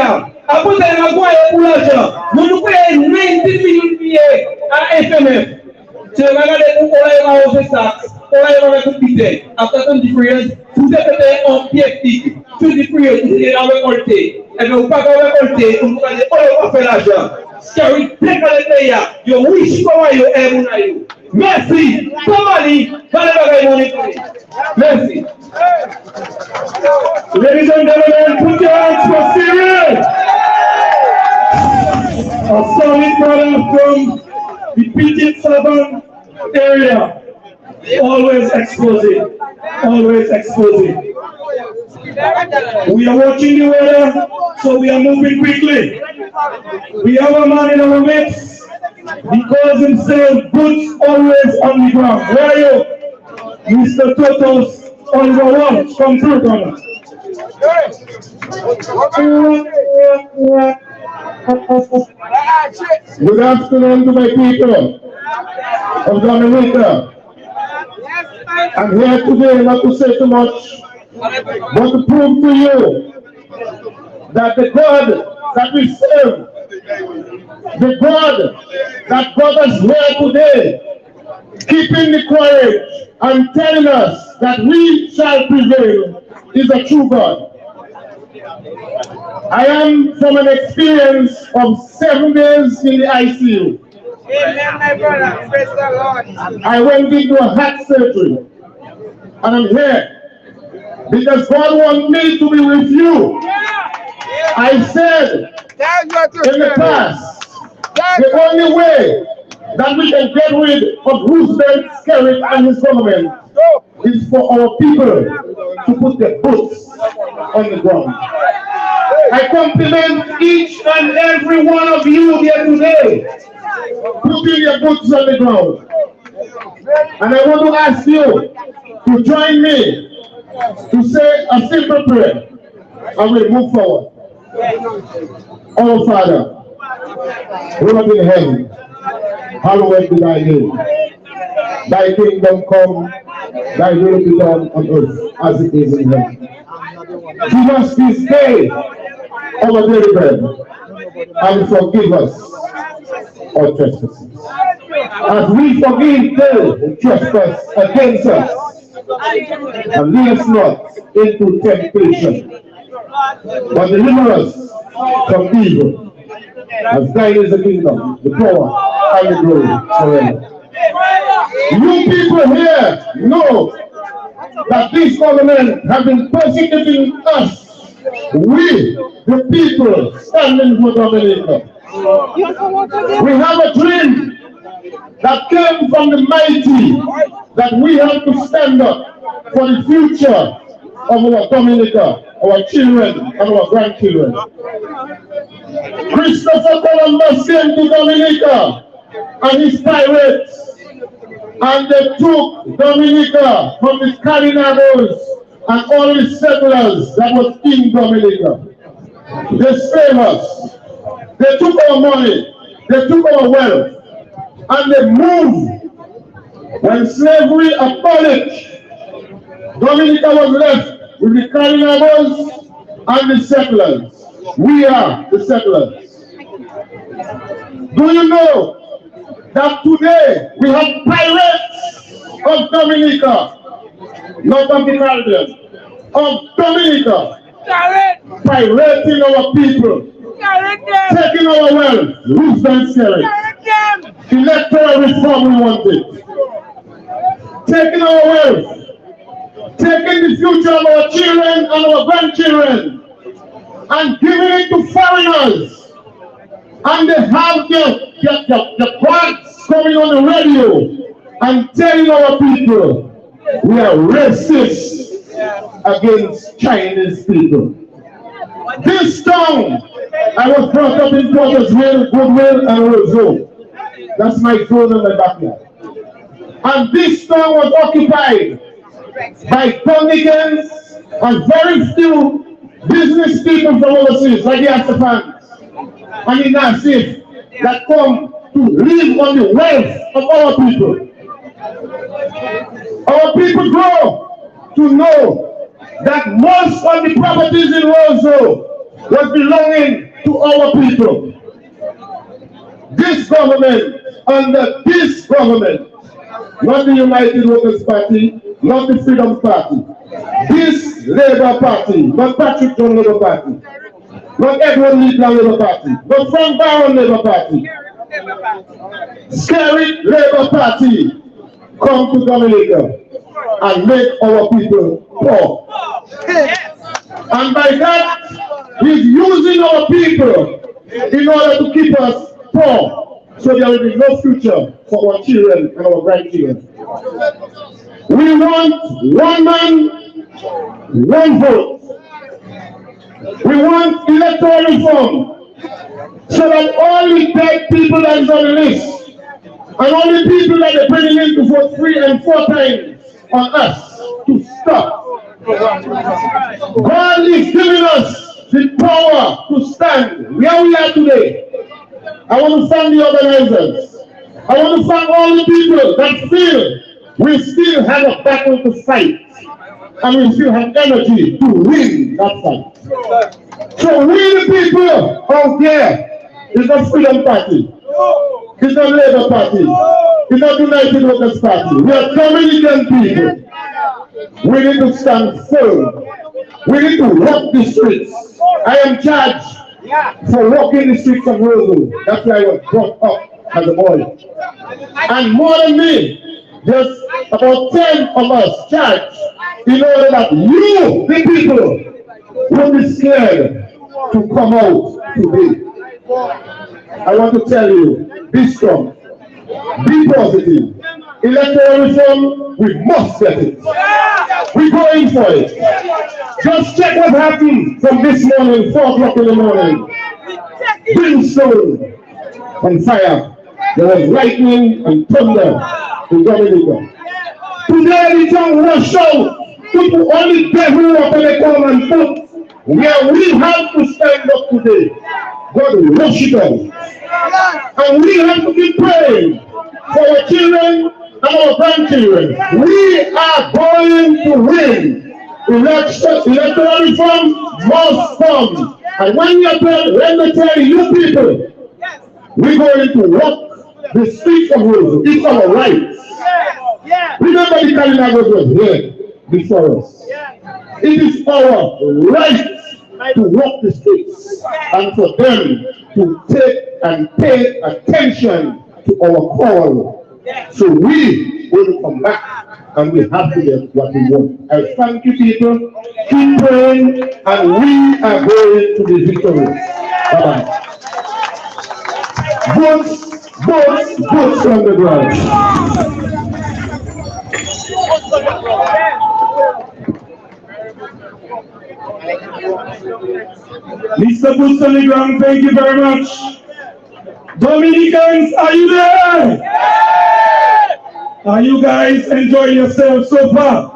Après, ça va voir pour l'argent. Nous nous payons 90 millions de billets à FMF. C'est regarder où on va hausser ça. On va récupérer. Après, une différence, vous êtes en pied. Toute différence, vous êtes en récolté. Et bien, vous ne pouvez pas récolter. Vous allez dire, on va faire l'argent. Scary, dès que le pays, il y a 8 citoyens et vous n'avez. Merci. Somali, merci. Ladies and gentlemen, put your hands for Syria. A solid brother from the PG7 area. Always exposing. Always exposing. We are watching the weather, so we are moving quickly. We have a man in our midst because himself boots always on the ground. Where are you? Mr. Totos on the wall. Come through, Ghana. Good afternoon to my people of Dominica. I'm here today not to say too much, but to prove to you that the God that we serve, the God that brought us here today, keeping the courage and telling us that we shall prevail, is a true God. I am from an experience of 7 days in the ICU. Amen, my brother. Praise the Lord. I went into a heart surgery, and I'm here because God wants me to be with you. I said in the past, the only way that we can get rid of Roosevelt, Skerritt, and his government is for our people to put their boots on the ground. I compliment each and every one of you here today, putting your boots on the ground. And I want to ask you to join me to say a simple prayer, and we'll move forward. Our Father, who art in heaven, hallowed be thy name. Thy kingdom come, thy will be done on earth as it is in heaven. Give us this day our daily bread, and forgive us our trespasses, as we forgive those who trespass against us. And lead us not into temptation, but deliver us from evil. As thine is the kingdom, the power, and the glory forever. You people here know that this government has been persecuting us. We, the people, standing for Dominica. We have a dream that came from the mighty, that we have to stand up for the future of our Dominica, our children and our grandchildren. Christopher Columbus came to Dominica and his pirates, and they took Dominica from the Carinados and all the settlers that was in Dominica. They saved us. They took our money, they took our wealth, and they moved. When slavery abolished, Dominica was left with the Carinados and the settlers. We are the settlers. Do you know that today we have pirates of Dominica, not of the Caribbean, of Dominica, pirating our people, taking our wealth, Roosevelt Skerritt, electoral reform we wanted, taking our wealth, taking the future of our children and our grandchildren, and giving it to foreigners. And they have the parts coming on the radio and telling our people we are racist against Chinese people. This town, I was brought up in Portersville, Goodwill, and Roseau. That's my zone in my backyard. And this town was occupied by Dominicans and very few business people from overseas, like the Astafans and the Nasif, that come to live on the wealth of our people. Our people grow to know that most of the properties in Roseau was belonging to our people. This government, under this government, not the United Workers' Party, not the Freedom Party, this Labour Party, not Patrick John Labour Party, not Edward Leitland Labour Party, not Frank Barron Labour Party, Skerritt Labour Party, come to Dominica and make our people poor. And by that, he's using our people in order to keep us poor. so there will be no future for our children and our grandchildren. We want one man, one vote. We want electoral reform so that only dead people that is on the list and only people that they're bringing in to vote 3 and 4 times on us to stop. God is giving us the power to stand where we are today. I want to thank the organizers. I want to thank all the people that feel we still have a battle to fight and we still have energy to win that fight. So we the people out there is not Freedom Party, it's not Labour Party, it's not United Workers Party. We are Dominican people. We need to stand firm. We need to walk the streets. I am charged for walking the streets of Rosewood. That's why I was brought up as a boy. And more than me, there's about 10 of us charged in order that you, the people, will be scared to come out today. I want to tell you, be strong, be positive. Electoral reform, we must get it. We're going for it. Just check what happened from this morning, 4 o'clock in the morning. Brimstone and fire. There was lightning and thunder in Dominica. Today the tongue was out. People only devil up and they come and put where we have to stand up today. God will rush it out. And we have to keep praying for our children and our grandchildren. We are going to win. Electoral reform must come. And when they tell you people, we're going to walk the streets of Rosewood. It's our right. Remember the Kalinagos was here before us. It is our right to walk the streets and for them to take and pay attention to our call. So we will come back and we have to get what we want. I thank you people. Keep praying and we are going to be victorious. Bye-bye. Votes from the ground. Mr. Boots on the ground, thank you very much. Dominicans, are you there? Are you guys enjoying yourselves so far?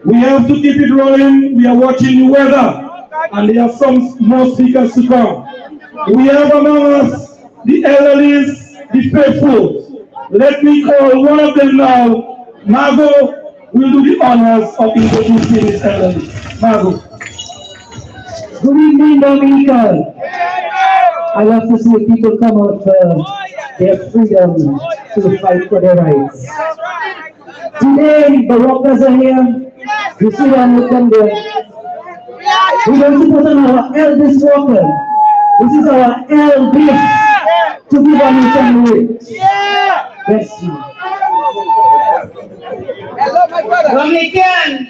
We have to keep it rolling. We are watching the weather, and there are some more speakers to come. We have among us the elderlies, the faithful. Let me call one of them now. Margot will do the honors of introducing this elderly. Margot. Good evening, Dominica. I love to see people come out for their freedom to fight for their rights. Today, the workers are here. You see them with them there. We're going to put on our eldest worker. This is our eldest to give on some weight. Yes, ma'am. Hello, my brother. Dominicans.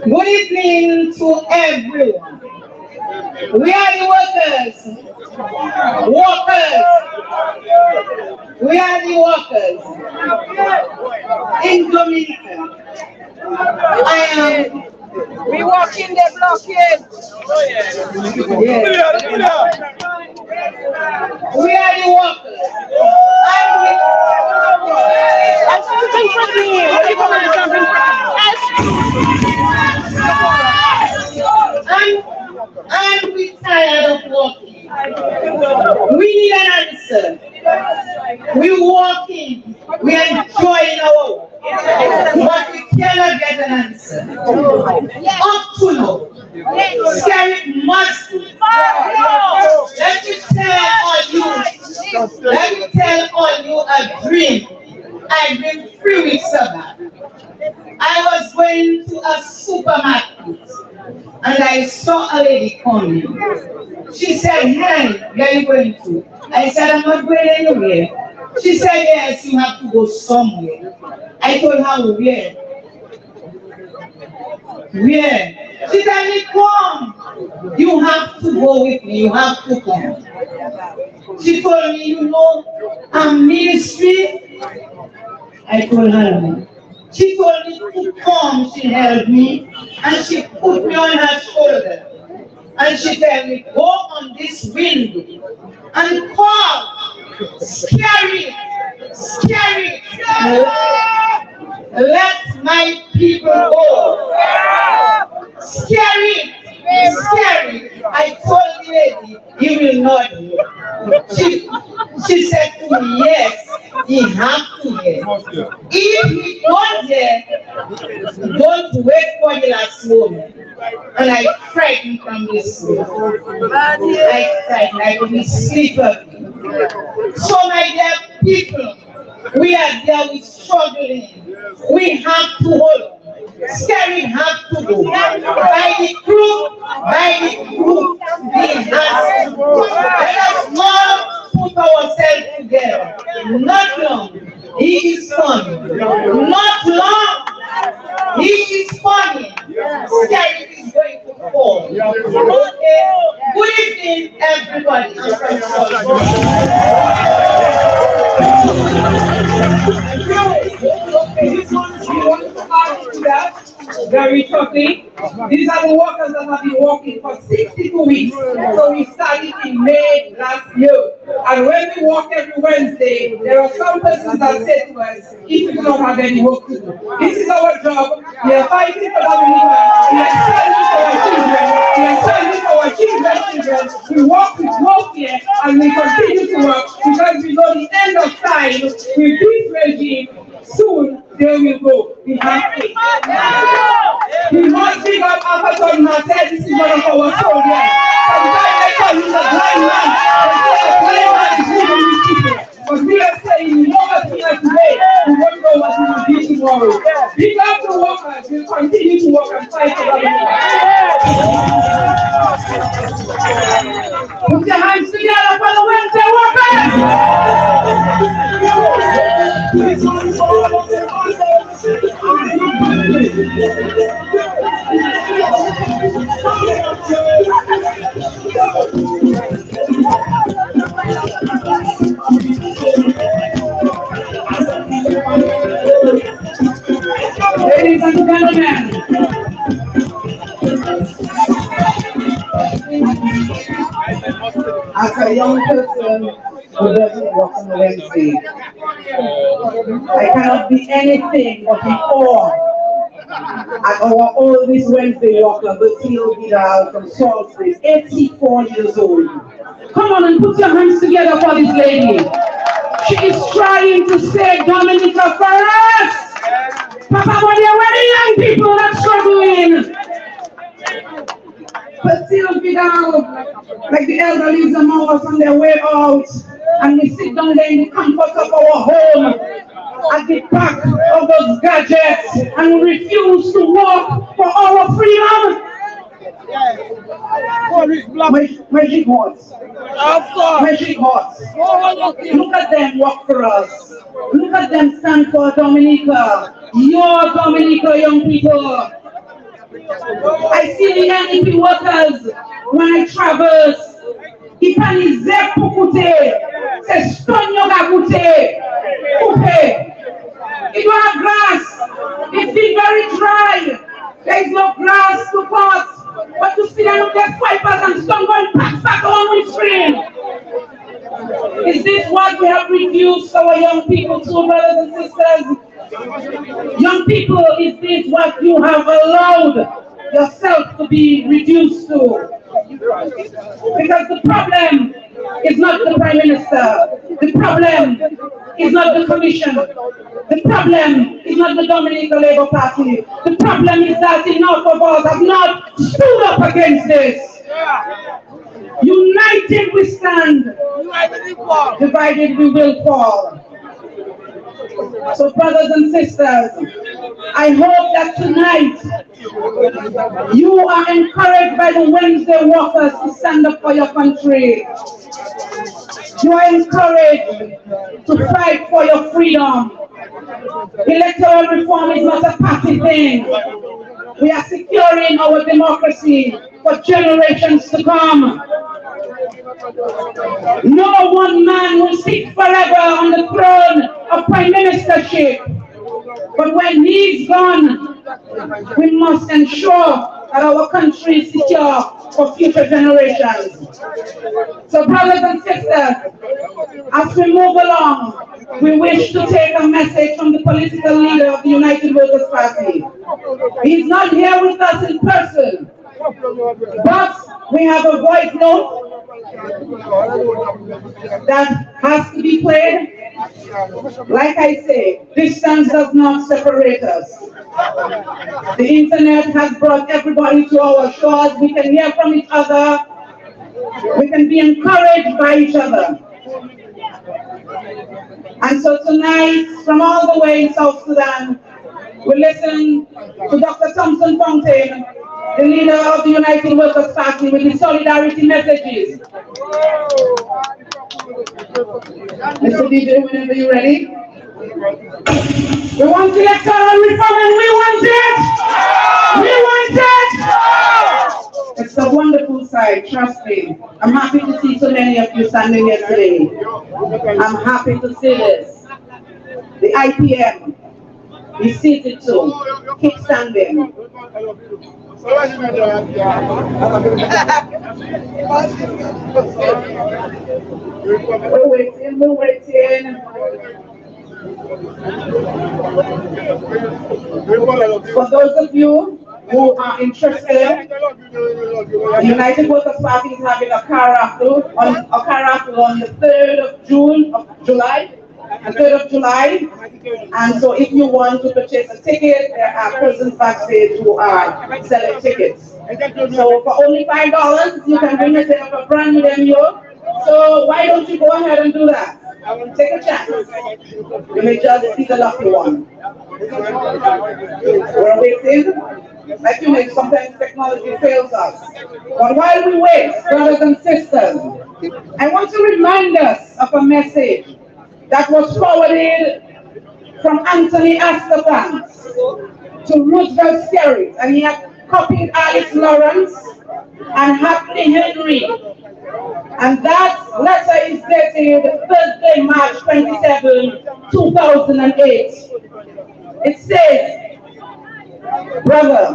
Good evening to everyone. We are the workers. We are the workers in Dominica. We walk in the blockade. Yes. We are the workers. And we're tired of walking. We need an answer. We're walking. We're enjoying our work. But we cannot get an answer. Up to now. Scary must be. Let me tell all you a dream. I dreamed 3 weeks ago. I was going to a supermarket and I saw a lady coming. She said, "Hey, where are you going to?" I said, "I'm not going anywhere." She said, "Yes, you have to go somewhere." I told her, "Where?" "Where?" She said, "Come, you have to go with me, you have to come. She told me, you know, I'm ministry. I told her no. She told me to come, she held me, and she put me on her shoulder. And she told me, go on this window and call. Scary, scary. Let my people go. Scary, scary. I told the lady, he will not hear. She said to me, yes, he has to hear. If he don't hear, don't wait for the last moment. And I frightened from this room. I frightened, I couldn't sleep again. So my dear people, we are there, we struggling. We have to hold. Scary have to go. By the group, we have to go. Let us all put ourselves together. Not long, he is coming. Not long, he is coming. Scary is going to fall. Okay? Good evening, everybody. Very shortly. These are the workers that have been working for 62 weeks. So we started in May last year. And when we work every Wednesday, there are some persons that say to us, if we don't have any work to do, this is our job. We are fighting for Dominica. We are standing for our children. We are standing for our children's children. We work with no fear and we continue to work because we know the end of time with this regime. Soon they will go. We have to. We must big up African and say this is one of our soldiers. Sometimes they call him a blind man. They say a blind man is leading these people. But we are saying, you know what we are today, we won't know what we will be tomorrow. Big up the workers, we'll continue to work and fight for Dominica. Put your hands together for the Wednesday workers! Ladies and gentlemen, as a young person who doesn't work on Wednesday, I cannot be anything but in awe at our oldest Wednesday worker, Bertino Vidal from Salisbury, 84 years old. Come on and put your hands together for this lady. She is trying to save Dominica for us. Papa, when you're ready, young people that's struggling. Bertino Vidal, like the elderly among us on their way out, and we sit down there in the comfort of our home at the back of those gadgets and we refuse to work for our freedom. Magic horse. Magic horse. Look at them work for us. Look at them stand for Dominica. Your Dominica, young people. I see the NEP workers when I traverse. Ipanize pukute, se stonyo gabute, coupe. It don't have grass. It's been very dry. There is no grass to cut. But you see them with their fibers and stone going back on with stream. Is this what we have reduced our young people to, brothers and sisters? Young people, is this what you have allowed yourself to be reduced to? Because the problem is not the Prime Minister. The problem is not the Commission. The problem is not the Dominica Labour Party. The problem is that enough of us have not stood up against this. United we stand. Divided we will fall. So brothers and sisters, I hope that tonight you are encouraged by the Wednesday workers to stand up for your country. You are encouraged to fight for your freedom. Electoral reform is not a party thing. we are securing our democracy for generations to come. No one man will sit forever on the throne of prime ministership. But when he's gone, we must ensure that our country is secure for future generations. So brothers and sisters, as we move along, we wish to take a message from the political leader of the United Workers' Party. He's not here with us in person, but we have a voice note that has to be played. Like I say, distance does not separate us. The internet has brought everybody to our shores. We can hear from each other. We can be encouraged by each other. And so tonight, from all the way in South Sudan, we listen to Dr. Thompson Fontaine, the leader of the United Workers' Party, with his solidarity messages. Mr. DJ, whenever you're ready. We want electoral reform and we want it! We want it! It's a wonderful sight, trust me. I'm happy to see so many of you standing here today. I'm happy to see this. The IPM is seated too. Keep standing. We're waiting, we're waiting. For those of you who are interested, the United Workers' Party is having a car raffle on the 3rd of July. And so if you want to purchase a ticket, there are persons backstage who are selling tickets. So for only $5, you can bring yourself a brand new DNO. So why don't you go ahead and do that? Take a chance. You may just see the lucky one. We're waiting. Like you know, sometimes technology fails us. But while we wait, brothers and sisters, I want to remind us of a message that was forwarded from Anthony Ascapant to Roosevelt Skerrit, and he had copied Alice Lawrence and Happy Henry. And that letter is dated Thursday, March 27, 2008. It says, brother,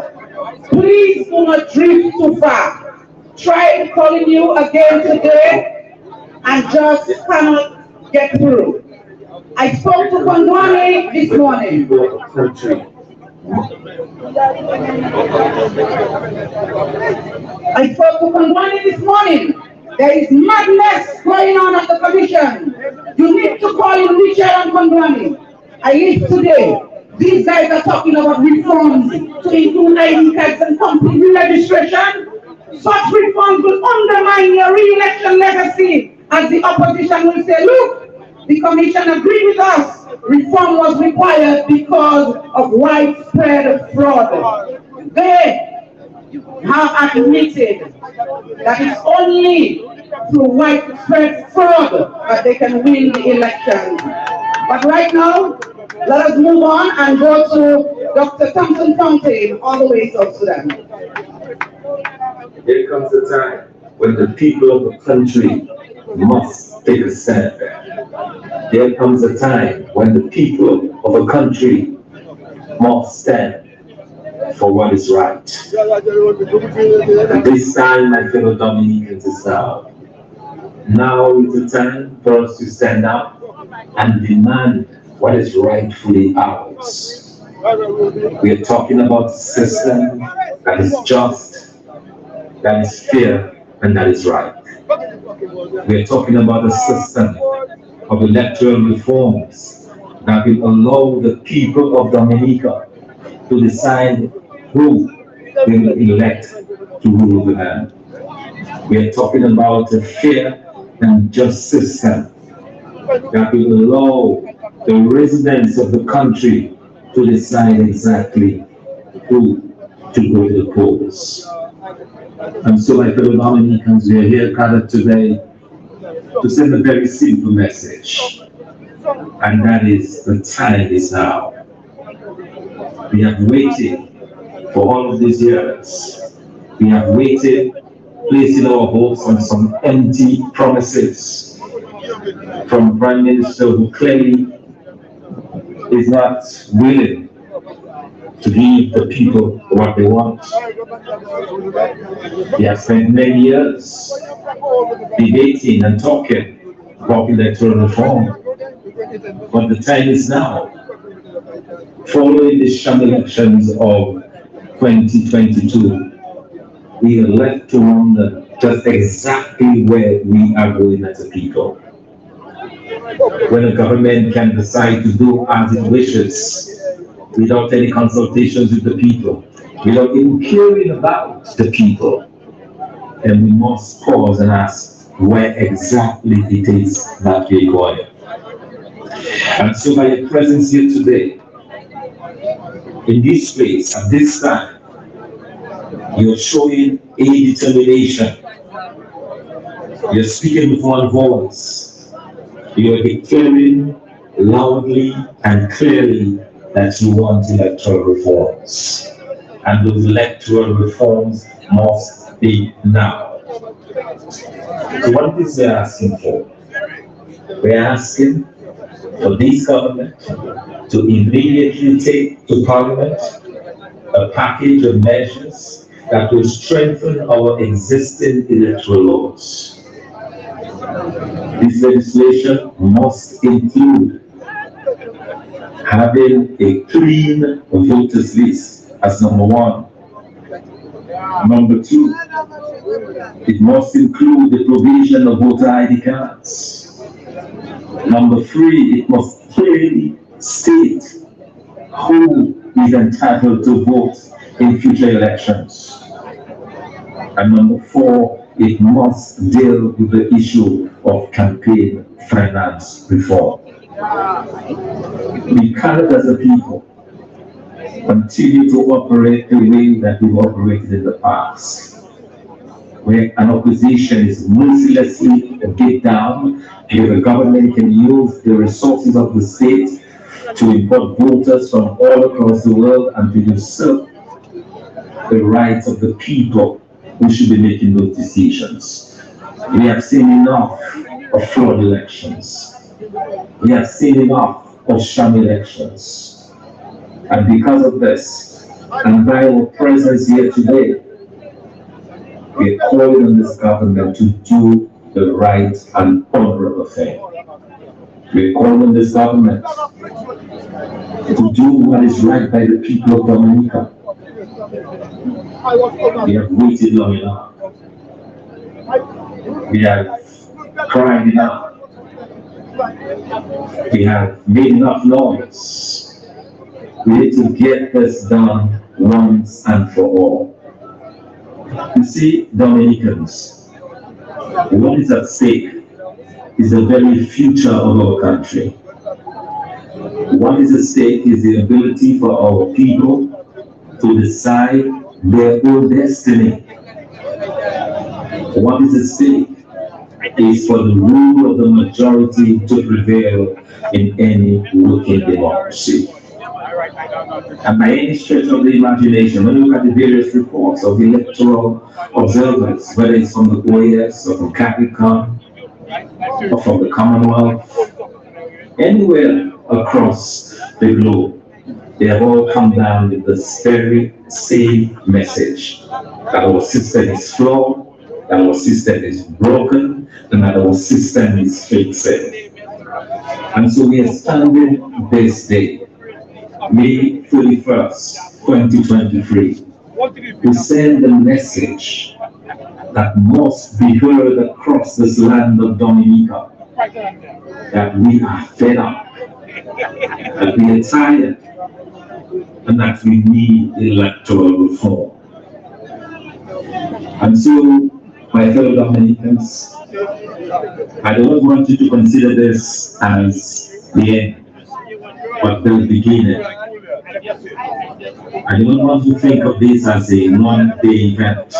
please do not drift too far. Tried calling you again today and just cannot get through. I spoke to Kondwani this morning. There is madness going on at the commission. You need to call in Richard and Kondwani. I live today. These guys are talking about reforms to include ID cards and complete re-registration. Such reforms will undermine your re-election legacy, as the opposition will say, look, the commission agreed with us. Reform was required because of widespread fraud. They have admitted that it's only through widespread fraud that they can win the election. But right now, let us move on and go to Dr. Thompson Fontaine, all the way to South Sudan. There comes a time when the people of the country must take a stand. There comes a time when the people of a country must stand for what is right. And this time, my fellow Dominicans, is now. Now is the time for us to stand up and demand what is rightfully ours. We are talking about a system that is just, that is fair, and that is right. We are talking about a system of electoral reforms that will allow the people of Dominica to decide who they will elect to rule the land. We are talking about a fair and just system that will allow the residents of the country to decide exactly who to go to the polls. And so, my fellow Dominicans, we are here gathered today to send a very simple message, and that is the time is now. We have waited For all of these years, we have waited, placing our hopes on some empty promises from a Prime Minister who clearly is not willing to give the people what they want. We have spent many years debating and talking about electoral reform, but the time is now. Following the sham elections of 2022, we are left to wonder just exactly where we are going as a people. When a government can decide to do as it wishes without any consultations with the people, without even caring about the people, then we must pause and ask where exactly it is that we're going. And so by your presence here today, in this place, at this time, you're showing a determination. You're speaking with one voice. You're declaring loudly and clearly that you want electoral reforms. And those electoral reforms must be now. So what is we're asking for? We're asking for this government to immediately take to Parliament a package of measures that will strengthen our existing electoral laws. This legislation must include having a clean voters list as number one. Number two, it must include the provision of voter ID cards. Number three, it must clearly state who is entitled to vote in future elections. And number four, it must deal with the issue of campaign finance reform. We cannot, as a people, continue to operate the way that we've operated in the past, where an opposition is mercilessly beat down, where the government can use the resources of the state to import voters from all across the world and to usurp the rights of the people who should be making those decisions. We have seen enough of fraud elections. We have seen enough of sham elections. And because of this, and by our presence here today, we are calling on this government to do the right and honorable thing. We are calling on this government to do what is right by the people of Dominica. We have waited long enough. We have cried enough. We have made enough noise. We need to get this done once and for all. You see, Dominicans, what is at stake is the very future of our country. What is at stake is the ability for our people to decide their own destiny. What is at stake is for the rule of the majority to prevail in any working democracy. And by any stretch of the imagination, when you look at the various reports of electoral observers, whether it's from the OAS or from Capricorn or from the Commonwealth, anywhere across the globe, they have all come down with the very same message, that our system is flawed, that our system is broken, and that our system is fixed. And so we are standing this day, May 31st, 2023, to send a message that must be heard across this land of Dominica, that we are fed up, that we are tired, and that we need electoral reform. And so, my fellow Dominicans, I don't want you to consider this as the end, but the beginning. I don't want to think of this as a one-day event,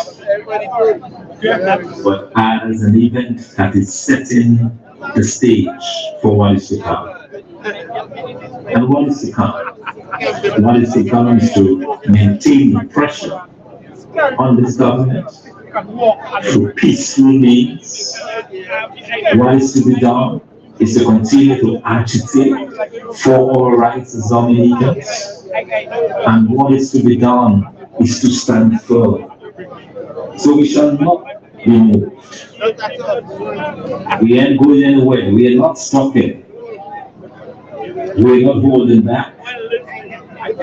but as an event that is setting the stage for what is to come. And what is to come What is to come is to maintain the pressure on this government through peaceful means. What is to be done is to continue to agitate for our rights as Dominicans. And what is to be done is to stand firm. So we shall not be moved. We ain't going anywhere. We are not stopping. We are not holding back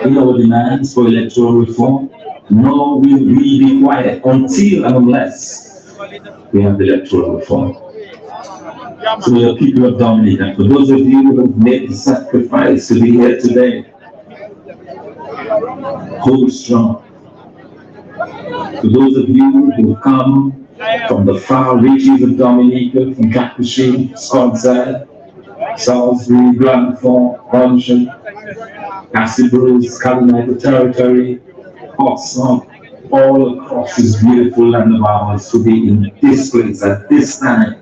in our demands for electoral reform. Nor will we be quiet until and unless we have the electoral reform. So the people of Dominica, for those of you who have made the sacrifice to be here today, hold strong. For those of you who come from the far reaches of Dominica, from Capuchin, Scottsdale, Salisbury, Grand Fort, Bunchen, Castlebrooks, Calamita Territory, Portsmouth, all across this beautiful land of ours, to be in this place at this time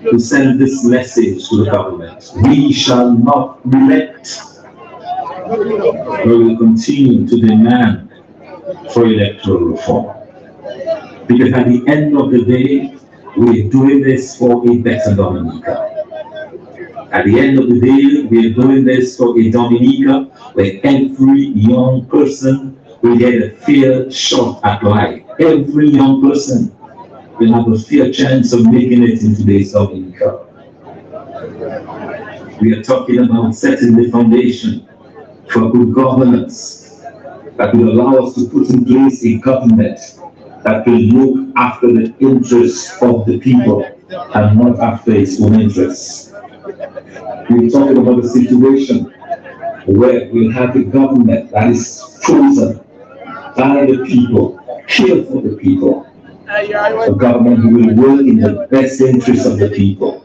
to send this message to the government. We shall not relent. We will continue to demand for electoral reform. Because at the end of the day, we're doing this for a better Dominica. At the end of the day, we're doing this for a Dominica where every young person will get a fair shot at life. Every young person will have a fair chance of making it in today's Dominica. We are talking about setting the foundation for good governance that will allow us to put in place a government that will look after the interests of the people and not after its own interests. We're talking about a situation where we'll have a government that is chosen by the people, care for the people. A government who will work in the best interests of the people.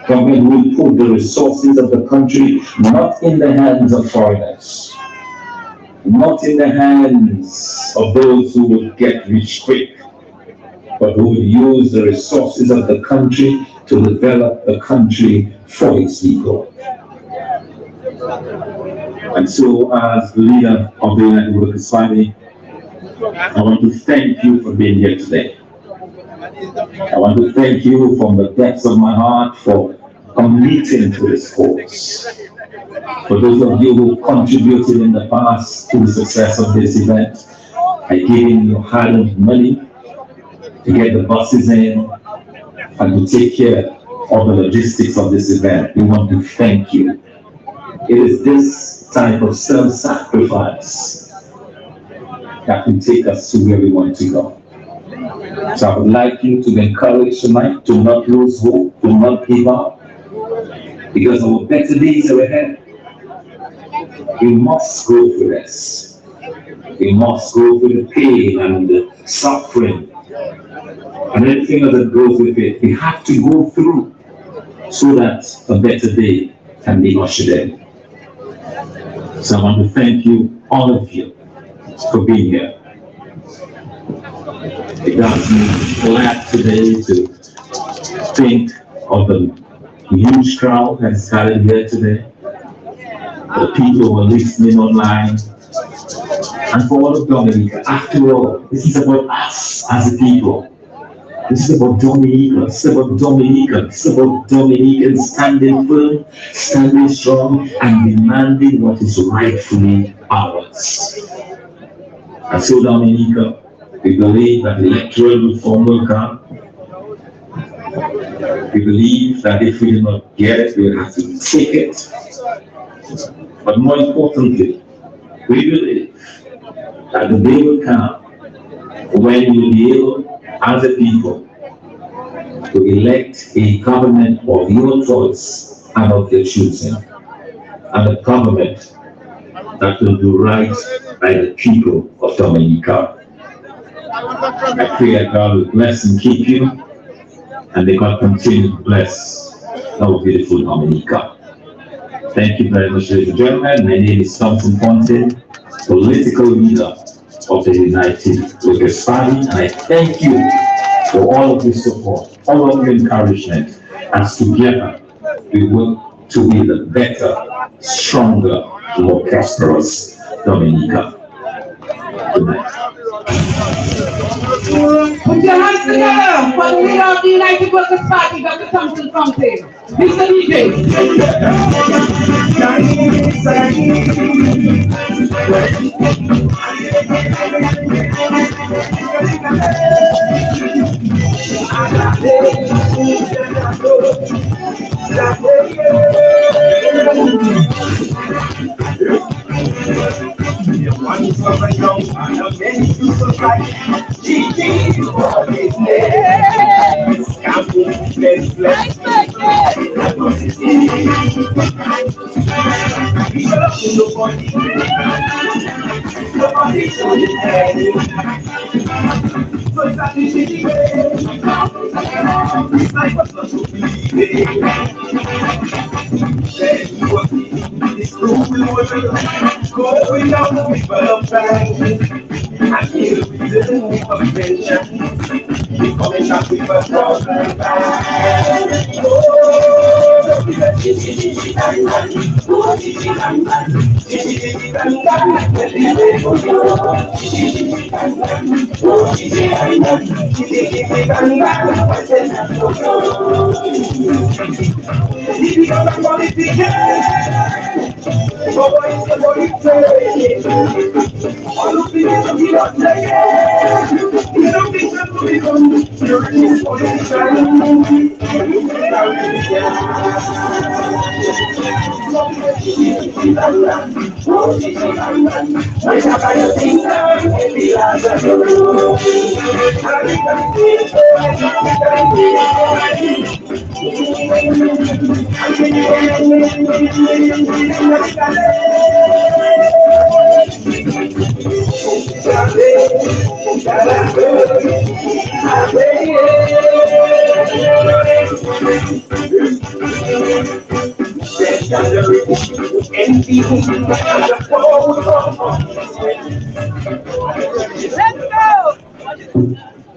Government who will put the resources of the country not in the hands of foreigners, not in the hands of those who will get rich quick, but who will use the resources of the country to develop the country for its people. And so, as the leader of the United Workers' Party, I want to thank you for being here today. I want to thank you from the depths of my heart for committing to this cause. For those of you who contributed in the past to the success of this event, by giving your hard-earned money to get the buses in and to take care of the logistics of this event, we want to thank you. It is this type of self-sacrifice that will take us to where we want to go. So I would like you to be encouraged tonight to not lose hope, to not give up, because our better days are ahead. We must go through this. We must go through the pain and the suffering and everything that goes with it. We have to go through so that a better day can be ushered in. So I want to thank you, all of you, for being here. It got me glad today to think of the huge crowd that is gathered here today, the people who are listening online, and for all of Dominica. After all, this is about us as a people. This is about Dominica. This is about Dominica. This is about Dominicans standing firm, standing strong, and demanding what is rightfully ours. And so, Dominica, we believe that electoral reform will come. We believe that if we do not get it, we will have to take it. But more importantly, we believe that the day will come when we will be able, as a people, to elect a government of your choice and of your choosing, and a government that will do right by the people of Dominica. I pray that God will bless and keep you, and may God continue to bless our beautiful Dominica. Thank you very much, ladies and gentlemen. My name is Thompson Fontaine, political leader of the United Workers' Party, and I thank you for all of your support, all of your encouragement, as together we work to be the better, stronger, more prosperous Dominica. Good night. Put your hands together for the leader of the United Workers' Party, Dr. Thompson Fountain. Mr. DJ.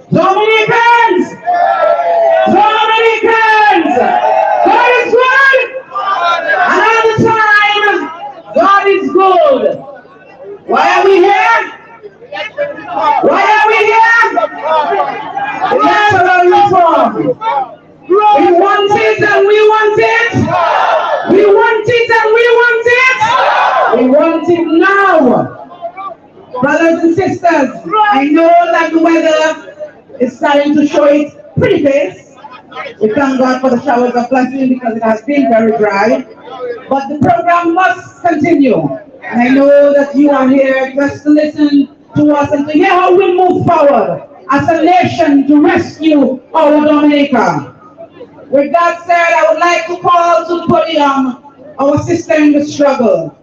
Dominicans! Dominicans! God is good! And all the time, God is good. Why are we here? Why are we here? Electoral reform. We want it and we want it. We want it and we want it. We want it now. Brothers and sisters, I know that the weather is starting to show its pretty face. We thank God for the showers of blessing because it has been very dry. But the program must continue. And I know that you are here just to listen to us and to hear how we move forward as a nation to rescue our Dominica. With that said, I would like to call to the podium our sister in the struggle.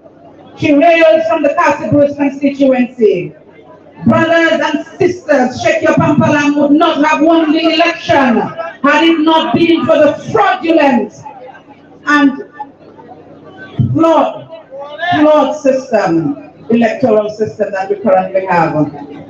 She hails from the Castle Bruce constituency. Brothers and sisters, Shake Your Pampalam would not have won the election had it not been for the fraudulent and flawed system, electoral system that we currently have.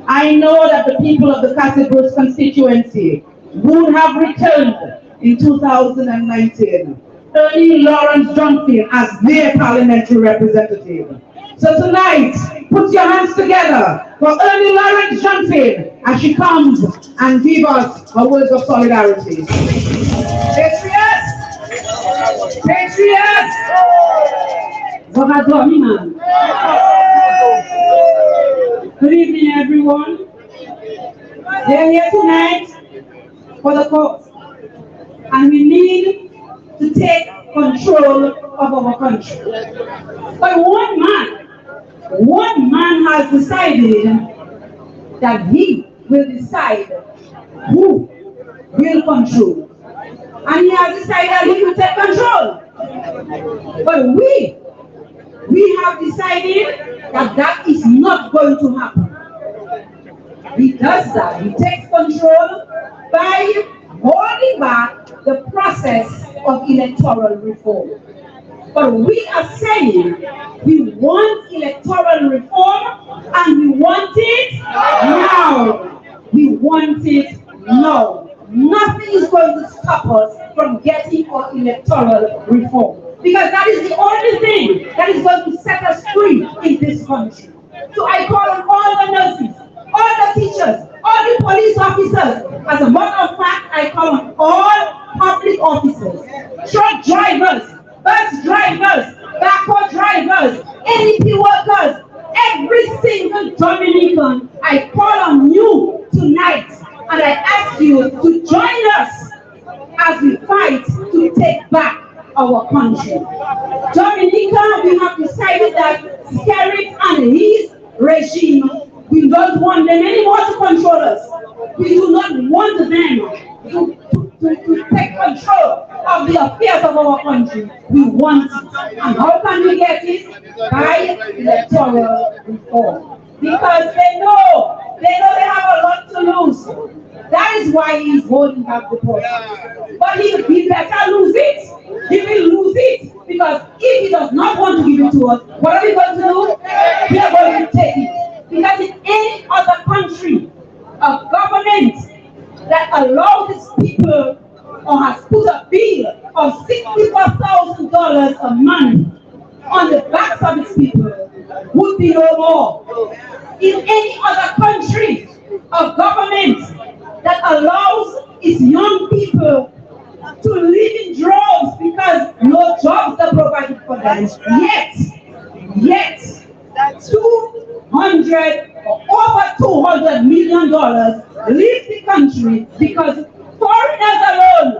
I know that the people of the Castle Bruce constituency would have returned in 2019 Ernie Lawrence Johnson as their parliamentary representative. So tonight, put your hands together for Ernie Lawrence Johnson as she comes and gives us her words of solidarity. Patriots! Patriots! Good evening, everyone. They're here tonight for the cause. And we need to take control of our country. But one man has decided that he will decide who will control. And he has decided that he will take control. But we have decided that that is not going to happen. He does that. He takes control by holding back the process of electoral reform. But we are saying we want electoral reform and we want it now. We want it now. Nothing is going to stop us from getting our electoral reform. Because that is the only thing that is going to set us free in this country. So I call on all the nurses, all the teachers, all the police officers. As a matter of fact, I call on all public officers, truck drivers, bus drivers, backhoe drivers, NEP workers, every single Dominican. I call on you tonight and I ask you to join us as we fight to take back our country. Dominica, we have decided that Skerrit and his regime, we don't want them anymore to control us. We do not want them to take control of the affairs of our country. We want it. And how can we get it? By electoral reform. Because they know they have a lot to lose. That is why he is holding back the process. But he better lose it. He will lose it. Because if he does not want to give it to us, what are we going to do? We are going to take it. Because in any other country, a government that allows its people or has put a bill of $64,000 a month on the backs of its people would be no more. In any other country, a government that allows its young people to live in droves because no jobs are provided for them. Yet, over $200 million leave the country because foreigners alone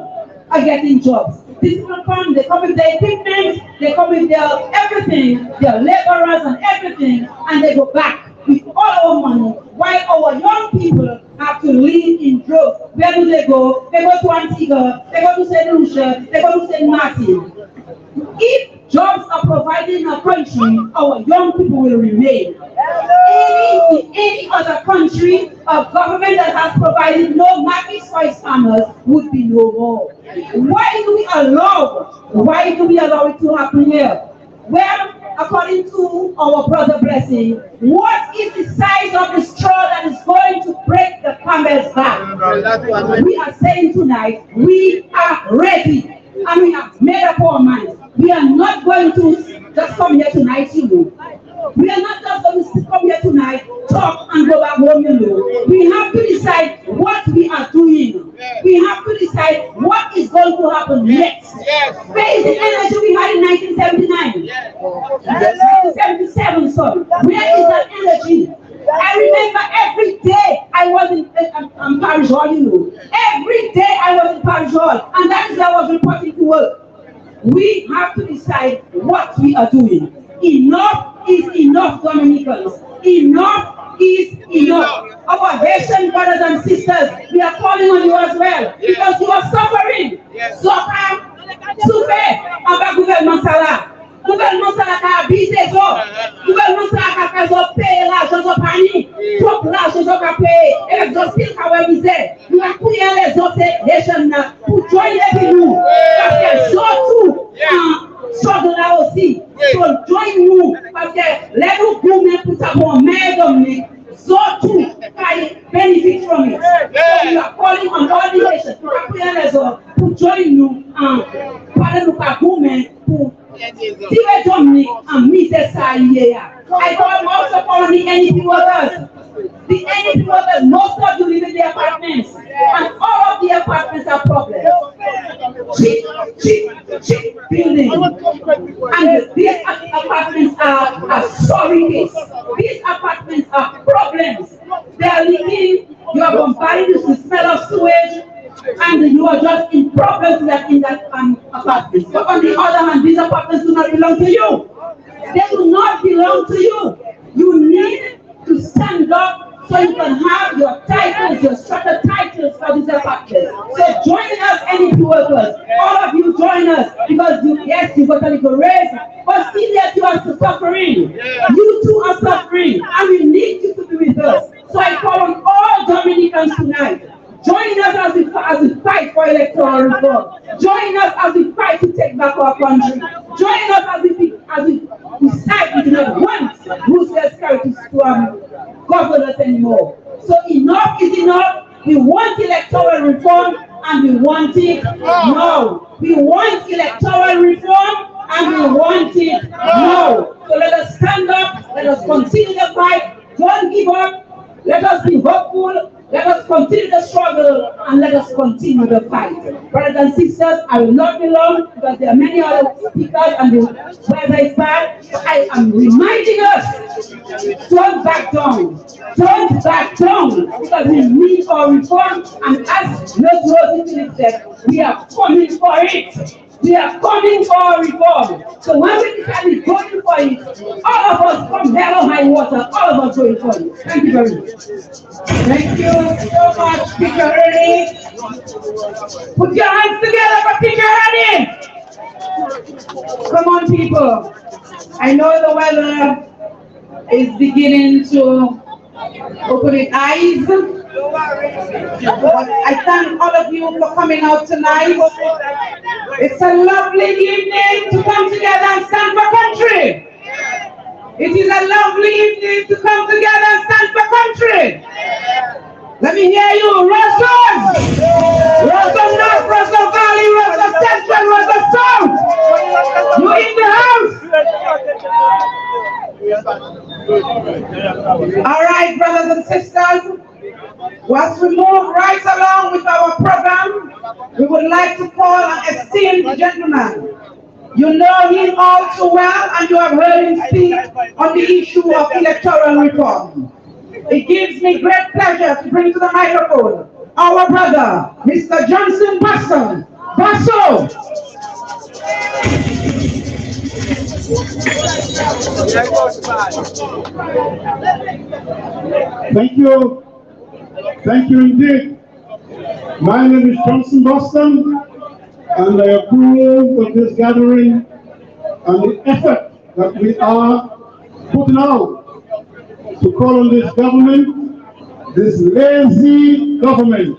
are getting jobs. These people come, they come with their equipment, they come with their everything, their laborers and everything, and they go back with all our money, while our young people have to live in droves. Where do they go? They go to Antigua, they go to St. Lucia, they go to St. Martin. If jobs are provided in a country, our young people will remain. In any other country, a government that has provided no markets for its farmers would be no more. Why do we allow it to happen here? Well, according to our brother Blessing, what is the size of the straw that is going to break the camel's back? We are saying tonight, we are ready and we have made up our minds. We are not going to just come here tonight, you know. We are not just going to come here tonight, talk and go back home, you know. We have to decide what we are doing. We have to decide what is going to happen next. Where is the energy we had in 1979? 1977, sorry. Where is that energy? I remember every day I was in Parish Hall, you know. Every day I was in Parish Hall, and that is where I was reporting to work. We have to decide what we are doing. Enough is enough, Dominicans. Enough is enough. Our Haitian brothers and sisters, we are calling on you as well, because you are suffering. Souffrez avec gouvernement Salah. Gouvernement Salah a abusé ça. Gouvernement Salah a fait ça payer l'argent de panique. Trop l'argent de payer. Et les autres qui ont abusé. Nous avons pris les autres Haitians pour joindre nous. Parce que surtout, sort de là aussi. Pour joindre nous. Parce que les gouvernements pour savoir mais Dominique. Surtout, I benefit from it. So we are calling on all the nations to join you parler nous par vous-même pour tirer Dominique en mise ça hier. I call also calling the NEP workers. The NEP workers, most of you live in the apartments, and all of the apartments are problems. Cheap building. And these apartments are sorry case. These apartments are problems. They are leaking, you are bombarded with the smell of sewage, and you are just in problems in that apartment. But on the other hand, these apartments do not belong to you. They do not belong to you. You need to stand up so you can have your titles, your strata titles for these apartments. So join us, NEP workers. All of you join us, because you got a little raise, but still yet you are suffering. You too are suffering, and we need you to be with us. So I call on all Dominicans tonight. Join us as we fight for electoral reform. Join us as we fight to take back our country. Join us as we decide we do not want ruthless characters to govern us anymore. So enough is enough. We want electoral reform, and we want it now. We want electoral reform, and we want it now. So let us stand up, let us continue the fight, don't give up, let us be hopeful, let us continue the struggle, and let us continue the fight. Brothers and sisters, I will not be long because there are many other speakers and the weather is bad. I am reminding us, don't back down. Don't back down because we need our reform, and as Ms. Rosie said, we are coming for it. We are coming for a reform. So when we decide going for it, all of us from hell or high water, all of us going for it. Thank you very much. Thank you so much, Speaker Ernie. Put your hands together for Speaker Ernie. Come on, people. I know the weather is beginning to open its eyes. But I thank all of you for coming out tonight. It's a lovely evening to come together and stand for country. It is a lovely evening to come together and stand for country. Let me hear you, Russell! Russell North, Russell Valley, Russell Central, Russell South! You in the house! All right, brothers and sisters, once we move right along with our program, we would like to call an esteemed gentleman. You know him all too well, and you have heard him speak on the issue of electoral reform. It gives me great pleasure to bring to the microphone our brother, Mr. Johnson Basso. Basso! Thank you. Thank you indeed. My name is Johnson Boston, and I approve of this gathering and the effort that we are putting out to call on this government, this lazy government,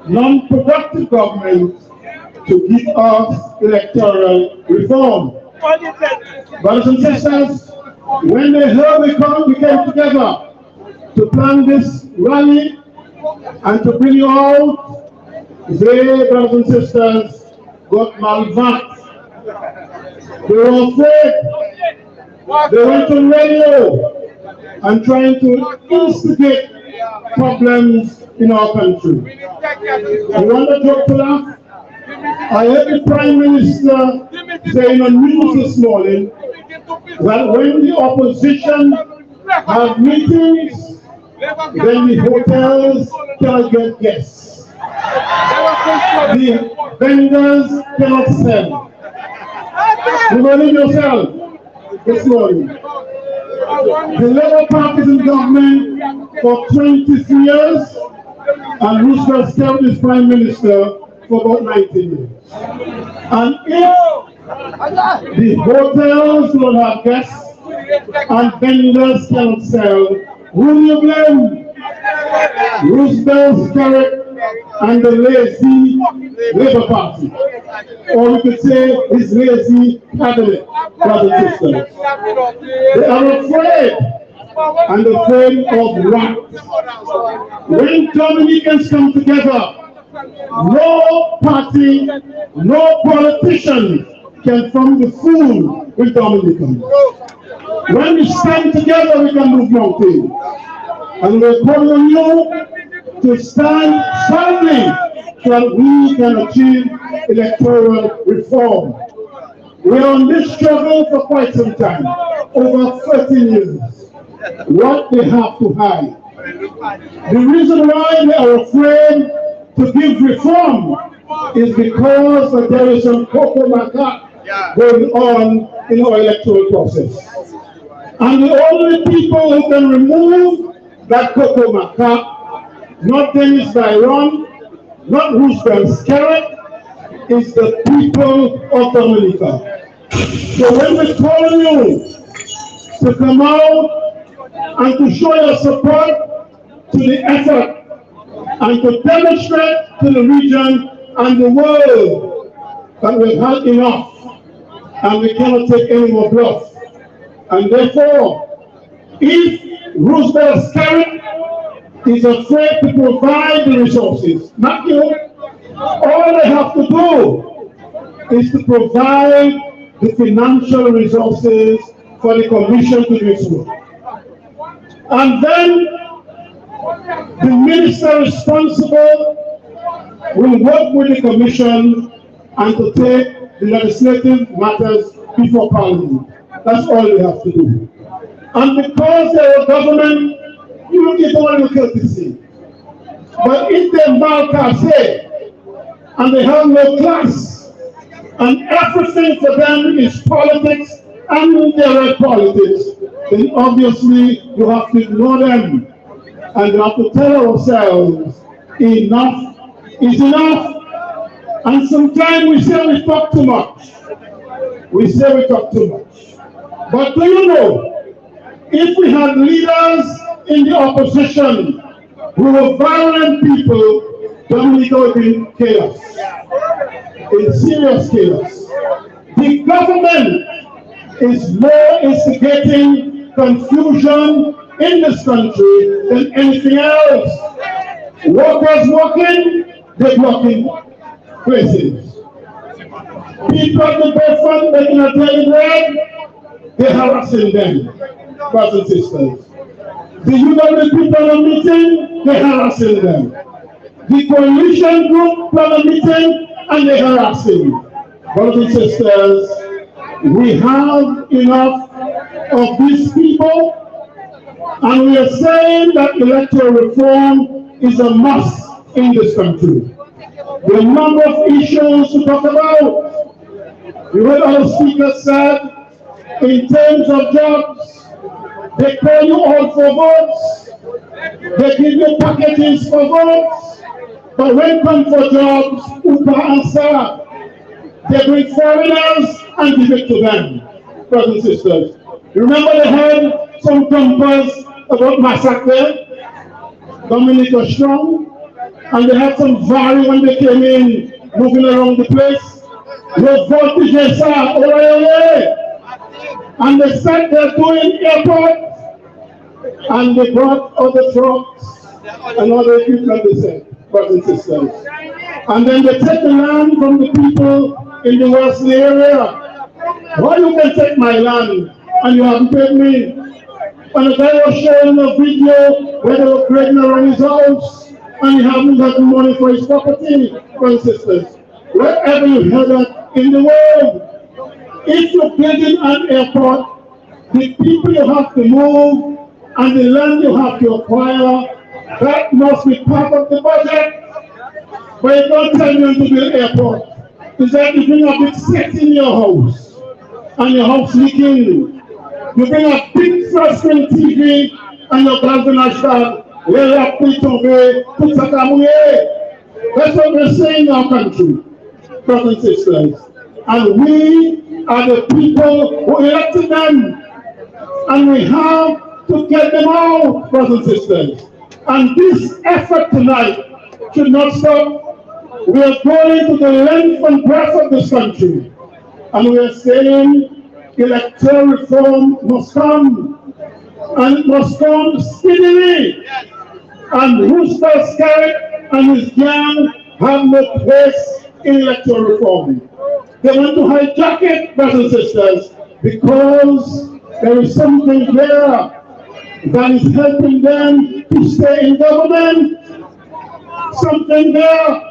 non-productive government, to give us electoral reform. Brothers and sisters, when they heard we came together to plan this rally and to bring you out, they, brothers and sisters, got malvaxed. They were afraid. They went on radio and trying to instigate problems in our country. You want to joke to laugh? I heard the Prime Minister saying on news this morning that when the opposition have meetings, then the hotels cannot get guests. The vendors cannot sell. You believe yourself this morning. The Labour Party is in government for 23 years, and Roosevelt served as Prime Minister for about 19 years. And if the hotels don't have guests and vendors cannot sell, who do you blame? Roosevelt's carrot and the lazy Labour Party. Or we could say his lazy cabinet, brothers and sisters. They are afraid and afraid of rats. When Dominicans come together, no party, no politician can form the fool with Dominicans. When we stand together, we can move mountains. And we're calling on you to stand firmly so that we can achieve electoral reform. We're on this struggle for quite some time, over 13 years. What they have to hide. The reason why they are afraid to give reform is because there is some cocoa going on in our electoral process. And the only people who can remove that cocoa not Dennis Byron, not Roosevelt's carrot, is the people of Dominica. So when we call on you to come out and to show your support to the effort and to demonstrate to the region and the world that we've had enough and we cannot take any more bluff. And therefore, if Roosevelt's carrot is afraid to provide the resources, not you, all they have to do is to provide the financial resources for the commission to do its work. And then the minister responsible will work with the commission and to take the legislative matters before Parliament. That's all they have to do. And because they are government, you don't get all the courtesy. But if they malcasse and they have no class, and everything for them is politics and direct politics, then obviously you have to ignore them. And you have to tell ourselves, enough is enough. And sometimes we say we talk too much. We say we talk too much. But do you know, if we had leaders in the opposition who were violent people, Dominica would be in chaos, in serious chaos. The government is more instigating confusion in this country than anything else. Workers working, they're blocking places. People at the bedfront making a daily bread, they're harassing them, brothers and sisters. The UWP plan a meeting, they're harassing them. The coalition group plan a meeting, and they're harassing. Brothers and sisters, we have enough of these people, and we are saying that electoral reform is a must in this country. There are a number of issues to talk about. You heard our speaker said, in terms of jobs, they call you all for votes, they give you packages for votes, but when it comes for jobs, Upa and Sarah, they bring foreigners and give it to them, brothers and sisters. Remember they had some campers about massacre, Dominica Strong, and they had some vary when they came in, moving around the place. They voltage, and they said they're doing airport, and they brought other trucks and other equipment, they said, brothers and sisters. And then they take the land from the people in the Wesley area. Why you can take my land and you haven't paid me? And the guy was showing a video where they were creating around his house and he haven't got the money for his property, brothers and sisters. Wherever you heard that in the world, if you're building an airport, the people you have to move and the land you have to acquire, that must be part of the budget. But you don't tell me to build airport. Is that you bring a big set in your house and your house leaking. You bring a big flat screen TV and your galvanized start. That's what we're saying in our country, brothers and sisters. And we are the people who elected them. And we have to get them out, brothers and sisters. And this effort tonight should not stop. We are going to the length and breadth of this country. And we are saying electoral reform must come. And it must come speedily. And Rooster Scarrett and his gang have no place in electoral reform. They want to hijack it, brothers and sisters, because there is something there that is helping them to stay in government. Something there.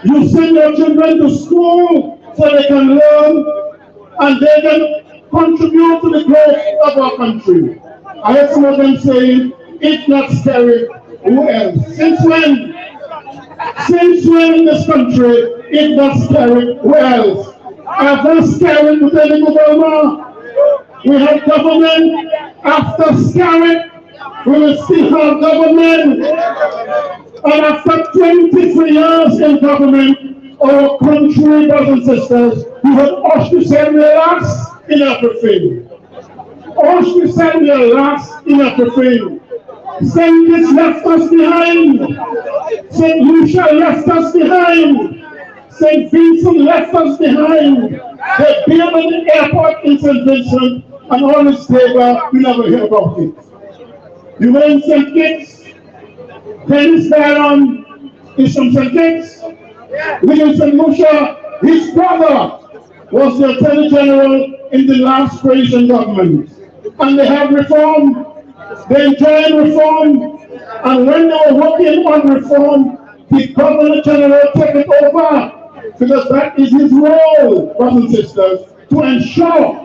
You send your children to school so they can learn and they can contribute to the growth of our country. I heard some of them saying, if not scary, who else? Since when? Since when in this country, if not scary, who else? After scary, we have government. After scary, we will still have government. And after 23 years in government, our country, brothers and sisters, we have us to say we are last in everything. Us to say we are last in everything. St. Kitts left us behind. St. Lucia left us behind. St. Vincent left us behind. They built an airport in St. Vincent and all this paper, we never hear about it. You went in St. Kitts, Dennis Barron is from St. Kitts. William St. Lucia, his brother was the Attorney General in the last coalition government. And they have reform, they enjoy reform, and when they were working on reform, the Governor General took it over, because that is his role, brothers and sisters, to ensure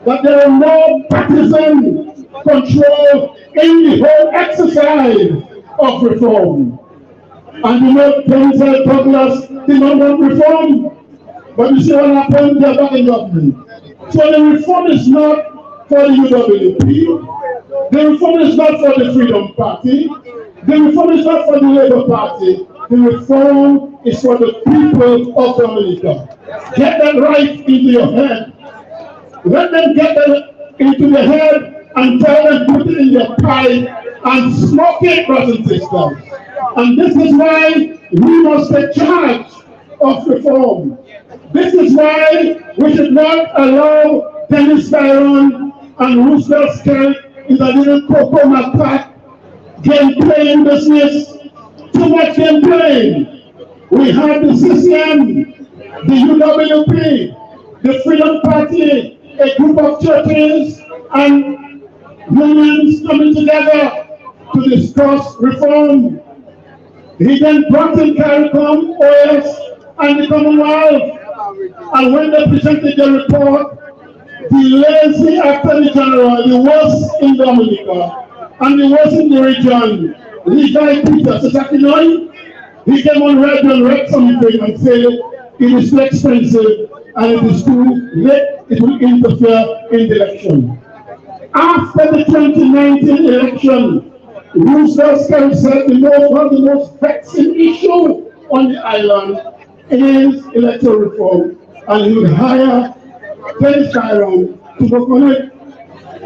that there are no partisan control in the whole exercise of reform. And you know, Denzel Douglas did not want reform, but you see what happened, they are back in government. So the reform is not for the UWP, the reform is not for the Freedom Party, the reform is not for the Labour Party, the reform is for the people of Dominica. Get that right into your head. Let them get that into their head and tell them put it in their pipe and smoke it, brothers and sisters. And this is why we must take charge of reform. This is why we should not allow Dennis Byron and Roosevelt Skelly in the little coconut pack game playing business. Too much game playing. We have the CCM, the UWP, the Freedom Party, a group of churches and unions coming together to discuss reform. He then brought in CARICOM, OS, and the Commonwealth. And when they presented the report, the lazy Attorney General, the worst in Dominica, and the worst in the region, Levi Peters, is that annoying? He came on radio and read something and said it is too expensive and it is too late, it will interfere in the election. After the 2019 election, Roosevelt said one of the most vexing issue on the island is electoral reform, and he would hire Dennis Byron to work on it.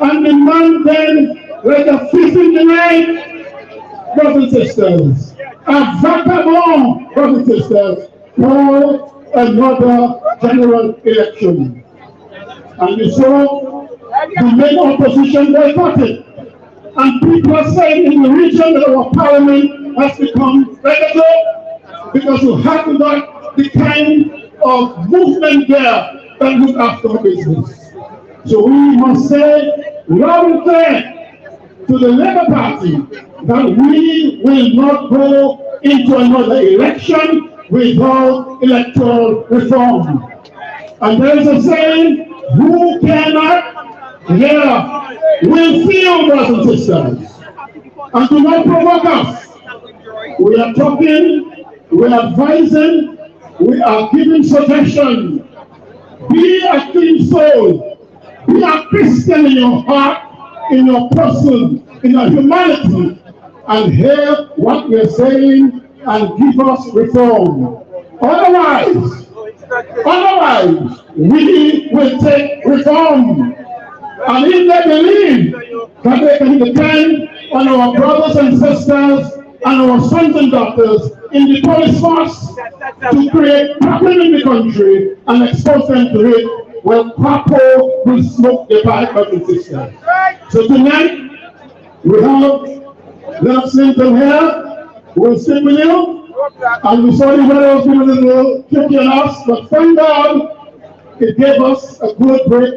And the man then, like a thief in the night, brothers and sisters, a vagabond, brothers and sisters, called another general election. And you saw the main opposition boycotted. And people are saying in the region that our parliament has become regular because we haven't got the kind of movement there that look after our business. So we must say loud and clear to the Labour Party that we will not go into another election without electoral reform. And there is a saying, who cannot hear will feel, brothers and sisters. And do not provoke us. We are talking, we are advising, we are giving suggestions. Be a clean soul. Be a Christian in your heart, in your person, in your humanity, and hear what we are saying and give us reform. Otherwise, we will take reform. And if they believe that they can depend on our brothers and sisters and our sons and daughters in the police force to create problem in the country and expose them to it, well, Papo will smoke the pipe of the system. So tonight, we have Lord Clinton here, who will sit with you, and we saw the weather was doing a little tricky on us, but thank God it gave us a good break.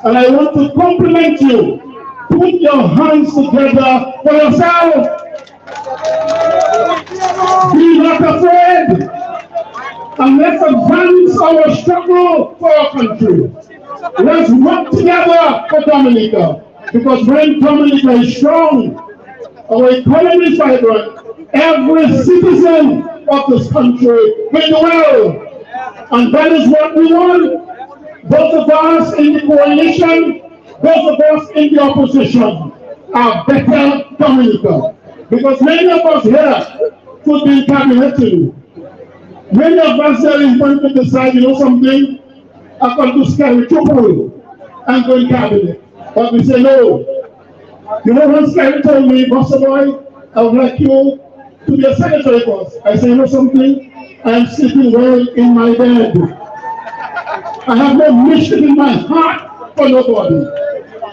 And I want to compliment you. Put your hands together for yourself. Be not afraid. And let's advance our struggle for our country. Let's work together for Dominica. Because when Dominica is strong, our economy is vibrant, every citizen of this country will do well. And that is what we want. Both of us in the coalition, both of us in the opposition are better Dominica. Because many of us here could be in cabinet too. Many of us here is going to decide, you know something, I'm going to scary trouble and go in cabinet. But we say no. You know when Scary told me, Bossa Boy, I would like you to be a secretary boss. I say, you know something, I am sleeping well in my bed. I have no mission in my heart for nobody.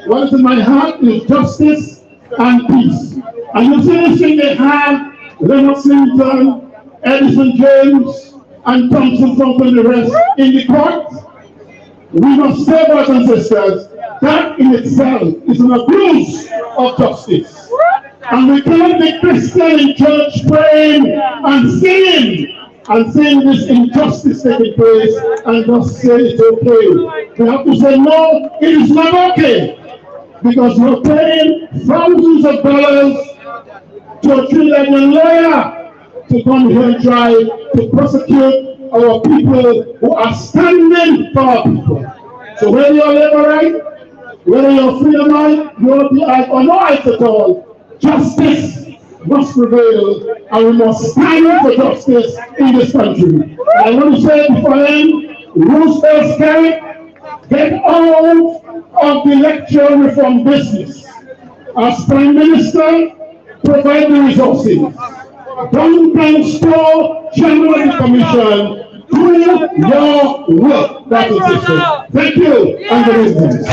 What is in my heart is justice and peace. And you see this thing they have, Leonard Clinton, Edison James, and Thompson Trump and the rest in the court. we must say, brothers and sisters, that in itself is an abuse of justice. And we can't be Christian in church praying and singing and saying this injustice taking place and just say it's okay. We have to say, no, it is not okay. Because we're paying thousands of dollars to a three-level lawyer to come here and try to prosecute our people who are standing for our people. So whether you're labor right, whether you're freedom right, you're the right or no right at all, justice must prevail, and we must stand for justice in this country. I want to say before then, Roosevelt get out of the electoral reform business. As Prime Minister, provide the resources. Don't store General Commission. Do your work. That is it. Thank you and good evening.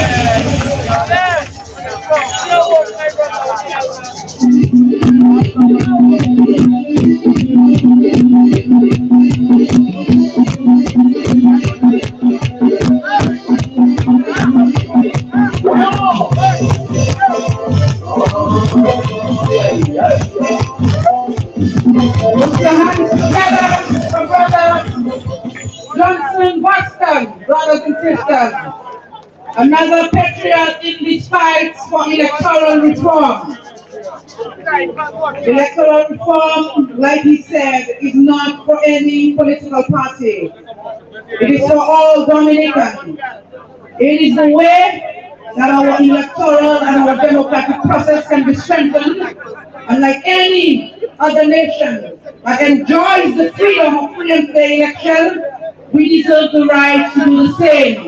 Johnson Boston, brothers and sisters, another patriot in this fight for electoral reform. Electoral reform, like he said, is not for any political party. It is for all Dominicans. It is the way that our electoral and our democratic process can be strengthened. And like any other nation that enjoys the freedom of free and fair election, we deserve the right to do the same.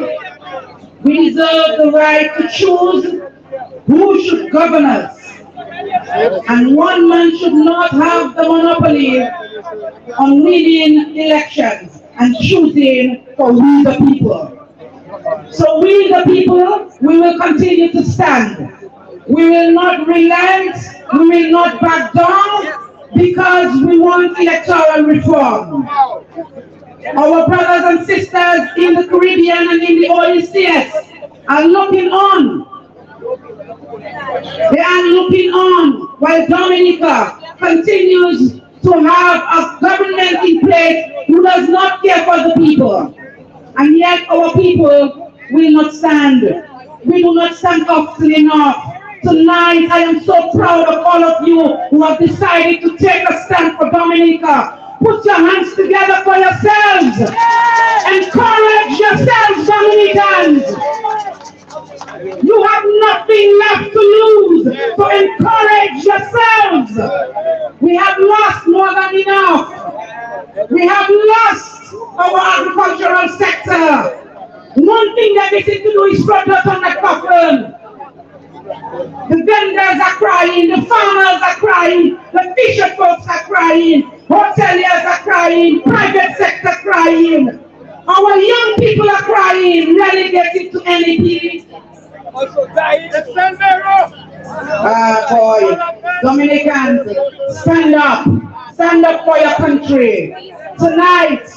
We deserve the right to choose who should govern us. And one man should not have the monopoly on winning elections and choosing for we the people. So we the people, we will continue to stand. We will not relent, we will not back down, because we want electoral reform. Our brothers and sisters in the Caribbean and in the OECS are looking on. They are looking on while Dominica continues to have a government in place who does not care for the people. And yet our people will not stand. We do not stand often enough. Tonight I am so proud of all of you who have decided to take a stand for Dominica. Put your hands together for yourselves. Encourage yourselves, Dominicans. You have nothing left to lose, so encourage yourselves. We have lost more than enough. We have lost our agricultural sector. One thing that they seem to do is front us on the coffin. The vendors are crying, the farmers are crying, the fisher folks are crying, hoteliers are crying, private sector crying. Our young people are crying, relegated to NEP. Boy, Dominicans, stand up for your country. Tonight,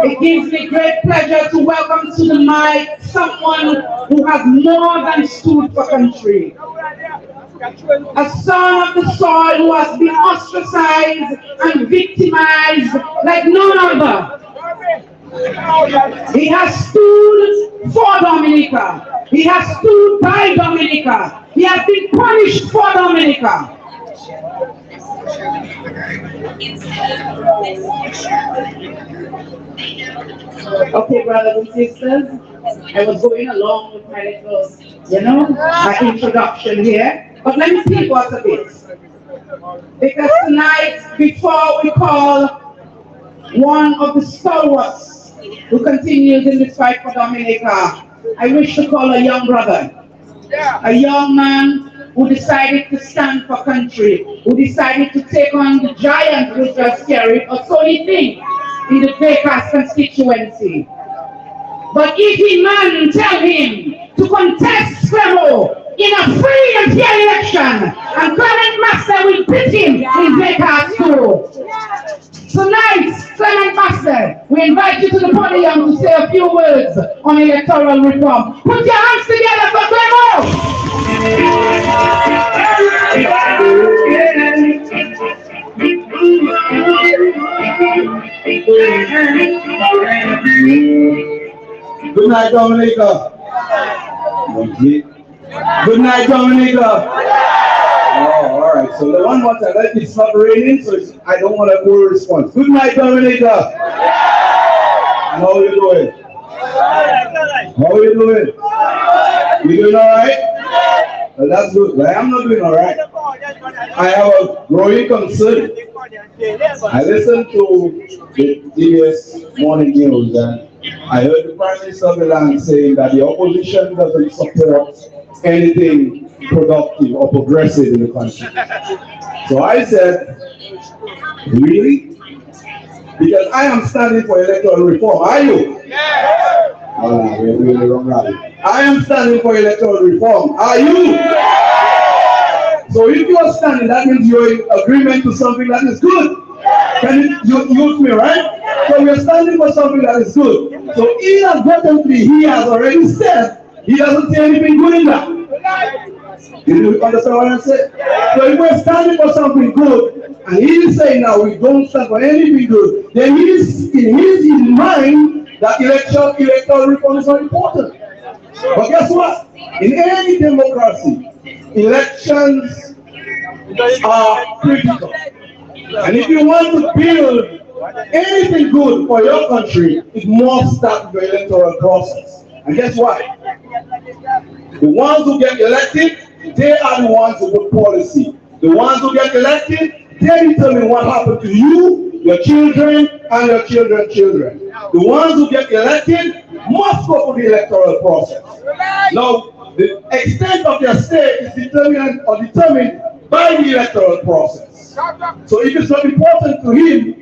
it gives me great pleasure to welcome to the mic someone who has more than stood for country. A son of the soil who has been ostracized and victimized like none other. He has stood for Dominica. He has stood by Dominica. He has been punished for Dominica. Okay, brothers and sisters, I was going along with my little, my introduction here, but let me speak out a bit. Because tonight, before we call one of the stalwarts who continues in this fight for Dominica, I wish to call a young brother, a young man who decided to stand for country, who decided to take on the giant which was carried, or so he thinks, in the Vegas constituency. But if he man tell him to contest Clemo in a free and fair election, and Clement Master will beat him in Vegas too. Tonight, Clement Master, we invite you to the podium to say few words on electoral reform. Put your hands together for DNO. Good night, Dominica. Good night, Dominica. Oh, all right. So the one more time, it's not raining, so I don't want a full response. Good night, Dominica. And how are you doing? How are you doing? You doing all right? Well, that's good. Well, I'm not doing all right. I have a growing concern. I listened to the DBS morning news and I heard the Prime Minister of the land saying that the opposition doesn't support anything productive or progressive in the country. So I said, really? Because I am standing for electoral reform. Are you? Oh, we're doing the wrong rally. I am standing for electoral reform. Are you? So if you are standing, that means you're in agreement to something that is good. Can you use me, right? So we are standing for something that is good. So inadvertently, he has already said he doesn't see anything good in that. You understand what I'm saying? So if we're standing for something good, and he is saying now we don't stand for anything good, then he is in his mind that electoral reform is not important. But guess what? In any democracy, elections are critical. And if you want to build anything good for your country, it must start with the electoral process. And guess what? The ones who get elected, they are the ones who put policy. The ones who get elected, they determine what happened to you, your children, and your children's children. The ones who get elected must go through the electoral process. Now, the extent of their stay is determined by the electoral process. So if it's not important to him,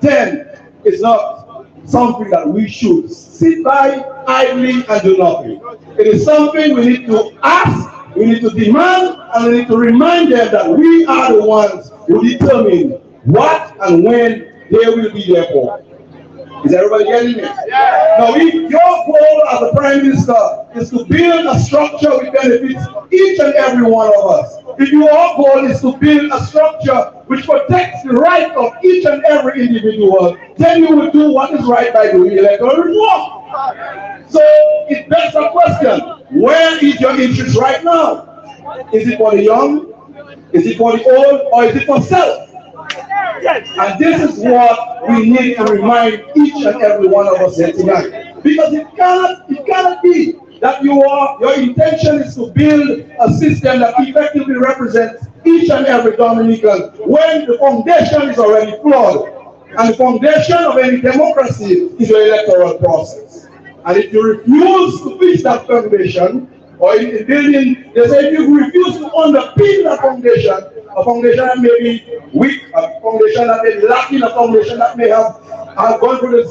then it's not something that we should sit by idly and do nothing. It is something we need to ask, we need to demand, and we need to remind them that we are the ones who determine what and when they will be there for. Is everybody getting it? Yeah. Now, if your goal as a Prime Minister is to build a structure which benefits each and every one of us, if your goal is to build a structure which protects the right of each and every individual, then you will do what is right by doing electoral reform. So it begs a question: where is your interest right now? Is it for the young? Is it for the old? Or is it for self? And this is what we need to remind each and every one of us here tonight. Because it cannot be that your intention is to build a system that effectively represents each and every Dominican when the foundation is already flawed. And the foundation of any democracy is the electoral process. And if you refuse to fix that foundation, or in building, they say if you refuse to underpin that foundation, a foundation that may be weak, a foundation that may be lacking, a foundation that may have gone through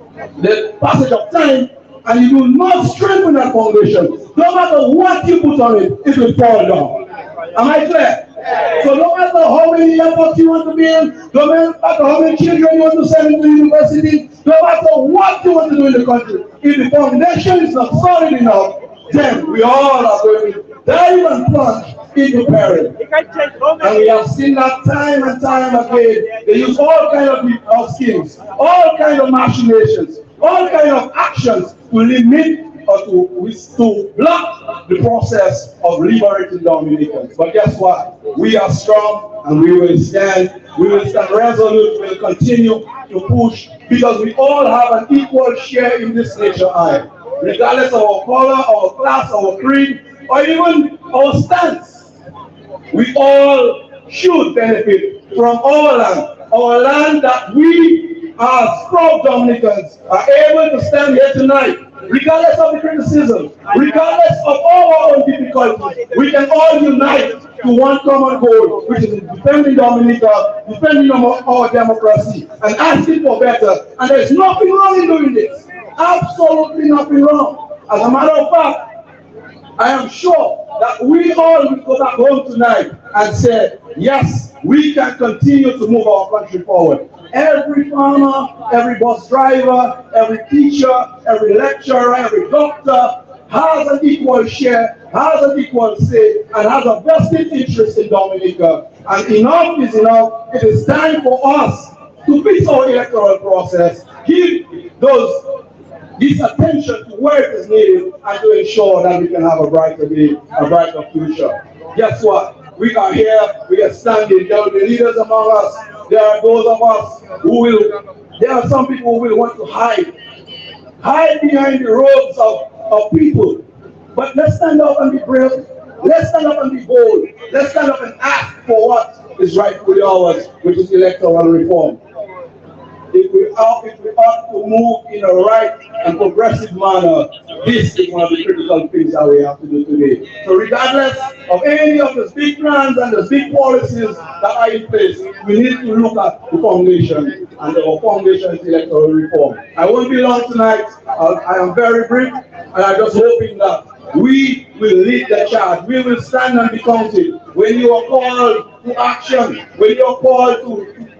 the passage of time, and you do not strengthen that foundation, no matter what you put on it, it will fall down. Am I clear? So no matter how many airports you want to build, no matter how many children you want to send into university, no matter what you want to do in the country, if the foundation is not solid enough, then we all are going to dive and plunge into peril. And we have seen that time and time again. They use all kinds of schemes, all kinds of machinations, all kinds of actions to limit or to block the process of liberating Dominicans. But guess what? We are strong and we will stand. We will stand resolute. We will continue to push because we all have an equal share in this nation, regardless of our color, our class, our creed, or even our stance. We all should benefit from our land that we as proud Dominicans are able to stand here tonight, regardless of the criticism, regardless of all our own difficulties. We can all unite to one common goal, which is defending Dominica, defending our democracy, and asking for better. And there's nothing wrong in doing this. Absolutely nothing wrong. As a matter of fact, I am sure that we all will go back home tonight and say, yes, we can continue to move our country forward. Every farmer, every bus driver, every teacher, every lecturer, every doctor has an equal share, has an equal say, and has a vested interest in Dominica. And enough is enough. It is time for us to fix our electoral process, give this attention to where it is needed, and to ensure that we can have a brighter day, a brighter future. Guess what? We are here, we are standing. There will be leaders among us. There are those of us who will, there are some people who will want to hide behind the robes of people. But let's stand up and be brave. Let's stand up and be bold. Let's stand up and ask for what is rightfully ours, which is electoral reform. If we ought to move in a right and progressive manner, this is one of the critical things that we have to do today. So regardless of any of the big plans and the big policies that are in place, we need to look at the foundation, and our foundation is electoral reform. I won't be long tonight. I am very brief, and I'm just hoping that we will lead the charge. We will stand and be counted. When you are called to action, when you are called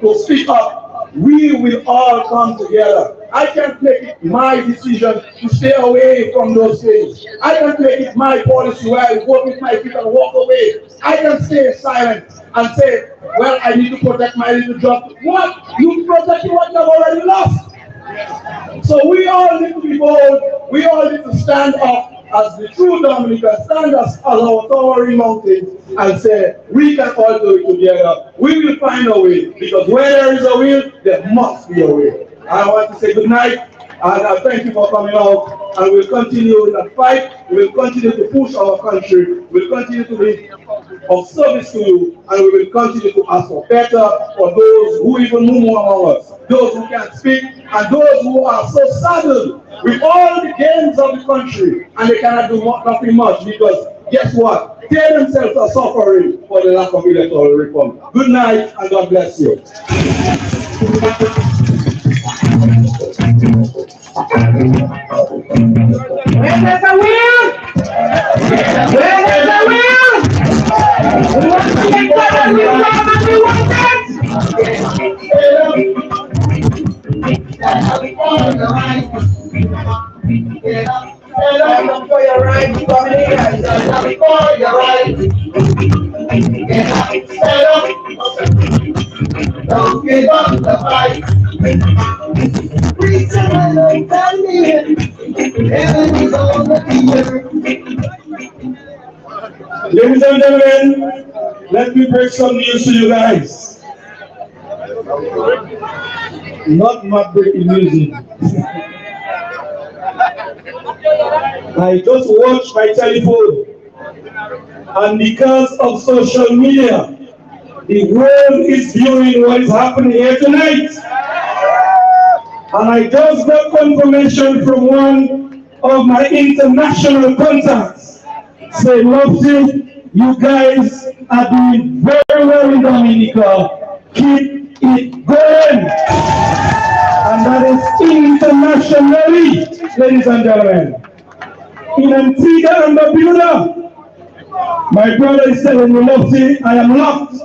to speak up, we will all come together. I can't make it my decision to stay away from those things. I can't make it my policy where I work with my feet and walk away. I can stay silent and say, well, I need to protect my little job. What? You protect what you have already lost. So we all need to be bold. We all need to stand up as the true Dominicans, stand as our towering mountains and say, we can all do it together. We will find a way, because where there is a will, there must be a way. I want to say good night, and I thank you for coming out, and we'll continue with that fight. We'll continue to push our country. We'll continue to be of service to you, and we will continue to ask for better for those who even move among us, those who can't speak, and those who are so saddled with all the gains of the country, and they cannot do nothing much, because guess what? They themselves are suffering for the lack of electoral reform. Good night, and God bless you. Where there's a will, where there's a will, we want to make sure that we come and we want that. Stand up for your right, Dominica. Stand up for your right. Stand up. Don't give up the fight. Reach out and stand in. Heaven is on the earth. Ladies and gentlemen, let me break some news to you guys. Not my breaking music. I just watched my telephone, and because of social media, the world is viewing what is happening here tonight. And I just got confirmation from one of my international contacts. Say, Lofty, you guys are doing very well in Dominica. Keep it going. And that is internationally, ladies and gentlemen. In Antigua and Barbuda, my brother is telling me, Lofty, I am locked.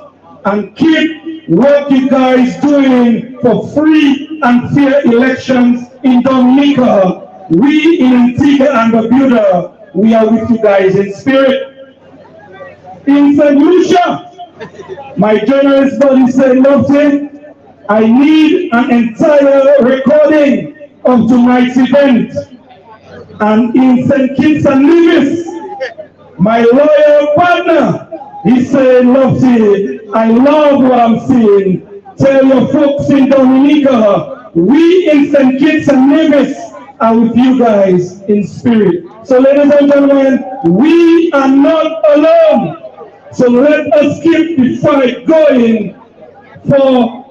And keep what you guys doing for free and fair elections in Dominica. We in Antigua and Barbuda, we are with you guys in spirit. In St. Lucia, my journalist buddy said, Lofty, I need an entire recording of tonight's event. And in St. Kitts and Nevis, my loyal partner, he said, Lofty, I love what I'm seeing. Tell your folks in Dominica, we in St. Kitts and Nevis are with you guys in spirit. So ladies and gentlemen, we are not alone. So let us keep the fight going for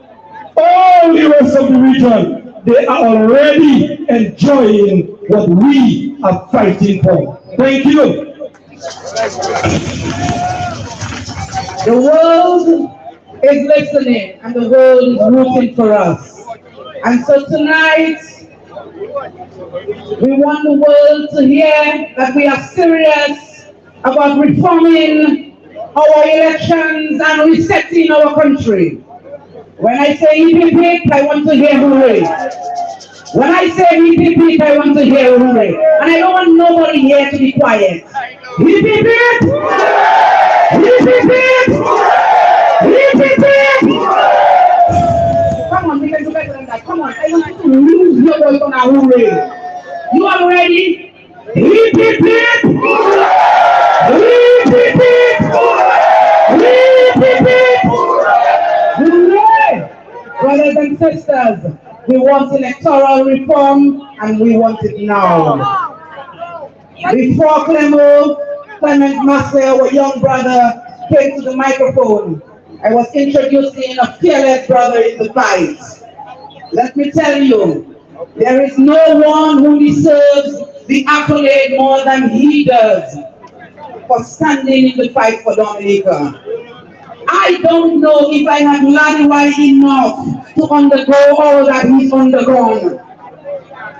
all the rest of the region. They are already enjoying what we are fighting for. Thank you. The world is listening, and the world is rooting for us. And so tonight, we want the world to hear that we are serious about reforming our elections and resetting our country. When I say EPP, I want to hear hooray. When I say EPP, I want to hear hooray. And I don't want nobody here to be quiet. EPP! EPP! EPP! Come on, we can do better than that. Come on, I want you to lose your voice on a hooray. You are ready? EPP! EPP! Brothers and sisters, we want electoral reform and we want it now. Before Clement Massey, our young brother, came to the microphone, I was introducing a fearless brother in the fight. Let me tell you, there is no one who deserves the accolade more than he does for standing in the fight for Dominica. I don't know if I have Ladiwai enough to undergo all that he's undergone.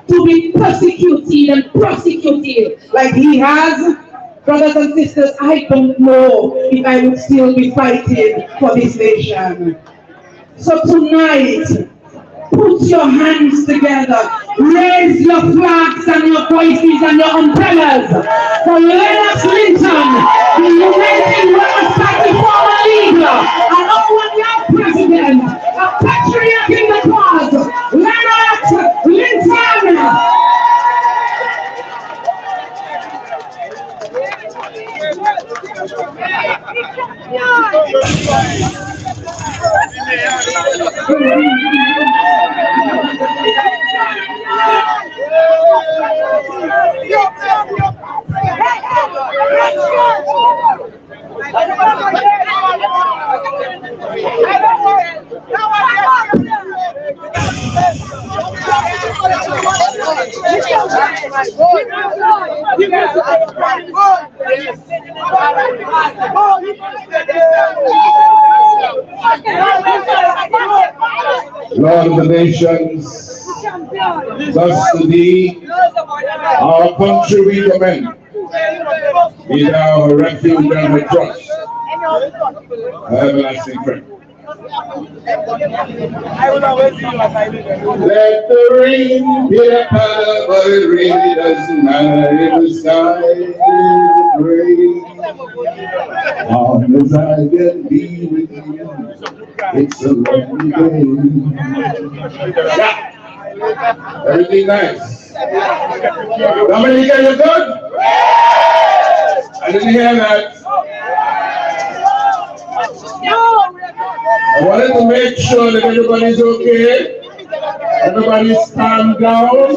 To be persecuted and prosecuted like he has, brothers and sisters, I don't know if I would still be fighting for this nation. So tonight, put your hands together, raise your flags and your voices and your umbrellas for Lennox Linton, the United Workers' Party former leader and our young president, a patriot in the cause, Lennox Linton. Lord of the nations, thus to thee, our country we commend. Be thou a refuge and a trust, a everlasting friend. Let the rain be a powder, but it really doesn't matter if the sky is gray. Long as I can be with you, it's a lovely day. Yeah. Everything nice. Dominica, you good? I didn't hear that. I wanted to make sure that everybody's okay. Everybody's calm down.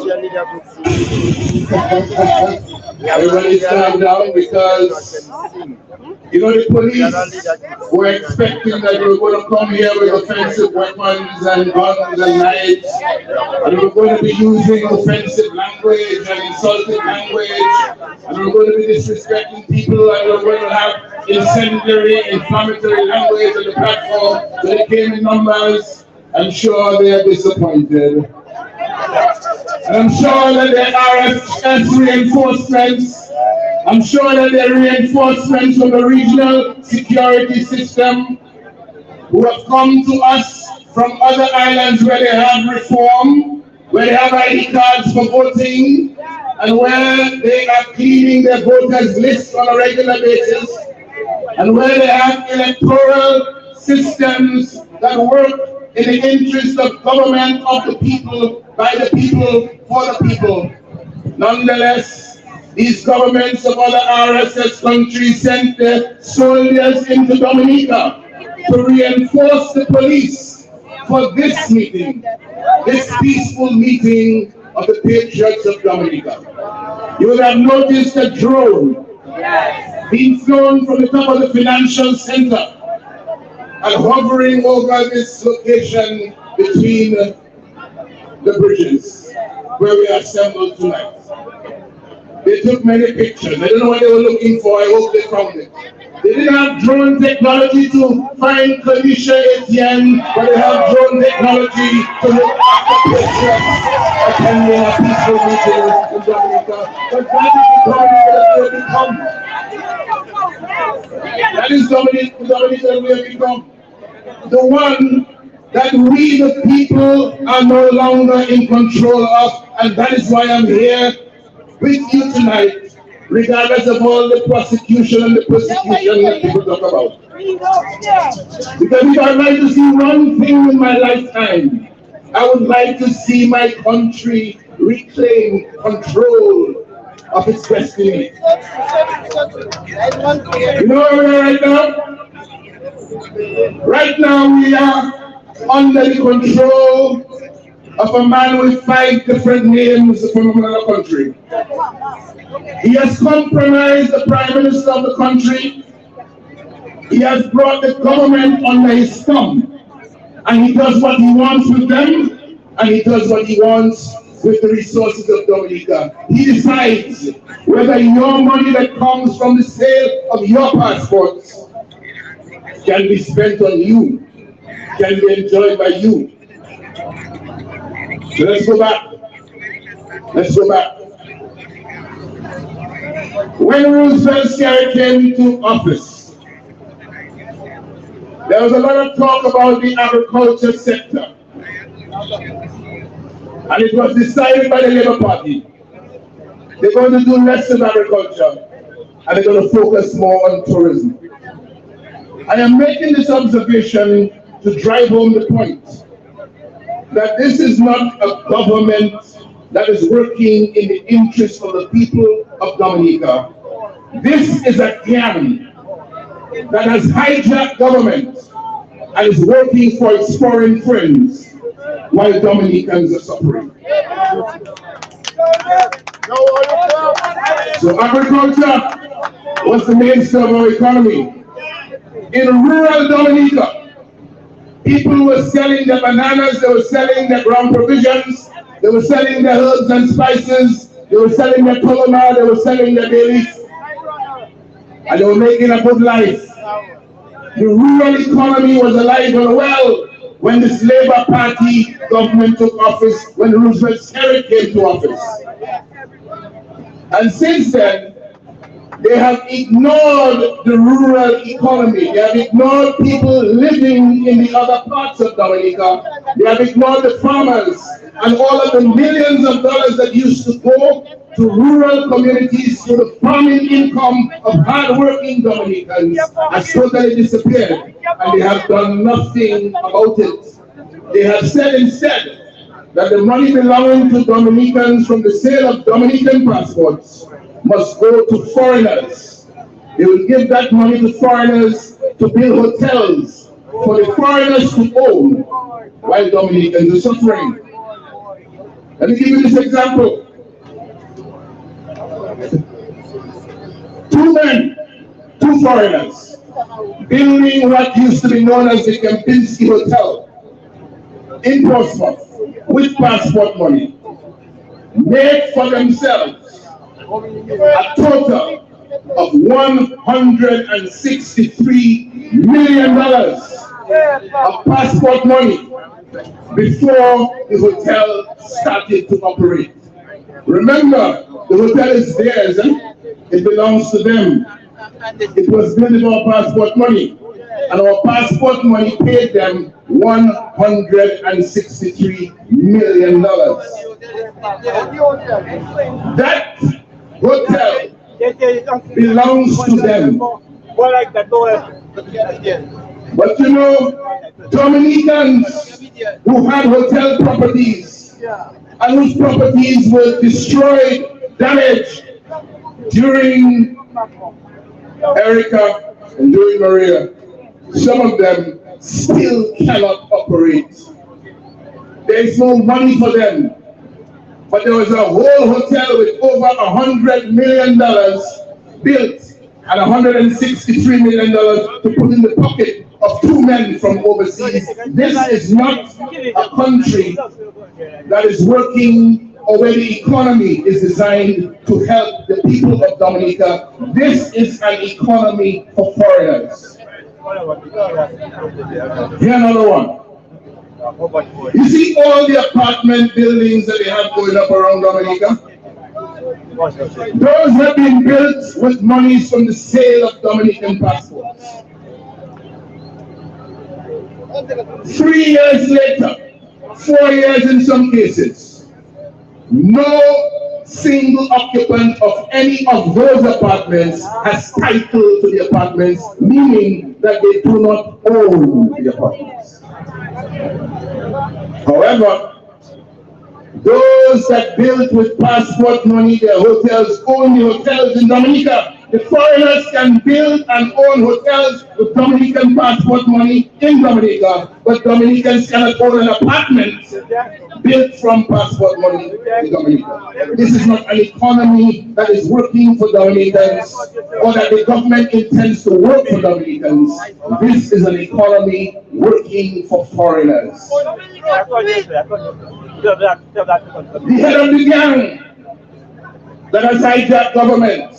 Everybody's calm down because, you know, the police were expecting that we were going to come here with offensive weapons and guns and knives. And we were going to be using offensive language and insulting language. And we were going to be disrespecting people and we were going to have incendiary, inflammatory language on the platform. So they came in numbers. I'm sure they are disappointed. And I'm sure that there are RSS reinforcements. I'm sure that there are reinforcements from the regional security system who have come to us from other islands where they have reform, where they have ID cards for voting, and where they are cleaning their voters' lists on a regular basis, and where they have electoral systems that work in the interest of government of the people, by the people, for the people. Nonetheless, these governments of other RSS countries sent their soldiers into Dominica to reinforce the police for this meeting, this peaceful meeting of the Patriots of Dominica. You will have noticed a drone being flown from the top of the financial center and hovering over this location between the bridges where we are assembled tonight. They took many pictures. I don't know what they were looking for. I hope they found it. They didn't have drone technology to find Kanisha Etienne, but they have drone technology to look after pictures attending a peaceful meeting in Dominica. But that is the Dominica that will become. That is Dominica we have become. The one that we the people are no longer in control of, and that is why I'm here with you tonight, regardless of all the prosecution and the persecution that people talk about. Because if I'd like to see one thing in my lifetime, I would like to see my country reclaim control of its destiny. You know where we are right now? Right now we are under the control of a man with 5 different names from another country. He has compromised the Prime Minister of the country. He has brought the government under his thumb. And he does what he wants with them, and he does what he wants with the resources of Dominica. He decides whether your money that comes from the sale of your passports can be spent on you, can be enjoyed by you. So let's go back. Let's go back. When Roosevelt came to office, there was a lot of talk about the agriculture sector. And it was decided by the Labour Party. They're going to do less of agriculture, and they're going to focus more on tourism. I am making this observation to drive home the point that this is not a government that is working in the interest of the people of Dominica. This is a gang that has hijacked government and is working for its foreign friends while Dominicans are suffering. So agriculture was the mainstay of our economy. In rural Dominica, people were selling their bananas, they were selling their ground provisions, they were selling their herbs and spices, they were selling their colonna, they were selling their dailies, and they were making a good life. The rural economy was alive and well when this Labour Party government took office, when Roosevelt came to office. And since then, they have ignored the rural economy. They have ignored people living in the other parts of Dominica. They have ignored the farmers and all of the millions of dollars that used to go to rural communities, to the farming income of hard-working Dominicans has totally disappeared, and they have done nothing about it. They have said instead that the money belonging to Dominicans from the sale of Dominican passports must go to foreigners. They will give that money to foreigners to build hotels for the foreigners to own while Dominicans are suffering. Let me give you this example. 2 men, 2 foreigners, building what used to be known as the Kempinski Hotel in Portsmouth with passport money, made for themselves a total of $163 million of passport money before the hotel started to operate. Remember, the hotel is theirs, it belongs to them. It was built with our passport money, and our passport money paid them $163 million. That hotel belongs to them. But you know, Dominicans who had hotel properties and whose properties were destroyed, damaged during Erica and during Maria, some of them still cannot operate. There is no money for them. But there was a whole hotel with over $100 million built and $163 million to put in the pocket of 2 men from overseas. This is not a country that is working or where the economy is designed to help the people of Dominica. This is an economy for foreigners. Here another one. You see all the apartment buildings that they have going up around Dominica? Those have been built with monies from the sale of Dominican passports. 3 years later, 4 years in some cases, no single occupant of any of those apartments has title to the apartments, meaning that they do not own the apartments. However, those that built with passport money their hotels own the hotels in Dominica. The foreigners can build and own hotels with Dominican passport money in Dominica, but Dominicans cannot own an apartment built from passport money in Dominica. This is not an economy that is working for Dominicans or that the government intends to work for Dominicans. This is an economy working for foreigners. The head of the gang that has hijacked government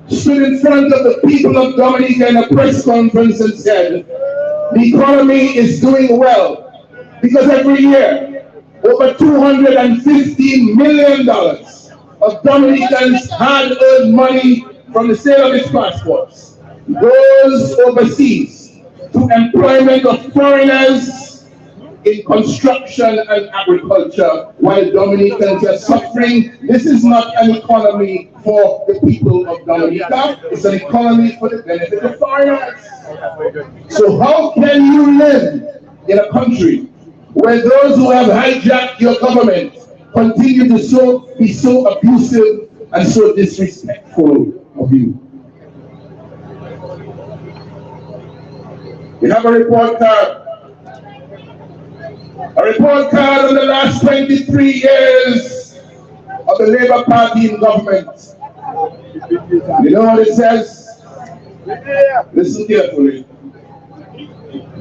stood in front of the people of Dominica in a press conference and said, the economy is doing well because every year over $250 million of Dominicans had earned money from the sale of its passports goes overseas to employment of foreigners in construction and agriculture, while Dominicans are suffering. This is not an economy for the people of Dominica, it's an economy for the benefit of foreigners. So how can you live in a country where those who have hijacked your government continue to be so abusive and so disrespectful of you? We have a report card. A report card on the last 23 years of the Labour Party in government. You know what it says? Listen carefully.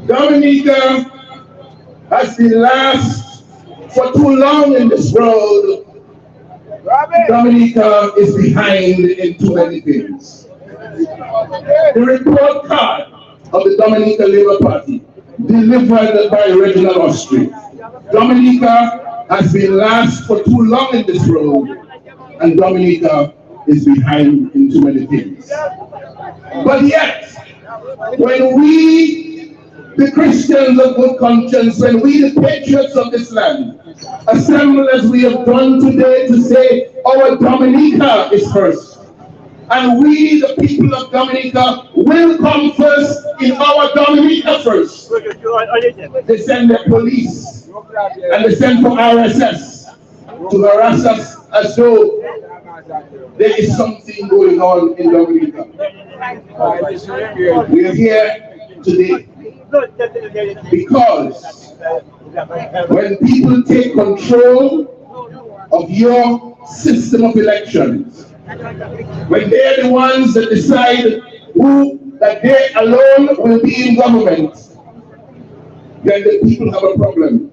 Dominica has been last for too long in this world. Dominica is behind in too many things. The report card of the Dominica Labour Party, delivered by Reginald Austria. Dominica has been last for too long in this road, and Dominica is behind in too many things. But yet, when we, the Christians of good conscience, when we, the patriots of this land, assemble as we have done today to say our Dominica is first, and we, the people of Dominica, will come first in our Dominica first. They send their police and they send for RSS to harass us as though there is something going on in Dominica. We are here today because when people take control of your system of elections, when they're the ones that decide that they alone will be in government, then the people have a problem.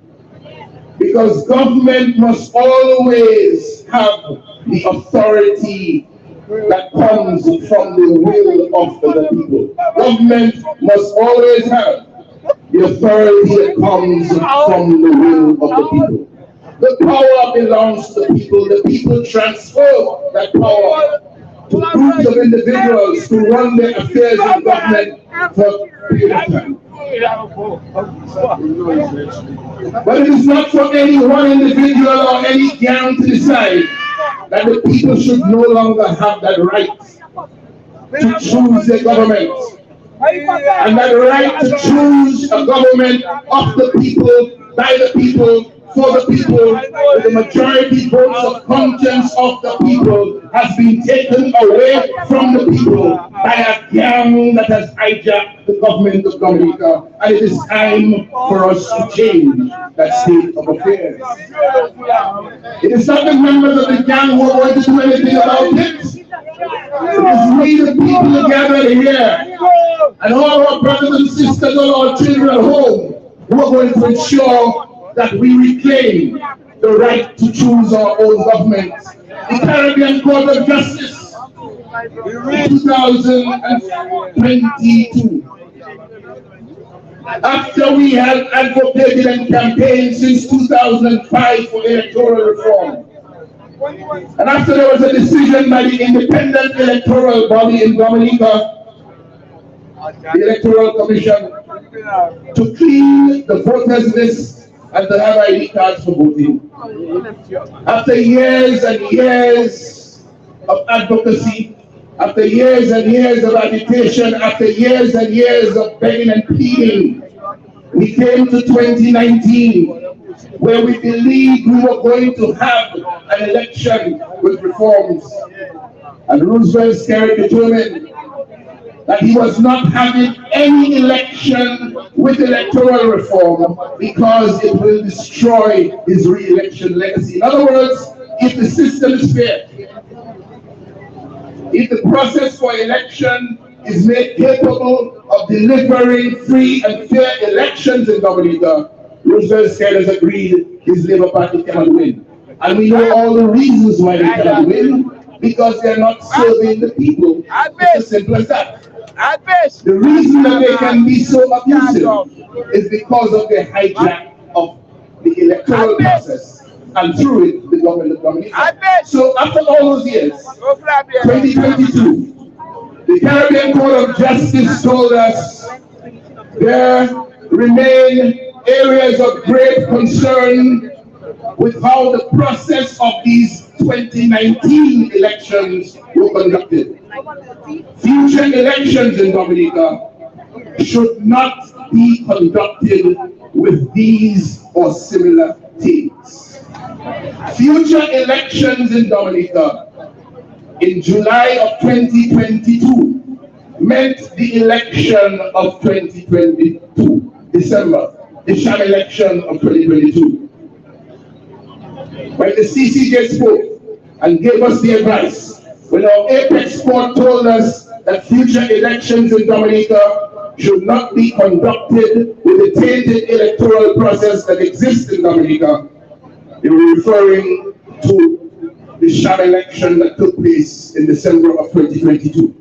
Because government must always have the authority that comes from the will of the people. Government must always have the authority that comes from the will of the people. The power belongs to the people. The people transfer that power to groups of individuals to run their affairs in government for a period of time. But it is not for any one individual or any gang to decide that the people should no longer have that right to choose their government. And that right to choose a government of the people, by the people, for the people, with the majority votes of conscience of the people, has been taken away from the people by a gang that has hijacked the government of Dominica. And it is time for us to change that state of affairs. It is not the members of the gang who are going to do anything about it. It is we, the people, gathered here, and all our brothers and sisters, all our children at home, who are going to ensure that we reclaim the right to choose our own government. The Caribbean Court of Justice in 2022, after we had advocated and campaigned since 2005 for electoral reform, And after there was a decision by the independent electoral body in Dominica, the Electoral Commission, to clean the voters list and to have ID cards for voting. After years and years of advocacy, after years and years of agitation, after years and years of begging and pleading, we came to 2019, where we believed we were going to have an election with reforms. And Roosevelt Skerrit determined that he was not having any election with electoral reform because it will destroy his re-election legacy. In other words, if the system is fair, if the process for election is made capable of delivering free and fair elections in Dominica, Roosevelt Skerrit has agreed his Labour Party cannot win. And we know all the reasons why they cannot win, because they're not serving the people. It's as simple as that. The reason that they can be so abusive is because of their hijack of the electoral process, and through it, the government of Dominica. So after all those years, 2022, the Caribbean Court of Justice told us there remain areas of great concern with how the process of these 2019 elections were conducted. Future elections in Dominica should not be conducted with these or similar things. Future elections in Dominica in July of 2022 meant the election of 2022, December, the sham election of 2022. When the CCJ spoke and gave us the advice, when our Apex Court told us that future elections in Dominica should not be conducted with the tainted electoral process that exists in Dominica, they were referring to the sham election that took place in December of 2022.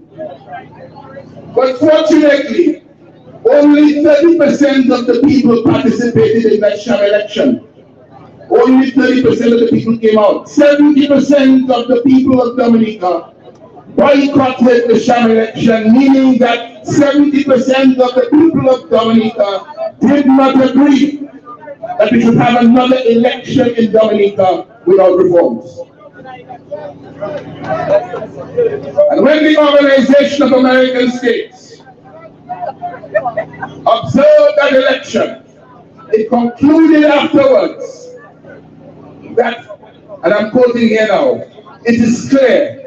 But fortunately, only 30% of the people participated in that sham election. Only 30% of the people came out. 70% of the people of Dominica boycotted the sham election, meaning that 70% of the people of Dominica did not agree that we should have another election in Dominica without reforms. And when the Organization of American States observed that election, it concluded afterwards that, and I'm quoting here now, it is clear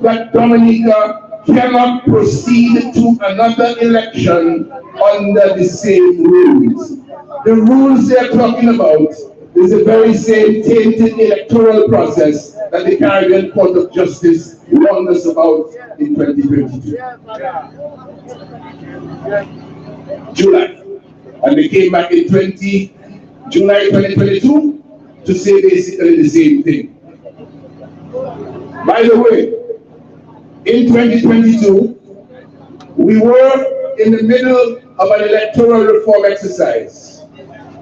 that Dominica cannot proceed to another election under the same rules. The rules they're talking about is the very same tainted electoral process that the Caribbean Court of Justice warned us about in 2022. July. And they came back in July 2022 to say basically the same thing. By the way, in 2022, we were in the middle of an electoral reform exercise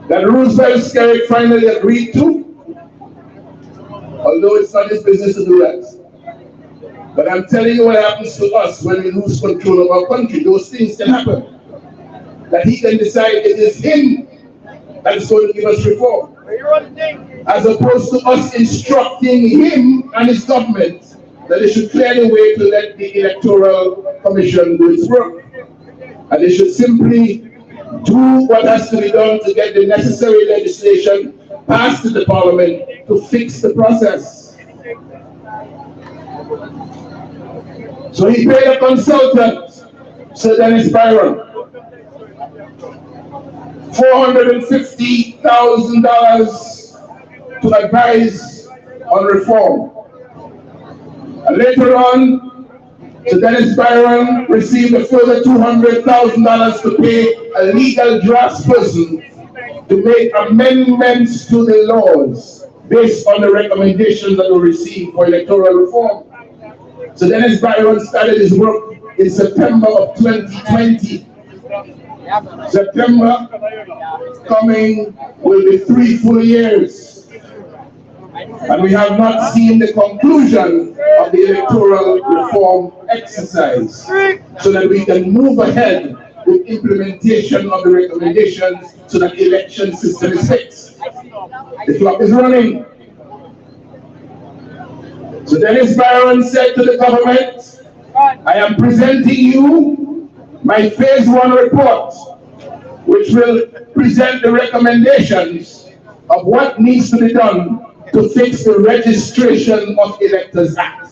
that Roosevelt Skerrit finally agreed to, although it's not his business to do that. But I'm telling you what happens to us when we lose control of our country. Those things can happen. That he can decide it is him that is going to give us reform, as opposed to us instructing him and his government that they should clear the way to let the Electoral Commission do its work. And they should simply do what has to be done to get the necessary legislation passed in the Parliament to fix the process. So he paid a consultant, Sir Dennis Byron, $450,000 to advise on reform. And later on, Sir Dennis Byron received a further $200,000 to pay a legal draftsperson to make amendments to the laws based on the recommendations that were received for electoral reform. So Dennis Byron started his work in September of 2020. September coming will be 3 full years. And we have not seen the conclusion of the electoral reform exercise so that we can move ahead with implementation of the recommendations so that the election system is fixed. The clock is running. So Dennis Byron said to the government, I am presenting you my phase 1 report, which will present the recommendations of what needs to be done to fix the Registration of Electors Act.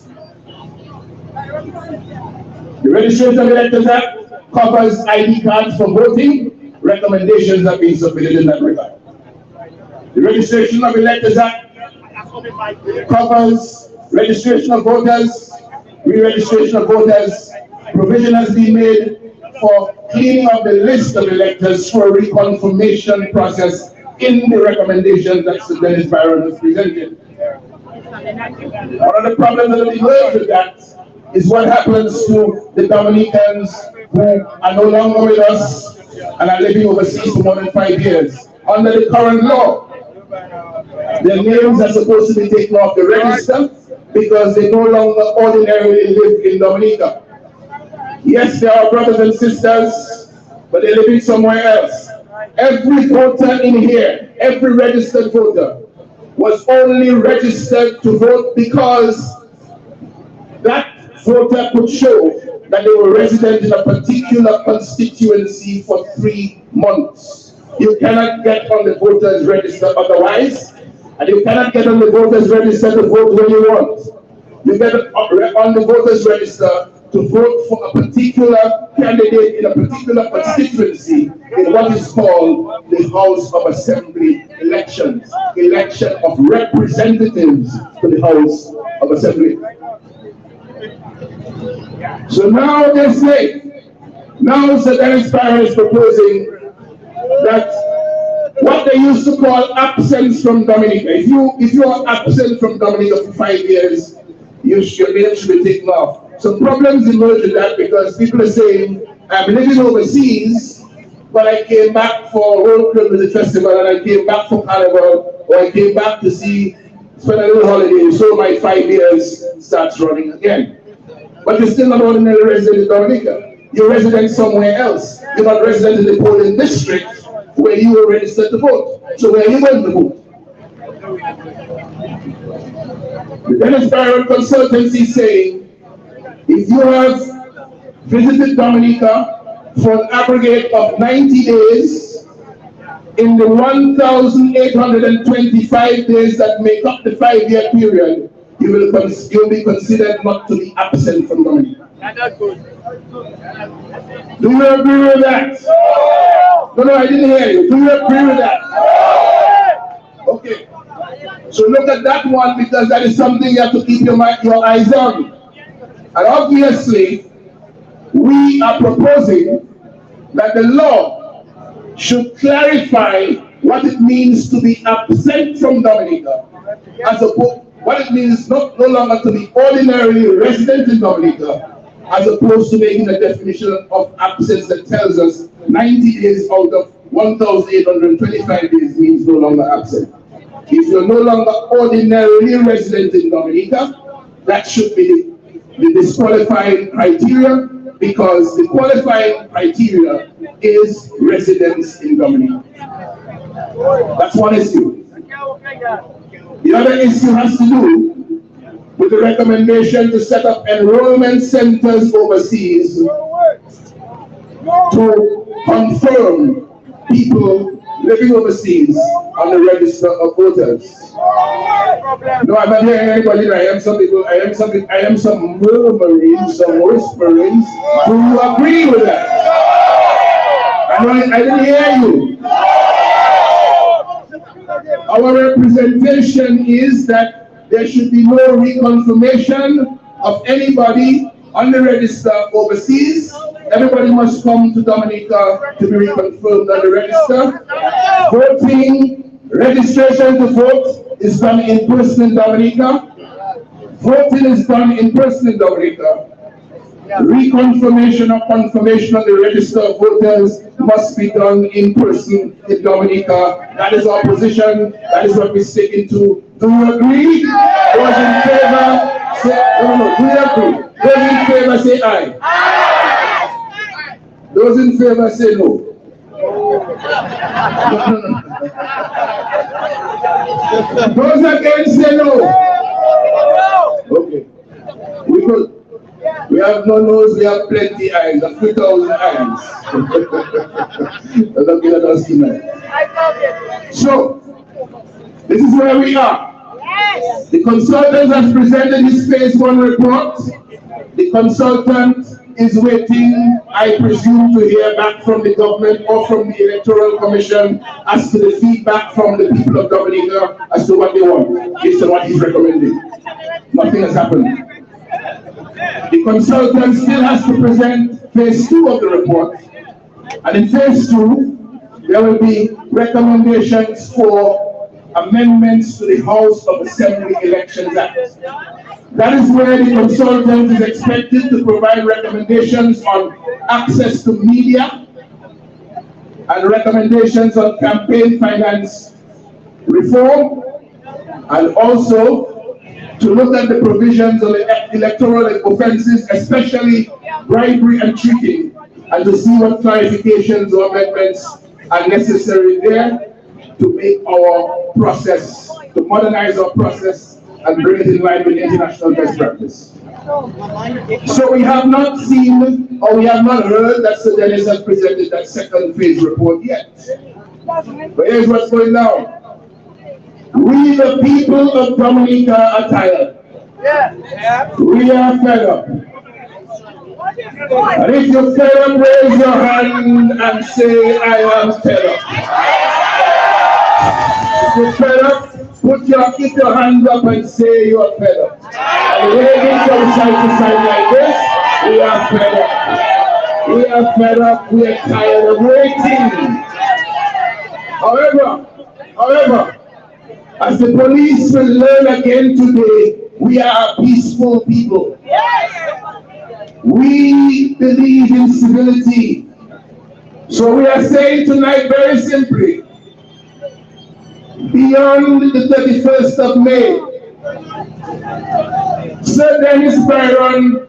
The Registration of Electors Act covers ID cards for voting. Recommendations have been submitted in that regard. The Registration of Electors Act covers registration of voters, re-registration of voters. Provision has been made for cleaning up the list of electors for a reconfirmation process in the recommendations that Sir Dennis Byron has presented. One of the problems that emerged with that is what happens to the Dominicans who are no longer with us and are living overseas for more than 5 years. Under the current law, their names are supposed to be taken off the register because they no longer ordinarily live in Dominica. Yes, they are brothers and sisters, but they're living somewhere else. Every voter in here, every registered voter, was only registered to vote because that voter could show that they were resident in a particular constituency for 3 months. You cannot get on the voters register otherwise, and you cannot get on the voters register to vote when you want. You get on the voters register to vote for a particular candidate in a particular constituency in what is called the House of Assembly elections, election of representatives to the House of Assembly. So now they say, now Sir Dennis Byron is proposing that what they used to call absence from Dominica, if you are absent from Dominica for 5 years, your name should be taken off. So problems emerge with that because people are saying, I'm living overseas, but I came back for World Club Music Festival, and I came back for Carnival, or I came back to spend a little holiday, so my 5 years starts running again. But you're still not ordinary resident in Dominica. You're resident somewhere else. You're not resident in the polling district where you were registered to vote. So where are you going to vote? The Dennis Byron consultancy is saying, if you have visited Dominica for an aggregate of 90 days, in the 1,825 days that make up the 5-year period, you'll be considered not to be absent from Dominica. Do you agree with that? No, I didn't hear you. Do you agree with that? Okay. So look at that one, because that is something you have to keep your eyes on. And obviously, we are proposing that the law should clarify what it means to be absent from Dominica, as opposed what it means no longer to be ordinarily resident in Dominica, as opposed to making a definition of absence that tells us 90 days out of 1,825 days means no longer absent. If you're no longer ordinarily resident in Dominica, that should be the disqualifying criteria, because the qualifying criteria is residence in Dominica. That's one issue. The other issue has to do with the recommendation to set up enrollment centers overseas to confirm people living overseas on the register of voters. No, I'm not hearing anybody. I am some murmurings, some whisperings. Do you agree with that? I didn't hear you. Our representation is that there should be no reconfirmation of anybody on the register overseas. Everybody must come to Dominica to be reconfirmed on the register. Voting, registration to vote is done in person in Dominica. Voting is done in person in Dominica. Reconfirmation or confirmation of the register of voters must be done in person in Dominica. That is our position. That is what we're sticking to. Do you agree? Those in favor say no. Do you agree? Those in favor say aye. Those in favor say no. Those against say no. Okay. We good. We have no nose, we have plenty eyes, a few thousand eyes. They're looking at us tonight. So, this is where we are. The consultant has presented his phase 1 report. The consultant is waiting, I presume, to hear back from the government or from the Electoral Commission as to the feedback from the people of Dominica as to what they want, based on what he's recommending. Nothing has happened. The consultant still has to present phase 2 of the report. And in phase 2, there will be recommendations for amendments to the House of Assembly Elections Act. That is where the consultant is expected to provide recommendations on access to media and recommendations on campaign finance reform, and also to look at the provisions of the electoral offenses, especially bribery and cheating, and to see what clarifications or amendments are necessary there to make our process, to modernize our process and bring it in line with international best practice. So we have not seen or we have not heard that Sir Dennis has presented that second phase report yet. But here's what's going down. We, the people of Dominica, are tired. We are fed up. And if you're fed up, raise your hand and say, I am fed up. If you're fed up, keep your hands up and say you are fed up. And waving from side to side like this, we are fed up. We are fed up, we are tired of waiting. However, as the police will learn again today, we are a peaceful people. We believe in civility. So we are saying tonight very simply, beyond the 31st of May, Sir Dennis Byron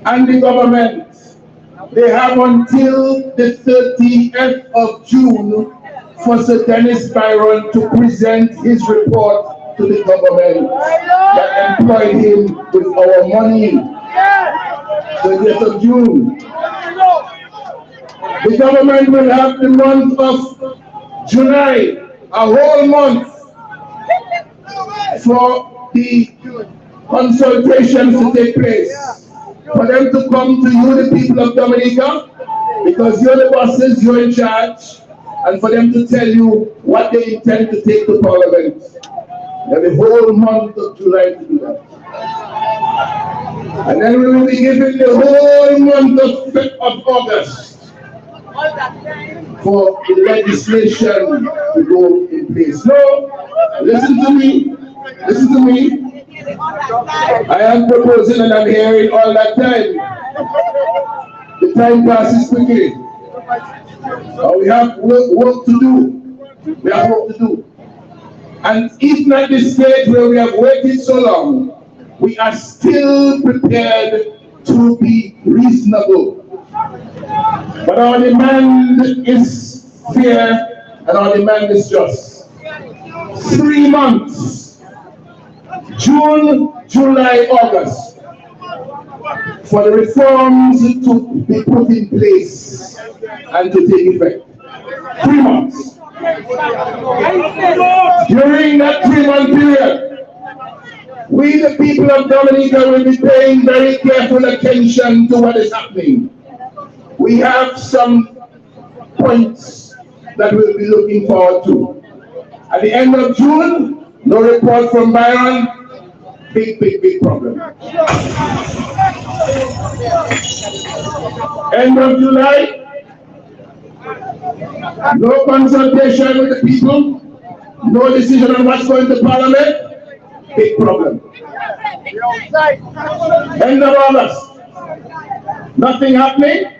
and the government, they have until the 30th of June for Sir Dennis Byron to present his report to the government that employed him with our money. 30th of June. The government will have the month of July, a whole month, for the consultations to take place. For them to come to you, the people of Dominica, because you're the bosses, you're in charge, and for them to tell you what they intend to take to Parliament. They have the whole month of July to do that. And then we will be given the whole month of August for the legislation to go in place. No, listen to me. I am proposing and I'm hearing all that time. The time passes quickly. We have work to do. And even at this stage where we have waited so long, we are still prepared to be reasonable. But our demand is fair and our demand is just. 3 months, June, July, August, for the reforms to be put in place and to take effect. 3 months. During that 3-month period, we, the people of Dominica, will be paying very careful attention to what is happening. We have some points that we'll be looking forward to. At the end of June, no report from Byron, big problem. End of July, no consultation with the people, no decision on what's going to Parliament, big problem. End of August, nothing happening.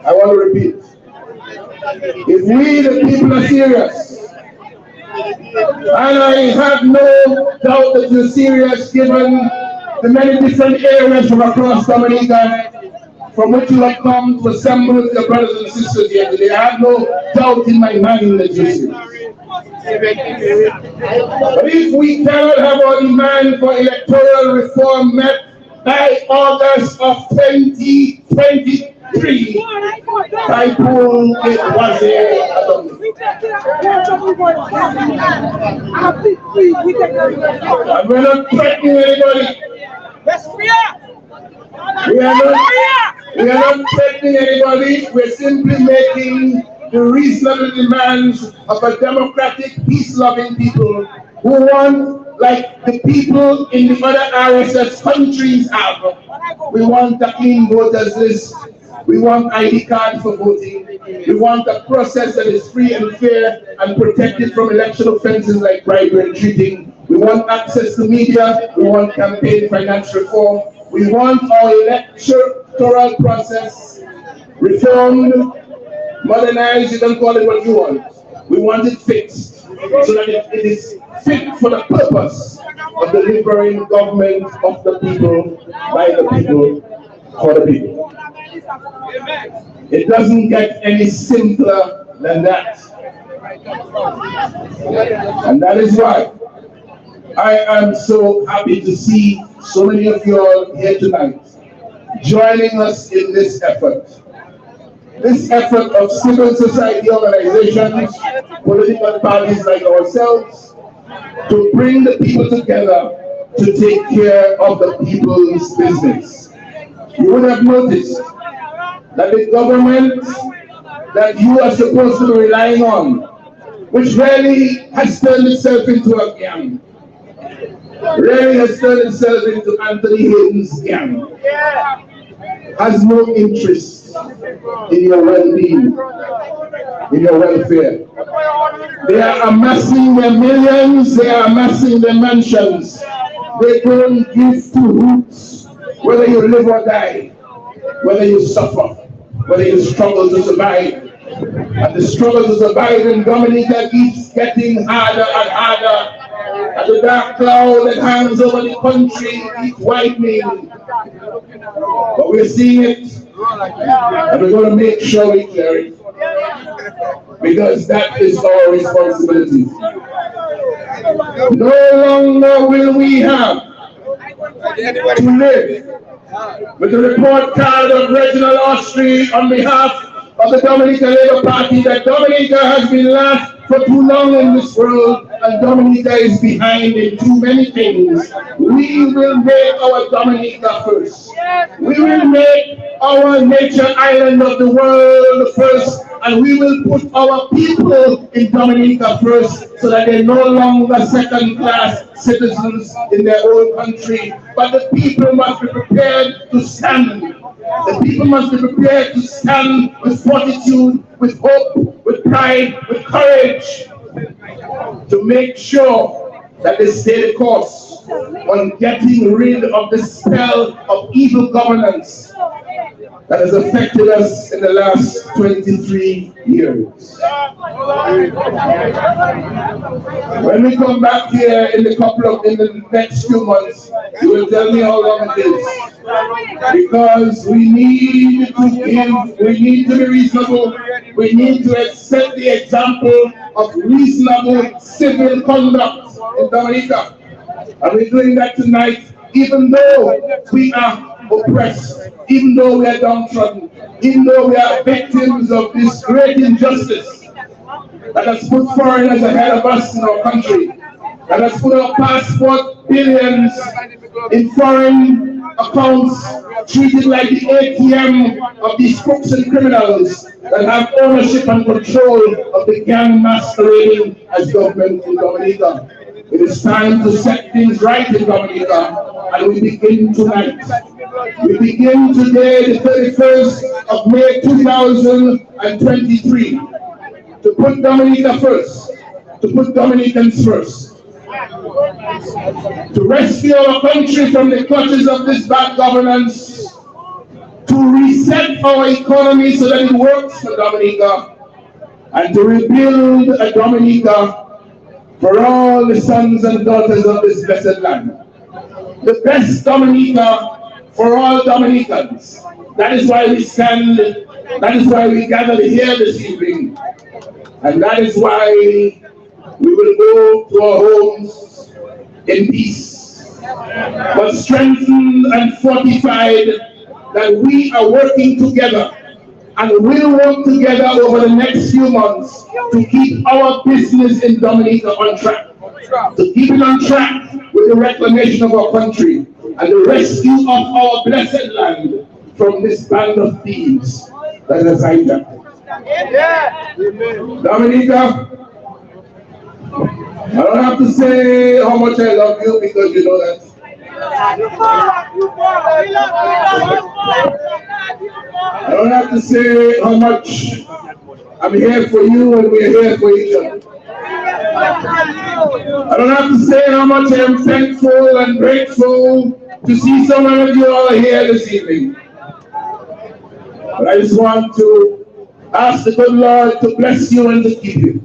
I want to repeat. If we, the people, are serious, and I have no doubt that you're serious given the many different areas from across Dominica from which you have come to assemble with your brothers and sisters here today. I have no doubt in my mind that you're serious. But if we cannot have our demand for electoral reform met by August of 2023, typhoon it was and we're not threatening anybody. We are not threatening anybody. We're simply making the reasonable demands of a democratic, peace-loving people who want, like the people in the other RSS countries have. We want a clean voters list. We want ID cards for voting. We want a process that is free and fair and protected from election offenses like bribery and cheating. We want access to media. We want campaign finance reform. We want our electoral process reformed, modernized, you can call it what you want. We want it fixed so that it is fit for the purpose of delivering government of the people, by the people, for the people. It doesn't get any simpler than that. And that is why I am so happy to see so many of you all here tonight joining us in this effort. This effort of civil society organizations, political parties like ourselves, to bring the people together to take care of the people's business. You would have noticed that the government that you are supposed to be relying on, which really has turned itself into a gang, really has turned itself into Anthony Hayden's gang, has no interest in your well-being, in your welfare. They are amassing their millions, they are amassing their mansions. They don't give two hoots whether you live or die, whether you suffer, whether you struggle to survive. And the struggle to survive in Dominica keeps getting harder and harder. And the dark cloud that hangs over the country keeps widening. But we're seeing it, and we're going to make sure we clear it, because that is our responsibility. No longer will we have to live with the report card of Reginald Austri on behalf of the Dominica Labour Party that Dominica has been last for too long in this world and Dominica is behind in too many things. We will make our Dominica first. We will make our nature island of the world first, and we will put our people in Dominica first so that they're no longer second-class citizens in their own country. But the people must be prepared to stand. The people must be prepared to stand with fortitude, with hope, with pride, with courage, to make sure that they stay the course on getting rid of the spell of evil governance that has affected us in the last 23 years. When we come back here in the next few months, you will tell me how long it is. Because we need to be reasonable. We need to set the example of reasonable civil conduct in Dominica. And we're doing that tonight, even though we are oppressed, even though we are downtrodden, even though we are victims of this great injustice that has put foreigners ahead of us in our country, that has put our passport billions in foreign accounts, treated like the ATM of these crooks and criminals that have ownership and control of the gang masquerading as government in Dominica. It is time to set things right in Dominica, and we begin tonight. We begin today, the 31st of May 2023, to put Dominica first, to put Dominicans first, to rescue our country from the clutches of this bad governance, to reset our economy so that it works for Dominica, and to rebuild a Dominica for all the sons and daughters of this blessed land. The best Dominica for all Dominicans. That is why we stand, that is why we gathered here this evening, and that is why we will go to our homes in peace, but strengthened and fortified that we are working together and will work together over the next few months to keep our business in Dominica on track, to keep it on track with the reclamation of our country and the rescue of our blessed land from this band of thieves that has hijacked it. Dominica, I don't have to say how much I love you because you know that. I don't have to say how much I'm here for you and we're here for each other. I don't have to say how much I am thankful and grateful to see so many of you all here this evening. But I just want to ask the good Lord to bless you and to keep you,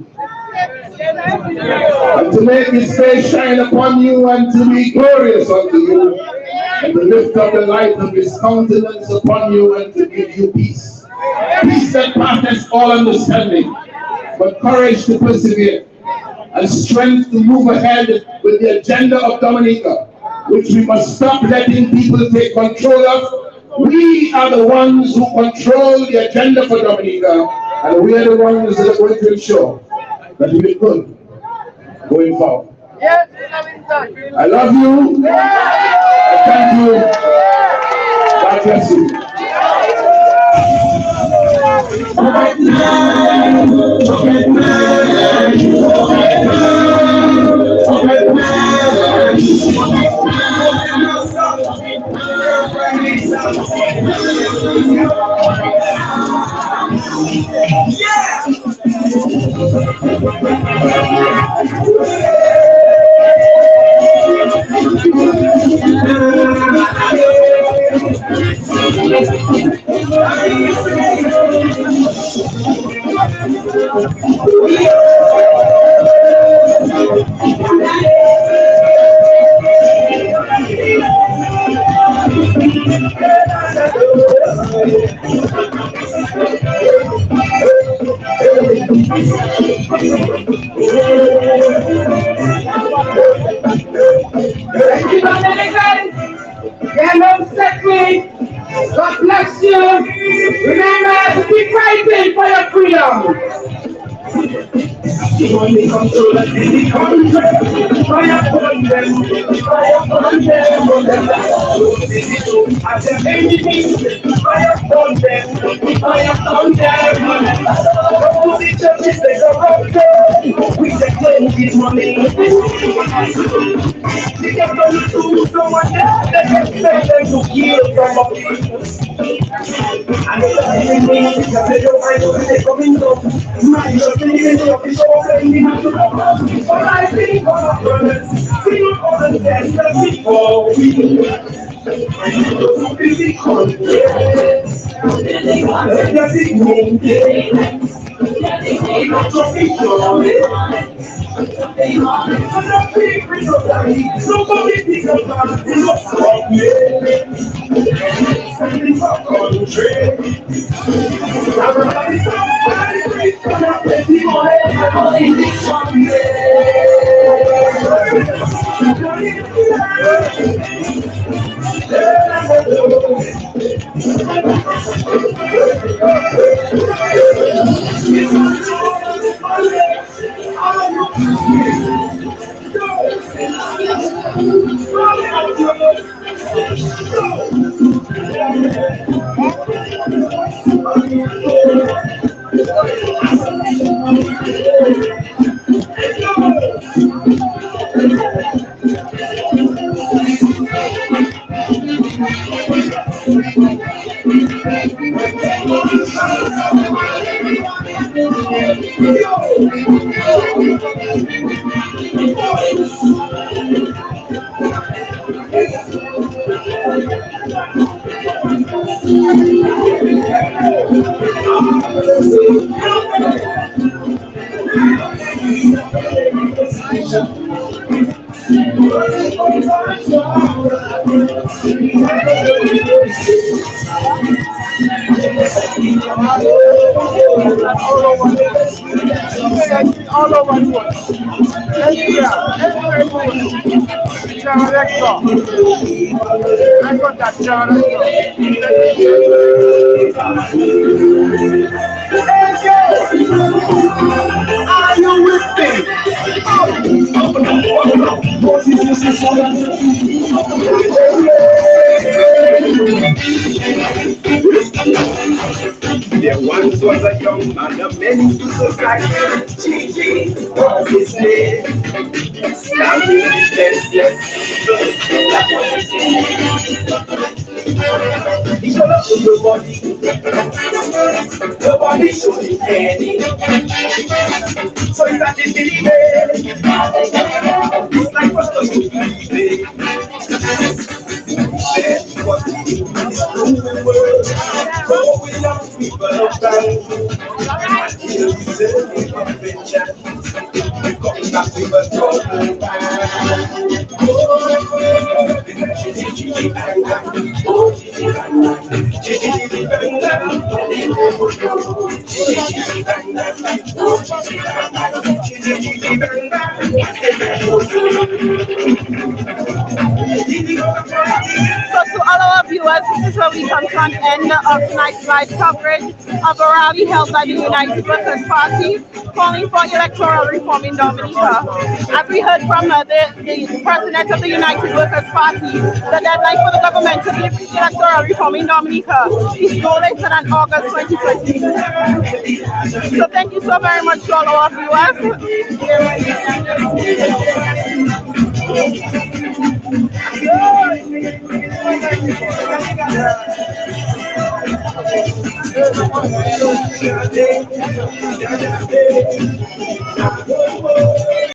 and to make his face shine upon you and to be glorious unto you, and to lift up the light of his countenance upon you and to give you peace. Peace that passes all understanding, but courage to persevere, and strength to move ahead with the agenda of Dominica, which we must stop letting people take control of. We are the ones who control the agenda for Dominica, and we are the ones that are going to ensure that we are good going forward. I love you. I thank you. God bless you. God bless you. Remember to keep fighting for your freedom. You only control the city country. Fire upon them. Fire upon them. As their enemies. Fire upon them. Fire upon them. Opposition is the corruption. We take this money. We can go to someone else that expect them to kill from a people. And the enemy is a little white they coming up. My opinion of the all I think of brothers, we don't understand the people. All over the world. Everywhere. Let's go. I got that jar. Are you with me? There once was a young man, a man to society. Gigi was his name. Standing defenseless. That was his name. He showed up to nobody. Nobody showed him any. So he started believing. It's like what's the good believing? Then what he do in the world. Going up people of time. Until we serve him convention. We come back with a trouble. So to all our viewers, this is where we come to an end of tonight's live coverage of a rally held by the United Workers' Party calling for electoral reform in Dominica. As we heard from the president of the United Workers' Party, the deadline for the government to lift electoral reform in Dominica is no later than August 2020. So thank you so very much to all our viewers.